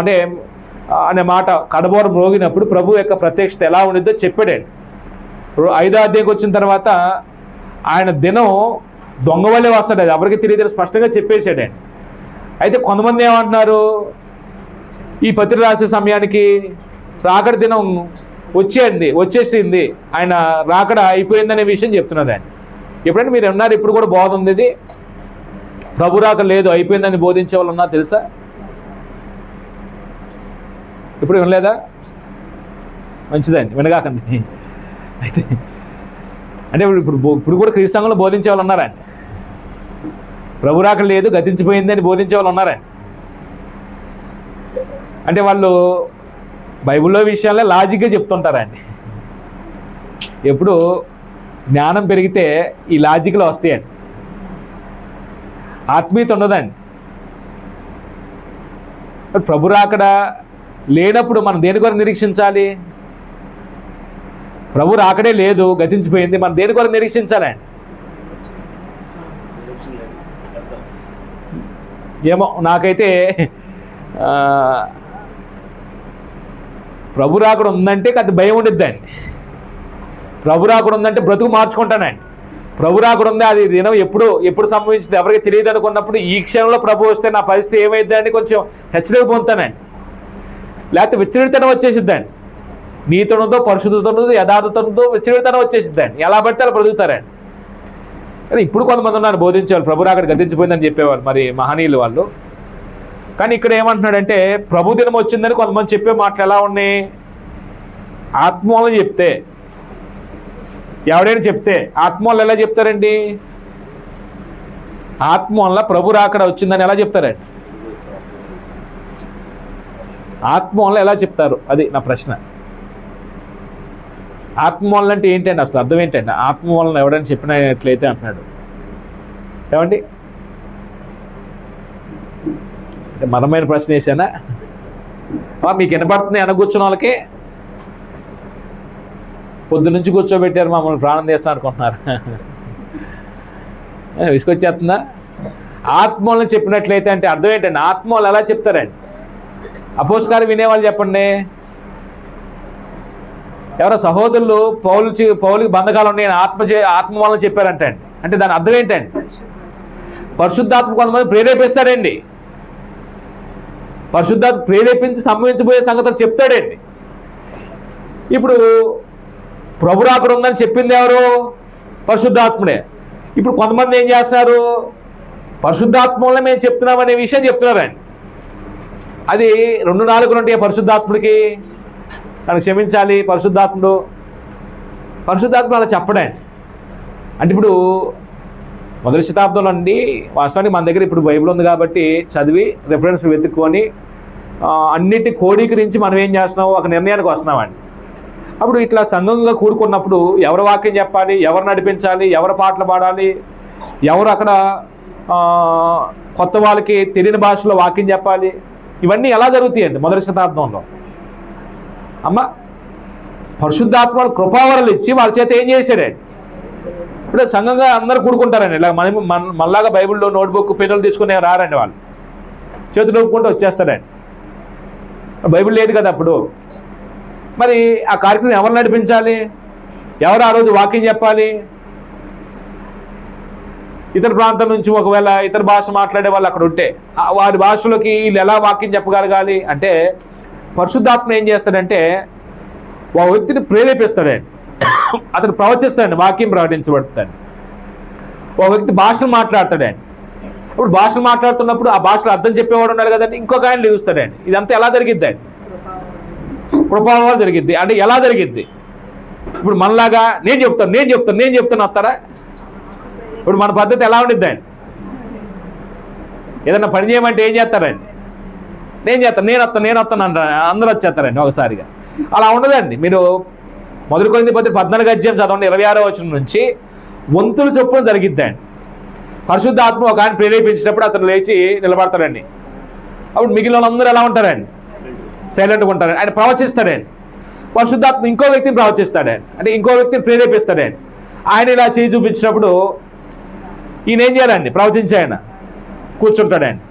అనే మాట కడబోర మ్రోగినప్పుడు ప్రభు యొక్క ప్రత్యక్షత ఎలా ఉండిద్దో చెప్పాడండి. 5వ అధ్యాయంకి వచ్చిన తర్వాత ఆయన దినం దొంగ వల్లే వస్తాడు, అది ఎవరికి తెలియదు స్పష్టంగా చెప్పేశాడండి. అయితే కొంతమంది ఏమంటున్నారు, ఈ పత్రిక రాసే సమయానికి రాకడ దినం వచ్చేసింది, ఆయన రాకడ అయిపోయిందనే విషయం చెప్తున్నదండి. ఎప్పుడంటే మీరు ఉన్నారు, ఇప్పుడు కూడా బోధ ఉంది, ఇది ప్రభు రాక లేదు అయిపోయిందని బోధించే వాళ్ళు ఉన్నారు తెలుసా? ఇప్పుడు వినలేదా? మంచిదండి, వినగాకండి. అయితే అంటే ఇప్పుడు కూడా క్రీస్తు సంఘంలో బోధించే వాళ్ళు ఉన్నారండి. ప్రభు రాకడ లేదు, గతించిపోయింది అని బోధించే వాళ్ళు ఉన్నారండి. అంటే వాళ్ళు బైబిల్లో విషయాలే లాజిక్గా చెప్తుంటారండి. ఎప్పుడు జ్ఞానం పెరిగితే ఈ లాజిక్లు వస్తాయండి, ఆత్మీయత ఉండదండి. ప్రభు రాకడ లేనప్పుడు మనం దేని కొరకు నిరీక్షించాలి? ప్రభు రాకడే లేదు, గతించిపోయింది, మనం దేని కొరకు నిరీక్షించాలండి? ఏమో నాకైతే ప్రభు రాకడ ఉందంటే అది భయం ఉండిద్దండి. ప్రభు రాకడ ఉందంటే బ్రతుకు మార్చుకుంటానండి. ప్రభు రాకడ ఉంది, అది దినం ఎప్పుడు సంభవించింది ఎవరికి తెలియదు అనుకున్నప్పుడు ఈ క్షణంలో ప్రభు వస్తే నా పరిస్థితి ఏమైంది అని కొంచెం హెచ్చరిక పొందుతానండి. లేకపోతే విచ్చలవిడితనం వచ్చేసిద్దండి. నీతితో, పరిశుద్ధతతో, యథార్థతతో విచ్చలవిడితనం వచ్చేసిద్దండి. ఎలా పడితే అలా బ్రతుకుతారండి. కానీ ఇప్పుడు కొంతమంది ఉన్నారు బోధించేవాళ్ళు ప్రభు రాకడ గతించిపోయిందని చెప్పేవాళ్ళు, మరి మహనీయులు వాళ్ళు. కానీ ఇక్కడ ఏమంటున్నాడంటే ప్రభు దినం వచ్చిందని కొంతమంది చెప్పే మాటలు ఎలా ఉన్నాయి? ఆత్మూలం చెప్తే, ఎవడైనా చెప్తే ఆత్మూలం ఎలా చెప్తారండి? ఆత్మూల ప్రభు రాకడ వచ్చిందని ఎలా చెప్తారండి? ఆత్మూలం ఎలా చెప్తారు? అది నా ప్రశ్న. ఆత్మూలం అంటే ఏంటండి? అసలు అర్థం ఏంటండి? ఆత్మూలం ఎవడైనా చెప్పినట్లయితే అంటున్నాడు. ఏమండి, అంటే మనమైన ప్రశ్న వేసానా? మీకు వినపడుతుంది అనగూర్చున్న వాళ్ళకి? పొద్దు నుంచి కూర్చోబెట్టారు, మమ్మల్ని ప్రాణం చేస్తున్నా అనుకుంటున్నారు. విసుకొచ్చేస్తుందా? ఆత్మూలను చెప్పినట్లయితే అంటే అర్థం ఏంటండి? ఆత్మూలు ఎలా చెప్తారండి? అపోస్తలులు వినేవాళ్ళు చెప్పండి. ఎవరో సహోదరులు పౌలుకి బంధకాలు ఉన్నాయి ఆత్మ వలన చెప్పారంటండి. అంటే దాని అర్థం ఏంటండి? పరిశుద్ధాత్మ కొంతమంది ప్రేరేపిస్తాడండి. పరిశుద్ధాత్మ ప్రేరేపించి సంభవించబోయే సంగతులు చెప్తాడండి. ఇప్పుడు ప్రభు రాకడ ఉందని చెప్పింది ఎవరు? పరిశుద్ధాత్ముడే. ఇప్పుడు కొంతమంది ఏం చేస్తారు? పరిశుద్ధాత్మ వల్ల మేము చెప్తున్నామనే విషయం చెప్తున్నారండి. అది 2-4 ఉంటాయి పరిశుద్ధాత్ముడికి. తనకు క్షమించాలి పరిశుద్ధాత్ముడు అలా చెప్పడండి. అంటే ఇప్పుడు మొదటి శతాబ్దంలో అండి వాస్తవానికి మన దగ్గర ఇప్పుడు బైబిల్ ఉంది కాబట్టి చదివి రెఫరెన్స్ వెతుక్కొని అన్నిటి కోడీకరించి మనం ఏం చేస్తున్నాం, ఒక నిర్ణయానికి వస్తున్నామండి. అప్పుడు ఇట్లా సంఘంగా కూడుకున్నప్పుడు ఎవరు వాక్యం చెప్పాలి, ఎవరు నడిపించాలి, ఎవరు పాటలు పాడాలి, ఎవరు అక్కడ కొత్త వాళ్ళకి తెలియని భాషలో వాక్యం చెప్పాలి, ఇవన్నీ ఎలా జరుగుతాయండి మొదటి శతాబ్దంలో? అమ్మ పరిశుద్ధాత్మ కృపావరాలు ఇచ్చి వాళ్ళ చేత ఏం చేశాడండి? ఇప్పుడు సంఘంగా అందరూ కూడుకుంటారండి. ఇలా మళ్ళాగా బైబిల్లో నోట్బుక్ పెన్నులు తీసుకుని రారండి. వాళ్ళు చేతులు ఒప్పుకుంటూ వచ్చేస్తారండి. బైబిల్ లేదు కదా అప్పుడు. మరి ఆ కార్యక్రమం ఎవరు నడిపించాలి? ఎవరు ఆ రోజు వాక్యం చెప్పాలి? ఇతర ప్రాంతం నుంచి ఒకవేళ ఇతర భాష మాట్లాడే వాళ్ళు అక్కడ ఉంటే వారి భాషలోకి వీళ్ళు ఎలా వాక్యం చెప్పగలగాలి అంటే పరిశుద్ధాత్మ ఏం చేస్తాడంటే ఒక వ్యక్తిని ప్రేరేపిస్తాడండి. అతను ప్రవచిస్తాడండి, వాక్యం ప్రకటించబడుతాడు. ఒక వ్యక్తి భాషను మాట్లాడతాడండి. ఇప్పుడు భాషను మాట్లాడుతున్నప్పుడు ఆ భాషలో అర్థం చెప్పేవాడు ఉన్నాడు కదండి, ఇంకొక ఆయన లేవుస్తాడండి. ఇదంతా ఎలా జరిగిద్దండి? కృపావరం జరిగిద్ది. అంటే ఎలా జరిగిద్ది? ఇప్పుడు మనలాగా నేను చెప్తాను వస్తారా? ఇప్పుడు మన పద్ధతి ఎలా ఉండిద్దండి? ఏదన్నా పని చేయమంటే ఏం చేస్తారండి? నేను వస్తాను అంటారు, అందరూ వచ్చేస్తారండి ఒకసారిగా. అలా ఉండదండి. మీరు మొదటి కొరింథీ పత్రిక 14వ అధ్యాయం చదవండి, 26వ వచనం నుంచి వంతులు చొప్పున జరిగిద్దండి. పరిశుద్ధాత్మ ఒక ఆయన ప్రేరేపించినప్పుడు అతను లేచి నిలబడతాడండి. అప్పుడు మిగిలిన అందరూ ఎలా ఉంటారండి? సైలెంట్గా ఉంటారండి. ఆయన ప్రవచిస్తాడండి. పరిశుద్ధాత్మ ఇంకో వ్యక్తిని ప్రవచిస్తాడండి, అంటే ఇంకో వ్యక్తిని ప్రేరేపిస్తాడండి. ఆయన ఇలా చేయి చూపించినప్పుడు ఈయన ఏం చేయాలండి? ప్రవచించాయన కూర్చుంటాడండి.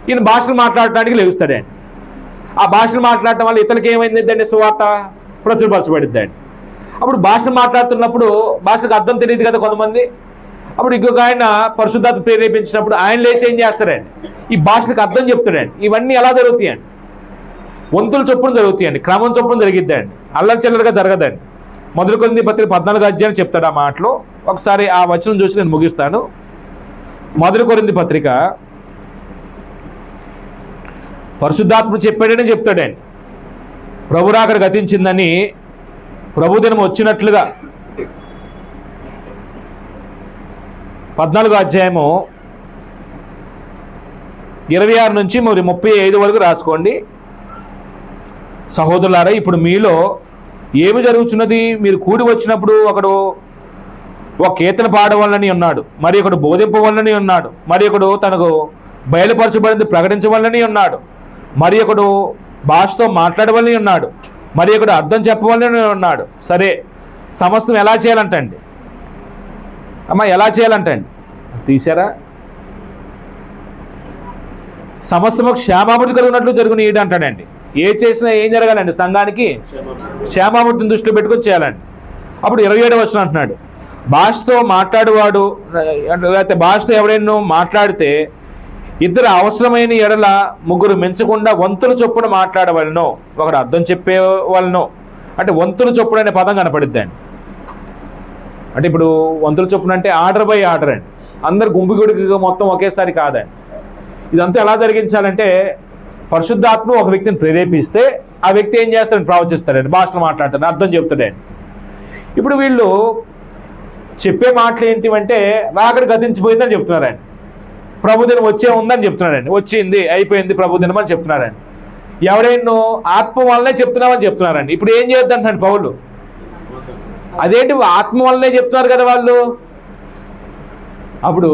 ఈయన భాషలు మాట్లాడటానికి లేస్తాడండి. ఆ భాషలు మాట్లాడటం వల్ల ఇతనికి ఏమైందండి? సువార్త ప్రచురపరచబడిద్దండి. అప్పుడు భాష మాట్లాడుతున్నప్పుడు భాషకు అర్థం తెలియదు కదా కొంతమంది. అప్పుడు ఇంకొక ఆయన పరిశుద్ధాత్మ ప్రేరేపించినప్పుడు ఆయన లేచి ఏం చేస్తాడండి? ఈ భాషలకు అర్థం చెప్తాడండి. ఇవన్నీ ఎలా జరుగుతాయండి? వంతుల చొప్పున జరుగుతాయండి, క్రమం చొప్పున జరిగిద్దండి, అల్లరి చిల్లరగా జరగదండి. మొదటి కొరింథీ పత్రిక 14వ అధ్యాయం చెప్తాడు ఆ మాటలో. ఒకసారి ఆ వచనం చూసి నేను ముగిస్తాను. మొదటి కొరింథీ పత్రిక పరిశుద్ధాత్మ చెప్పాడని చెప్తాడండి. ప్రభు రాకడ గతించిందని, ప్రభుదినం వచ్చినట్లుగా 14వ అధ్యాయము 26 నుంచి మరి 35 వరకు రాసుకోండి. సహోదరులారా, ఇప్పుడు మీలో ఏమి జరుగుతున్నది? మీరు కూడి వచ్చినప్పుడు ఒకడు ఒక కీర్తన పాడవాలని ఉన్నాడు, మరి ఒకడు బోధింపవాలని ఉన్నాడు, మరి ఒకడు తనకు బయలుపరచబడింది ప్రకటించవాలని ఉన్నాడు, మరి ఒకడు భాషతో మాట్లాడవాలని ఉన్నాడు, మరి ఒకడు అర్థం చెప్పవాలని ఉన్నాడు. సరే, సమస్తం ఎలా చేయాలంటండి? అమ్మ ఎలా చేయాలంటండి? తీసారా? సమస్తము క్షేమాభివృద్ధి కలిగినట్లు జరుగును ఈడు అంటాడండి. ఏ చేసినా ఏం జరగాలండి? సంఘానికి క్షేమాభివృద్ధిని దృష్టిలో పెట్టుకొని చేయాలండి. అప్పుడు 27వ వచనం అంటున్నాడు, భాషతో మాట్లాడేవాడు లేకపోతే భాషతో ఎవరైనా మాట్లాడితే ఇద్దరు అవసరమైన ఎడల ముగ్గురు మించకుండా వంతుల చొప్పున మాట్లాడవలను, ఒకడు అర్థం చెప్పేవాళ్ళను. అంటే వంతుల చొప్పున అనే పదం కనపడిద్దండి. అంటే ఇప్పుడు వంతుల చొప్పున అంటే ఆర్డర్ బై ఆర్డర్ అండి. అందరు గుంపుగుడిగా మొత్తం ఒకేసారి కాదండి. ఇదంతా ఎలా జరిగించాలంటే పరిశుద్ధాత్మ ఒక వ్యక్తిని ప్రేరేపిస్తే ఆ వ్యక్తి ఏం చేస్తాడని ప్రవచిస్తాడండి, భాషలో మాట్లాడతాడు, అర్థం చెప్తాడండి. ఇప్పుడు వీళ్ళు చెప్పే మాటలు ఏంటివంటే రాకడ గతించిపోయిందని చెప్తున్నారండి, ప్రభుదినం వచ్చే ఉందని చెప్తున్నారండి, వచ్చింది అయిపోయింది ప్రభుదినం అని చెప్తున్నారండి. ఎవరైనా ఆత్మ వల్లనే చెప్తున్నామని చెప్తున్నారండి. ఇప్పుడు ఏం చేయొద్దంటాడు పౌలు? అదేంటి ఆత్మ వల్లనే చెప్తున్నారు కదా వాళ్ళు. అప్పుడు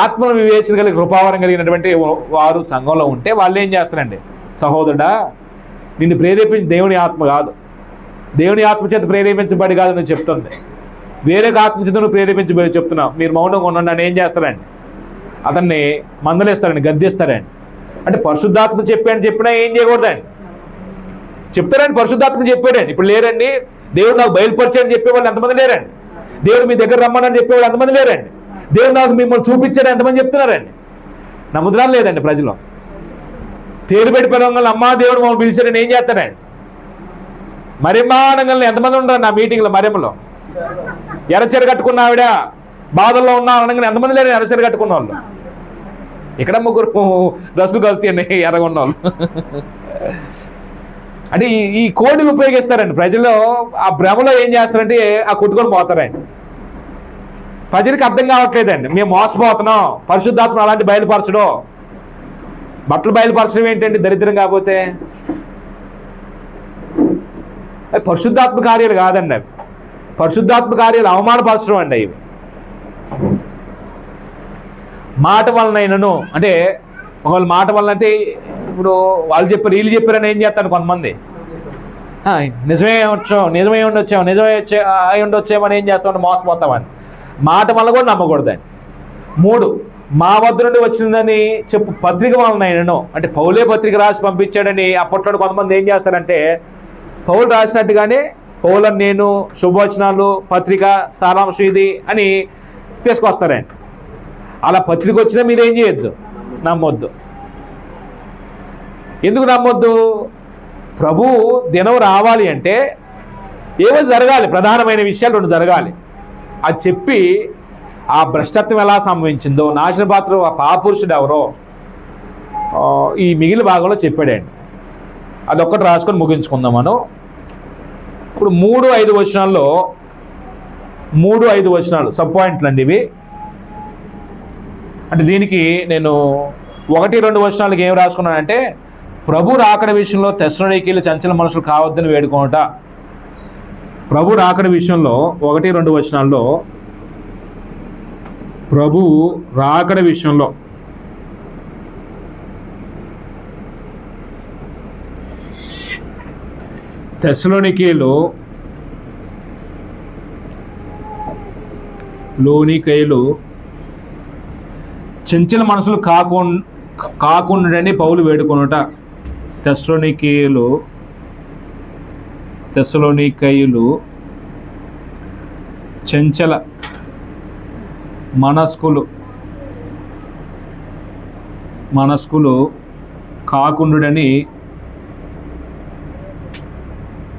ఆత్మను వివేచన కలిగి కృపావరం కలిగినటువంటి వారు సంఘంలో ఉంటే వాళ్ళు ఏం చేస్తారండి? సహోదరుడా, నిన్ను ప్రేరేపించి దేవుని ఆత్మ కాదు, దేవుని ఆత్మ చేత ప్రేరేపించబడి కాదు నువ్వు చెప్తుంది, వేరే ఆత్మ చేత నువ్వు ప్రేరేపించబడి చెప్తున్నావు. మీరు మౌనంగా ఉండండి అని ఏం చేస్తారండి? అతన్ని మందలేస్తారండి, గద్దిస్తారండి. అంటే పరిశుద్ధాత్మ చెప్పినా ఏం చేయకూడదండి? చెప్తారండి, పరిశుద్ధాత్మ చెప్పాడండి. ఇప్పుడు లేరండి, దేవుడు నాకు బయలుపరిచాడని చెప్పేవాళ్ళు ఎంతమంది లేరండి? దేవుడు మీ దగ్గర రమ్మని చెప్పేవాళ్ళు ఎంతమంది లేరండి? దేవుడు నాకు మిమ్మల్ని చూపించాడు ఎంతమంది చెప్తున్నారండి? నమ్ముదరాలు లేదండి ప్రజలు. పేరు పెట్టి పిలవగానే అమ్మా దేవుడు మమ్మల్ని పిలిచాడని ఏం చేస్తానండి? మరిమ్మా అనగానే ఎంతమంది ఉంటారు నా మీటింగ్లో? మరిమ్మలో ఎర్రచీర కట్టుకున్న ఆవిడ బాధల్లో ఉన్నా అనగానే ఎంతమంది లేరు ఎర్రచీర కట్టుకున్న వాళ్ళు? ఇక్కడ ముగ్గురు డ్రెస్సులు కలుతాయండి ఎర్రగొన్న వాళ్ళు. అంటే ఈ కోడ్ని ఉపయోగిస్తారండి ప్రజలు. ఆ భ్రమలో ఏం చేస్తారంటే ఆ కొట్టుకొని పోతారండి. ప్రజలకు అర్థం కావట్లేదండి, మేము మోసపోతున్నాం, పరిశుద్ధాత్మ అలాంటి బయలుపరచడం. బట్టలు బయలుపరచడం ఏంటండి దరిద్రం కాకపోతే? అవి పరిశుద్ధాత్మ కార్యాలు కాదండి, అవి పరిశుద్ధాత్మ కార్యాలు అవమానపరచడం అండి. ఇవి మాట వలనైనను అంటే ఒకవేళ మాట వలన అంటే ఇప్పుడు వాళ్ళు చెప్పారు వీళ్ళు చెప్పారని ఏం చేస్తాను కొంతమంది, నిజమే ఉండొచ్చేమని ఏం చేస్తామంటే మోసపోతామని. మాట వల్ల కూడా నమ్మకూడదండి. 3 మా వద్ద నుండి వచ్చిందని చెప్పు పత్రిక వలనైనను అంటే పౌలే పత్రిక రాసి పంపించాడని అప్పట్లో కొంతమంది ఏం చేస్తారంటే పౌలు రాసినట్టుగానే పౌలని నేను శుభవచనాలు పత్రిక సారాంశం ఇది అని తీసుకొస్తారండి. అలా పత్రిక వచ్చినా మీరేం చేయొద్దు, నమ్మొద్దు. ఎందుకు నమ్మొద్దు? ప్రభు దినం రావాలి అంటే ఏవో జరగాలి, ప్రధానమైన విషయాలు 2 జరగాలి. అది చెప్పి ఆ భ్రష్టత్వం ఎలా సంభవించిందో, నాశన పాత్ర ఆ పాపురుషుడు ఎవరో ఈ మిగిలిన భాగంలో చెప్పాడండి. అదొక్కటి రాసుకొని ముగించుకుందాం మనం. ఇప్పుడు 3-5 వచనాల్లో 3-5 వచనాలు సబ్ పాయింట్లు అండి ఇవి. అంటే దీనికి నేను 1-2 వచనాలకి ఏం రాసుకున్నానంటే ప్రభు రాకడ విషయంలో తెస్సలోనికీయులు చంచల మనుషులు కావద్దని వేడుకోనట. ప్రభు రాకడ విషయంలో 1-2 వచనాల్లో ప్రభు రాకడ విషయంలో తెస్సలోనికీయులు చంచల మనసులు కాకుండాని పౌలు వేడుకొనుట. తెస్సలోనికీయులు చంచల మనస్కులు కాకుండుడని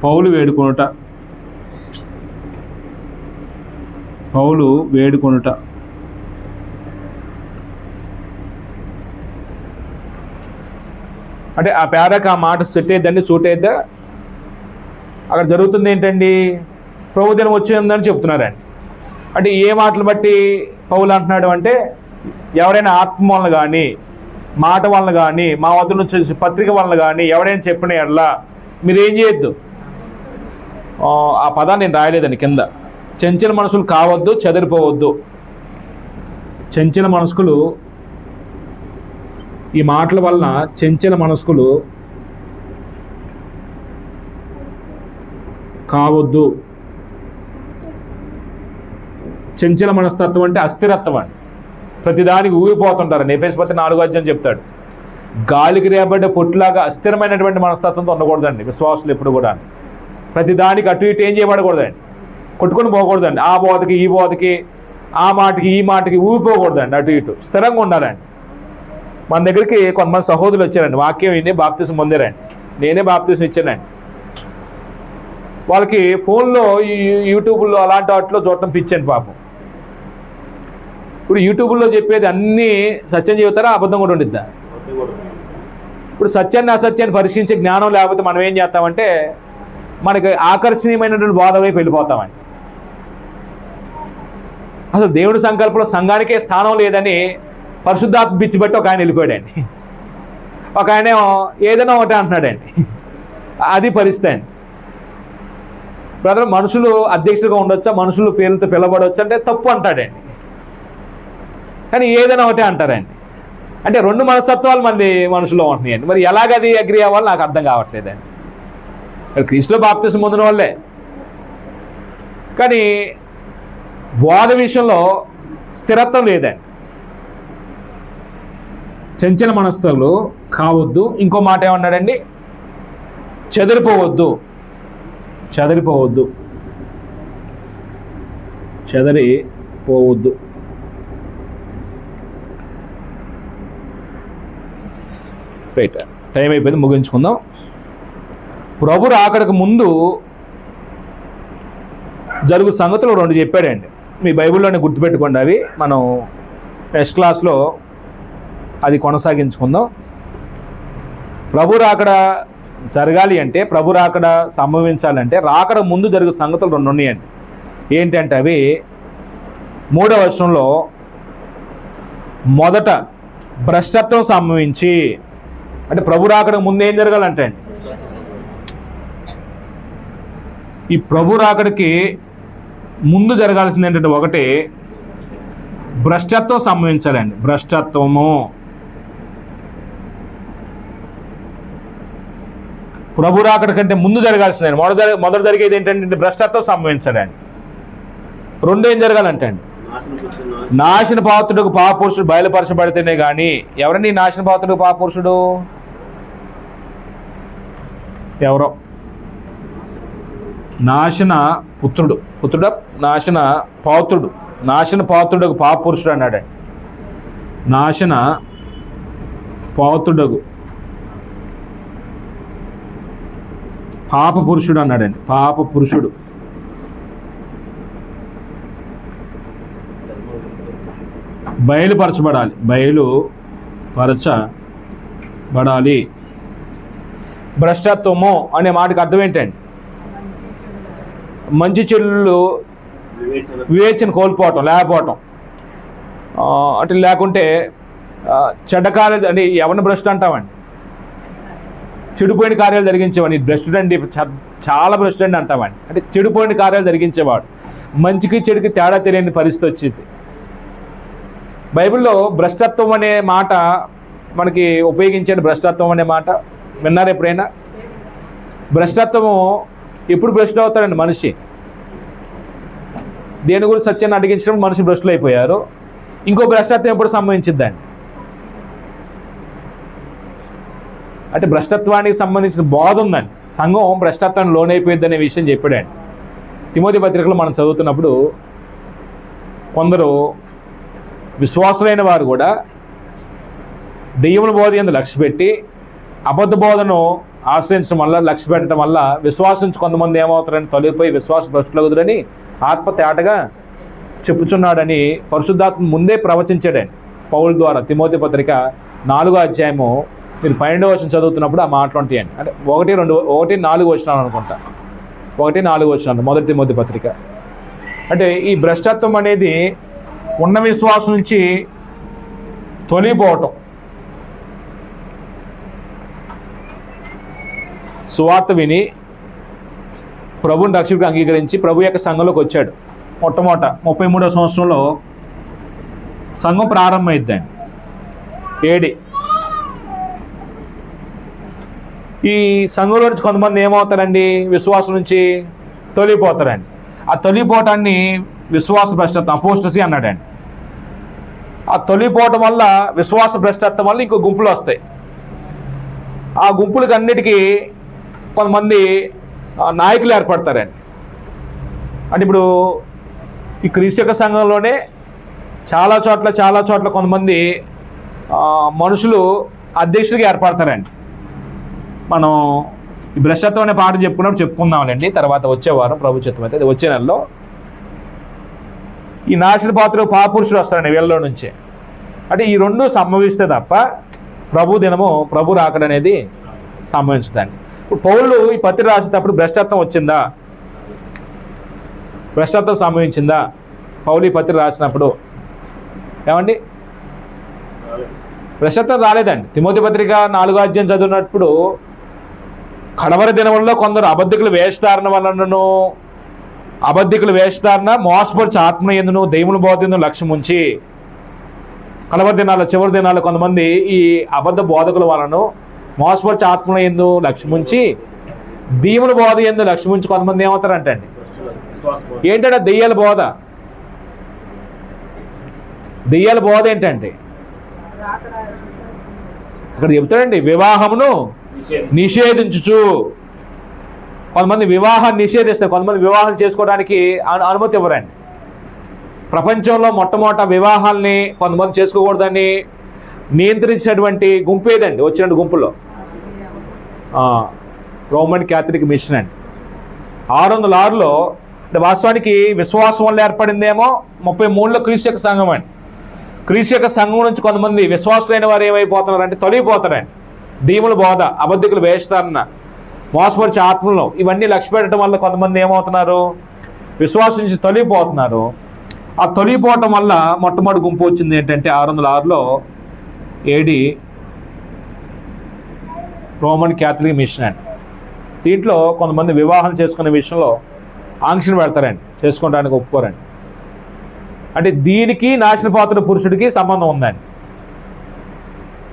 పౌలు వేడుకొనుట. అంటే ఆ పేరకు ఆ మాట సెట్ అయ్యిద్దండి, సూట్ అయిద్దా? అక్కడ జరుగుతుంది ఏంటండి? ప్రభుదినం వచ్చిందని చెప్తున్నారండి. అంటే ఏ మాటలు బట్టి పౌలు అంటున్నాడు అంటే ఎవరైనా ఆత్మ వలన కానీ మాట వలన కానీ మా వద్ద నుంచి పత్రిక వలన కానీ ఎవరైనా చెప్పిన ఎడలా మీరేం చేయొద్దు. ఆ పదాన్ని నేను రాయలేదండి కింద. చంచల మనసులు కావద్దు, చెదిరిపోవద్దు. చంచల మనస్కులు, ఈ మాటల వలన చంచల మనస్కులు కావద్దు. చంచల మనస్తత్వం అంటే అస్థిరత్వం అండి. ప్రతిదానికి ఊగిపోతుంటారండి. ఎఫెసీ 4:4 చెప్తాడు, గాలికి రేపడ్డ పొట్టులాగా అస్థిరమైనటువంటి మనస్తత్వంతో ఉండకూడదండి విశ్వాసులు ఎప్పుడు కూడా. ప్రతిదానికి అటు ఇటు ఏం చేయబడకూడదండి, కొట్టుకొని పోకూడదండి. ఆ బోధకి ఈ బోధకి, ఆ మాటకి ఈ మాటకి ఊగిపోకూడదండి. అటు ఇటు స్థిరంగా ఉండాలండి. మన దగ్గరికి కొంతమంది సహోదరులు వచ్చారండి, వాక్యం విని బాప్తిసం పొందారండి. నేనే బాప్తిసం ఇచ్చానండి. వాళ్ళకి ఫోన్లో యూట్యూబ్లో అలాంటి వాటిలో చూడటం పిచ్చండి పాపం. ఇప్పుడు యూట్యూబ్లో చెప్పేది అన్నీ సత్యం చెబుతారా, అబద్ధం కూడా ఉండిద్దా? ఇప్పుడు సత్యాన్ని అసత్యాన్ని పరిశీలించే జ్ఞానం లేకపోతే మనం ఏం చేస్తామంటే మనకి ఆకర్షణీయమైనటువంటి బోధ వైపు వెళ్ళిపోతామండి. అసలు దేవుడి సంకల్పంలో సంఘానికే స్థానం లేదని పరిశుద్ధాత్మ పిచ్చి బట్టి ఒక ఆయన వెళ్ళిపోయాడండి. ఒక ఆయన ఏదైనా ఒకటే అంటున్నాడండి. అది పరిస్థితి అండి. బ్రదర్, మనుషులు అధ్యక్షుడిగా ఉండొచ్చా, మనుషులు పేర్లతో పిలవబడవచ్చు అంటే తప్పు అంటాడండి. కానీ ఏదైనా ఒకటే అంటారండి. అంటే రెండు మనస్తత్వాలు మంది మనుషుల్లో ఉంటున్నాయండి. మరి ఎలాగది అగ్రి అవ్వాలి నాకు అర్థం కావట్లేదండి. క్రీస్తులో బాప్తిసం పొందిన వాళ్ళే, కానీ బోధ విషయంలో స్థిరత్వం లేదండి. చంచల మనస్తత్వాలు కావద్దు. ఇంకో మాట ఏమన్నాడండి, చెదిరిపోవద్దు. చెదిరిపోవద్దు, చెదిరిపోవద్దు. రైట్, టైం అయిపోయింది, ముగించుకుందాం. ప్రభు రాకడకు ముందు జరుగు సంగతులు 2 చెప్పాడండి. మీ బైబిల్లోనే గుర్తుపెట్టుకోండి. అవి మనం నెక్స్ట్ క్లాస్లో అది కొనసాగించుకుందాం. ప్రభు రాకడ జరగాలి అంటే, ప్రభు రాకడ సంభవించాలంటే రాకడ ముందు జరుగు సంగతులు 2 ఉన్నాయండి. ఏంటంటే అవి 3వ వచనంలో మొదట భ్రష్టత్వం సంభవించి, అంటే ప్రభు రాకడకు ముందు ఏం జరగాలంటే అండి, ఈ ప్రభు రాకడికి ముందు జరగాల్సింది ఏంటంటే ఒకటి భ్రష్టత్వం సంభవించాలండి. భ్రష్టత్వము ప్రభు రాకడ కంటే ముందు జరగాల్సిందండి. మొదట జరిగేది ఏంటంటే భ్రష్టత్వం సంభవించాలండి. 2 ఏం జరగాలంటే అండి, నాశన పాత్రుడికి పాపపురుషుడు బయలుపరచబడితేనే కానీ. ఎవరండి నాశన పాత్రుడికి పాపపురుషుడు? ఎవరో నాశన పుత్రుడు, పుత్రుడా నాశన పాత్రుడు, నాశన పాత్రుడకు పాపపురుషుడు అన్నాడండి. నాశన పాత్రుడకు పాప పురుషుడు అన్నాడండి. పాప పురుషుడు బయలుపరచబడాలి, బయలుపరచబడాలి. భ్రష్టత్వము అనే మాటకు అర్థం ఏంటండి, మంచి చెడులు వివేచన కోల్పోవటం, లేకపోవటం. అంటే లేకుంటే చెడ్డ కార్యాలు అంటే ఎవరిని భ్రష్టు అంటామండి, చెడిపోయిన కార్యాలు జరిగించేవాడిని భ్రష్టుడు అండి, చాలా భ్రష్టు అండి అంటామండి. అంటే చెడిపోయిన కార్యాలు జరిగించేవాడు. మంచికి చెడుకి తేడా తెలియని పరిస్థితి వచ్చింది. బైబిల్లో భ్రష్టత్వం అనే మాట మనకి ఉపయోగించండి. భ్రష్టత్వం అనే మాట విన్నారు ఎప్పుడైనా? భ్రష్టత్వము ఎప్పుడు భ్రష్టు అవుతాడండి మనిషి? దేని గురించి సత్యాన్ని అడిగించడం మనిషి భ్రష్టులు అయిపోయారు. ఇంకో భ్రష్టత్వం ఎప్పుడు సంభవించిద్దండి? అంటే భ్రష్టత్వానికి సంబంధించిన బోధ ఉందండి. సంఘం భ్రష్టత్వాన్ని లోనైపోయిద్ది అనే విషయం చెప్పాడండి. తిమోతి పత్రికలో మనం చదువుతున్నప్పుడు కొందరు విశ్వాసులైన వారు కూడా దెయ్యముల బోధ యందు లక్ష్య పెట్టి అబద్ధ బోధను ఆశ్రయించడం వల్ల, లక్ష్య పెట్టడం వల్ల విశ్వాసించి కొంతమంది ఏమవుతారని తొలగిపోయి విశ్వాస భ్రష్టులగుదురని ఆత్మ తేటగా చెప్పుచున్నాడని పరిశుద్ధాత్మ ముందే ప్రవచించాడండి పౌలు ద్వారా. తిమోతి పత్రిక 4వ అధ్యాయము మీరు 12వ వచనం చదువుతున్నప్పుడు ఆ మాటలు ఉంటాయండి. అంటే 1-4 వచనాలు అనుకుంటా, 1-4 వచనాలు మొదటి తిమోతి పత్రిక. అంటే ఈ భ్రష్టత్వం అనేది ఉన్న విశ్వాసం నుంచి తొలిపోవటం, సువార్త విని ప్రభుని రక్షకుడిగా అంగీకరించి ప్రభు యొక్క సంఘంలోకి వచ్చాడు. మొట్టమొదట 33వ సంవత్సరంలో సంఘం ప్రారంభమైద్దండి. ఏడి ఈ సంఘంలో నుంచి కొంతమంది ఏమవుతారండి, విశ్వాసం నుంచి తొలిగిపోతారండి. ఆ తొలిగిపోవటాన్ని విశ్వాస భ్రష్టత్వం, అపోస్టసీ అన్నాడండి. ఆ తొలిగిపోవటం వల్ల, విశ్వాస భ్రష్టత్వం వల్ల ఇంకో గుంపులు వస్తాయి. ఆ గుంపులకి అన్నిటికీ కొంతమంది నాయకులు ఏర్పడతారండి. అంటే ఇప్పుడు ఈ క్రీస్తు యొక్క సంఘంలోనే చాలా చోట్ల కొంతమంది మనుషులు అధ్యక్షుడిగా ఏర్పడతారండి. మనం ఈ భ్రష్టత్వం అనే పాట చెప్పుకుందామండి తర్వాత వచ్చేవారం ప్రభు చిత్తం అయితే. అది వచ్చే నెలలో ఈ నాశన పాత్ర పాపురుషుడు వస్తారండి వీళ్ళలో నుంచే. అంటే ఈ రెండు సంభవిస్తే తప్ప ప్రభు రాకడనేది సంభవించదండి. ఇప్పుడు పౌలు ఈ పత్రిక రాసేటప్పుడు భ్రష్టత్వం వచ్చిందా, భ్రష్టత్వం సంభవించిందా పౌలు ఈ పత్రిక రాసినప్పుడు? ఏమండి, భ్రష్టత్వం రాలేదండి. తిమోతి పత్రిక 4వ అధ్యాయం చదివినప్పుడు కడవరి దినములలో కొందరు అబద్ధికులు వేషధారణ మోసపరిచి ఆత్మ ఎందును దైవుల బోధను లక్ష్యం ఉంచి, చివరి దినాల్లో కొంతమంది ఈ అబద్ధ బోధకుల వలను మోసపరిచి ఆత్మ ఎందు లక్ష్యం ఉంచి, దీవుల బోధ ఎందు లక్ష్యం ఉంచి కొంతమంది ఏమవుతారంటండి, ఏంటంటే దెయ్యాల బోధ ఏంటంటే ఇక్కడ చెప్తాడండి, వివాహమును నిషేధించుచు. కొంతమంది వివాహాన్ని నిషేధిస్తారు, కొంతమంది వివాహం చేసుకోవడానికి అనుమతి ఇవ్వరండి. ప్రపంచంలో మొట్టమొదట వివాహాల్ని కొంతమంది చేసుకోకూడదని నియంత్రించినటువంటి గుంపు ఏదండి? వచ్చిన గుంపులో రోమన్ క్యాథలిక్ మిషన్ అండి. 606లో అంటే వాస్తవానికి విశ్వాసం వల్ల ఏర్పడిందేమో 33లో క్రీస్తు యొక్క సంఘం అండి. క్రీస్తు యొక్క సంఘం నుంచి కొంతమంది విశ్వాసులైన వారు ఏమైపోతున్నారంటే తొలగిపోతారండి. దీముల బోధ, అబద్ధికులు వేషధారణ, మోసపరిచే ఆత్మలు, ఇవన్నీ లక్ష్య పెట్టడం వల్ల కొంతమంది ఏమవుతున్నారు, విశ్వాసం నుంచి తొలగిపోతున్నారు. ఆ తొలగిపోవటం వల్ల మొట్టమొదటి గుంపు వచ్చింది ఏంటంటే 606లో ఏడి రోమన్ క్యాథలిక్ మిషన్ అండి. దీంట్లో కొంతమంది వివాహం చేసుకునే విషయంలో ఆంక్షలు పెడతారండి, చేసుకోవడానికి ఒప్పుకోరండి. అంటే దీనికి నాశన పాత్ర పురుషుడికి సంబంధం ఉందండి.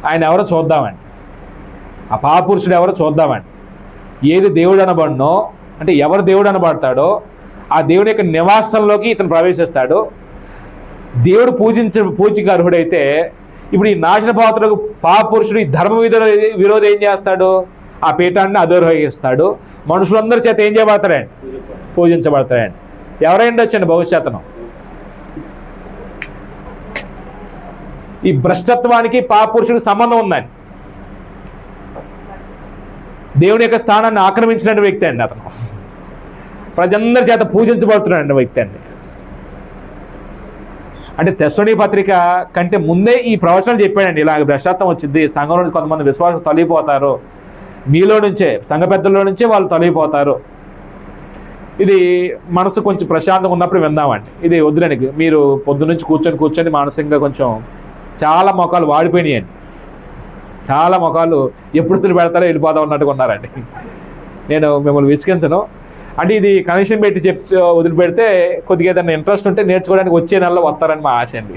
ఆయన ఎవరో చూద్దామండి, ఆ పాపురుషుడు ఎవరో చూద్దామండి. ఏది దేవుడు అనబడినో, అంటే ఎవరు దేవుడు అనబడతాడో ఆ దేవుడి యొక్క నివాసంలోకి ఇతను ప్రవేశిస్తాడు. దేవుడు పూజకి అర్హుడైతే ఇప్పుడు ఈ నాశన పాత్రకు పాపురుషుడు, ఈ ధర్మ విరోధి ఏం చేస్తాడు, ఆ పీఠాన్ని అధోరహిస్తాడు. మనుషులందరి చేత ఏం చేయబడతాడండి, పూజించబడతాడండి. ఎవరైనా వచ్చండి భవిష్యత్తును. ఈ భ్రష్టత్వానికి పాపురుషుడికి సంబంధం ఉందండి. దేవుని యొక్క స్థానాన్ని ఆక్రమించిన వ్యక్తి అండి అతను. ప్రజలందరి చేత పూజించబడుతున్నాడు వ్యక్తి అండి. అంటే తెస్సలోనికీ పత్రిక కంటే ముందే ఈ ప్రవచనాలు చెప్పాడండి. ఇలాగ భ్రష్టత్వం వచ్చింది, సంఘంలో నుంచి కొంతమంది విశ్వాసం తొలగిపోతారు, మీలో నుంచే సంఘ పెద్దల్లో నుంచే వాళ్ళు తొలగిపోతారు. ఇది మనసు కొంచెం ప్రశాంతంగా ఉన్నప్పుడు విందామండి. ఇది వద్దులేండి, మీరు పొద్దునుంచి కూర్చొని మానసికంగా కొంచెం చాలా మొఖాలు వాడిపోయినాయండి. చాలా మొఖాలు ఎప్పుడు పెడతారో వెళ్ళిపోతా ఉన్నట్టుగా ఉన్నారండి. నేను మిమ్మల్ని విసిగించను. అంటే ఇది కనెక్షన్ పెట్టి వదిలిపెడితే కొద్దిగా ఏదైనా ఇంట్రెస్ట్ ఉంటే నేర్చుకోవడానికి వచ్చే నెలలో వస్తారని మా ఆశ అండి.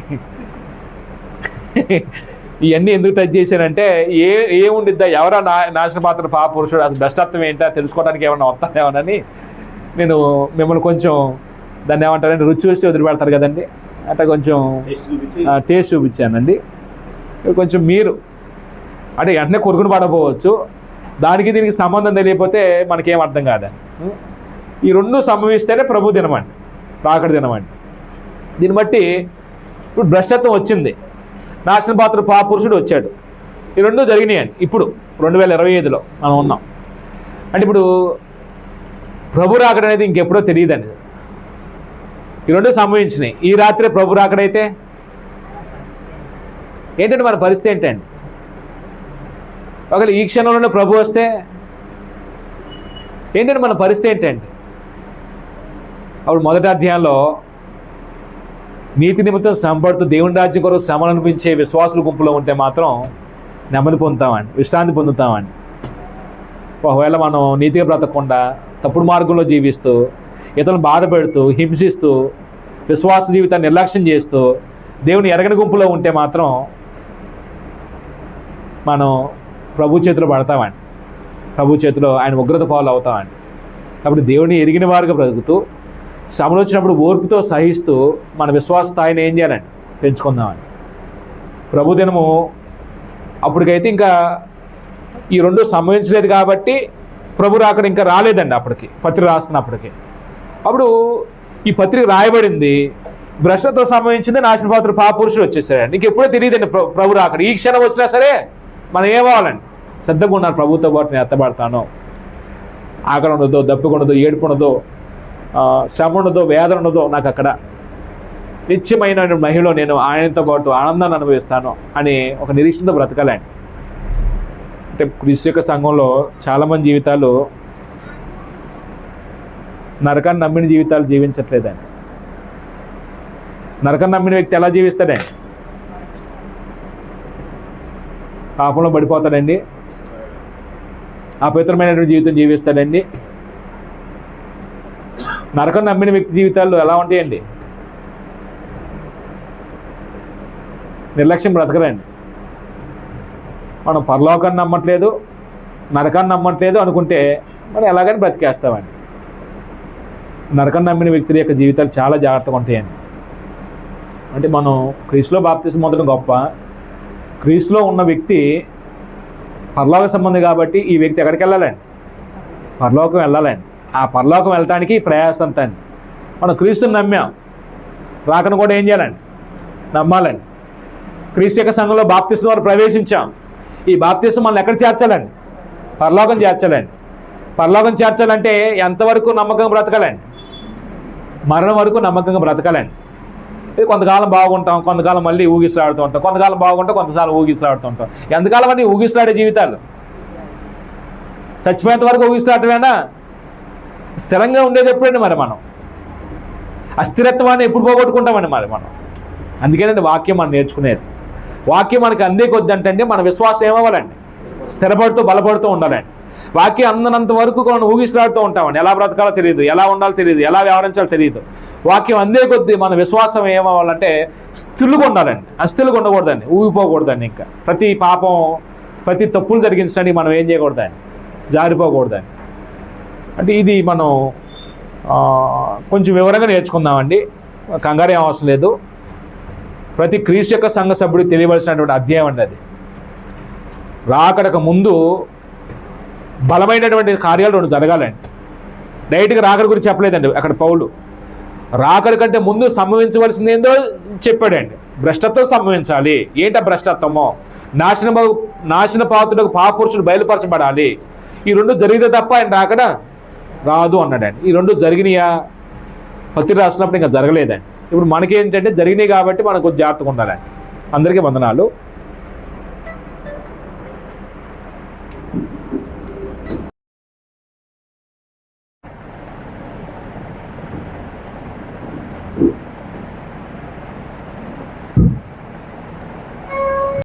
ఇవన్నీ ఎందుకు టచ్ చేశానంటే ఏముండిద్దా, ఎవరా నాశన పాత్ర పాపురుషుడు, అసలు భ్రష్టత్వం ఏంటో తెలుసుకోవడానికి ఏమన్నా వస్తారేమోనని నేను మిమ్మల్ని కొంచెం దాన్ని ఏమంటారంటే రుచి చూసి వదిలిపెడతారు కదండి, అంటే కొంచెం టేస్ట్ చూపించానండి. కొంచెం మీరు అంటే వెంటనే కొరుకుని పడకపోవచ్చు, దానికి దీనికి సంబంధం తెలియకపోతే మనకేం అర్థం కాదండి. ఈ రెండు సంభవిస్తేనే ప్రభు దినమండి, రాకడ దినమండి. దీన్ని బట్టి ఇప్పుడు భ్రష్టత్వం వచ్చింది, నాశన పాత్ర పాపురుషుడు వచ్చాడు, ఈ రెండు జరిగినాయండి. ఇప్పుడు 2025లో మనం ఉన్నాం. అంటే ఇప్పుడు ప్రభు రాకడ అనేది ఇంకెప్పుడో తెలియదండి. ఈ రెండు సంభవించినాయి. ఈ రాత్రి ప్రభు రాకడైతే ఏంటంటే మన పరిస్థితి ఏంటండి? ఒకవేళ ఈ క్షణంలోనే ప్రభు వస్తే ఏంటంటే మన పరిస్థితి ఏంటండి? అప్పుడు మొదటి అధ్యాయంలో నీతి నిమిత్తం శ్రమపడుతూ దేవుని రాజ్యం కొరకు శ్రమలు అనిపించే విశ్వాసుల గుంపులో ఉంటే మాత్రం నెమ్మది పొందుతామండి, విశ్రాంతి పొందుతామండి. ఒకవేళ మనం నీతిగా బ్రతకకుండా తప్పుడు మార్గంలో జీవిస్తూ ఇతరులను బాధ పెడుతూ హింసిస్తూ విశ్వాస జీవితాన్ని నిర్లక్ష్యం చేస్తూ దేవుని ఎరగని గుంపులో ఉంటే మాత్రం మనం ప్రభు చేతిలో పడతామండి. ప్రభు చేతిలో ఆయన ఉగ్రత పాలు అవుతామండి. కాబట్టి దేవుని ఎరిగిన వారుగా బ్రతుకుతూ శ్రమలు వచ్చినప్పుడు ఓర్పుతో సహిస్తూ మన విశ్వాస స్థాయిని ఏం చేయాలండి? పెంచుకుందామండి. ప్రభు దినము అప్పటికైతే ఇంకా ఈ రెండు సంభవించలేదు కాబట్టి ప్రభు రాకడ ఇంకా రాలేదండి. అప్పటికి పత్రిక రాస్తున్నప్పటికీ అప్పుడు ఈ పత్రిక రాయబడింది, భ్రష్టతో సంభవించింది, నాశనపాత్రుడు పాపురుషులు వచ్చేసారండి. ఇంక ఎప్పుడో తెలియదండి ప్రభు రాకడ. ఈ క్షణం వచ్చినా సరే మనం ఏమవ్వాలండి? శ్రద్ధగా ఉన్నారు. ప్రభుత్వ పాటు నేను ఎత్తబడతాను. ఆకలి ఉండదో, దప్పిక ఉండదో, ఏడుపు ఉండదో, శ్రమ ఉండదో, వేదన ఉండదో, నాకు అక్కడ నిత్యమైన మహిళలో నేను ఆయనతో పాటు ఆనందాన్ని అనుభవిస్తాను అని ఒక నిరీక్షణతో బ్రతకాలండి. అంటే క్రీస్తు యొక్క సంఘంలో చాలామంది జీవితాలు నరకాన్ని నమ్మిన జీవితాలు జీవించట్లేదండి. నరకాన్ని నమ్మిన వ్యక్తి ఎలా జీవిస్తాడండి? పాపంలో పడిపోతాడండి, అపవిత్రమైనటువంటి జీవితం జీవిస్తాడండి. నరకం నమ్మిన వ్యక్తి జీవితాలు ఎలా ఉంటాయండి? నిర్లక్ష్యం బ్రతకరండి. మనం పరలోకాన్ని నమ్మట్లేదు, నరకాన్ని నమ్మట్లేదు అనుకుంటే మనం ఎలాగని బ్రతికేస్తామండి. నరకాన్ని నమ్మిన వ్యక్తుల యొక్క జీవితాలు చాలా జాగ్రత్తగా ఉంటాయండి. అంటే మనం క్రీస్తులో బాప్తిసం పొందడం గొప్ప. క్రీస్తులో ఉన్న వ్యక్తి పరలోక సంబంధి కాబట్టి ఈ వ్యక్తి ఎక్కడికి వెళ్ళాలండి? పరలోకం వెళ్ళాలండి. ఆ పరలోకం వెళ్ళటానికి ప్రయాసం అంతా అండి. మనం క్రీస్తుని నమ్మాం, రాకను కూడా ఏం చేయాలండి? నమ్మాలండి. క్రీస్తు యొక్క సంఘంలో బాప్తిసం ద్వారా ప్రవేశించాం. ఈ బాప్తిసం మనల్ని ఎక్కడ చేర్చాలండి? పరలోకం చేర్చాలండి. పరలోకం చేర్చాలంటే ఎంతవరకు నమ్మకంగా బ్రతకాలండి? మరణం వరకు నమ్మకంగా బ్రతకాలండి. కొంతకాలం బాగుంటాం, కొంతకాలం మళ్ళీ ఊగిసలాడుతూ ఉంటాం, కొంతకాలం బాగుంటాం, కొంతకాలం ఊగిసలాడుతూ ఉంటాం. ఎంతకాలం అని ఊగిసలాడే జీవితాలు? చచ్చిపోయేంత వరకు ఊగిసలాడటమేనా? స్థిరంగా ఉండేది ఎప్పుడండి? మరి మనం అస్థిరత్వాన్ని ఎప్పుడు పోగొట్టుకుంటామండి మరి మనం? అందుకేనండి వాక్యం మనం నేర్చుకునేది. వాక్యం మనకి అందే కొద్దంటే మన విశ్వాసం ఏమవ్వాలండి? స్థిరపడుతూ బలపడుతూ ఉండాలండి. వాక్యం అందనంత వరకు మనం ఊగిసలాడుతూ ఉంటామండి. ఎలా బ్రతకాలో తెలియదు, ఎలా ఉండాలో తెలియదు, ఎలా వ్యవహరించాలో తెలియదు. వాక్యం అందే కొద్దీ మన విశ్వాసం ఏమవ్వాలంటే స్థిరుగా ఉండాలండి. అస్థిరుగా ఉండకూడదండి, ఊగిపోకూడదండి. ఇంకా ప్రతి పాపం, ప్రతి తప్పులు జరిగించడానికి మనం ఏం చేయకూడదండి? జారిపోకూడదండి. అంటే ఇది మనం కొంచెం వివరంగా నేర్చుకుందామండి. కంగారు ఏం అవసరం లేదు. ప్రతి క్రీస్తు యొక్క సంఘ సభ్యుడికి తెలియవలసినటువంటి అధ్యాయం అండి అది. రాకడకు ముందు బలమైనటువంటి కార్యాలు రెండు జరగాలండి. డైరెక్ట్గా రాకడ గురించి చెప్పలేదండి అక్కడ పౌలు. రాకడ కంటే ముందు సంభవించవలసింది ఏందో చెప్పాడండి. భ్రష్టత్వం సంభవించాలి. ఏంట భ్రష్టత్వమో? నాశన పాత్రులకు పాపురుషుడు బయలుపరచబడాలి. ఈ రెండు జరిగితే తప్ప ఆయన రాకడ రాదు అన్నాడండి. ఈ రెండు జరిగినాయా? పత్రిక రాసినప్పుడు ఇంకా జరగలేదండి. ఇప్పుడు మనకేంటంటే జరిగినాయి కాబట్టి మనం కొంచెం జాగ్రత్తగా ఉండాలండి. అందరికీ వందనాలు.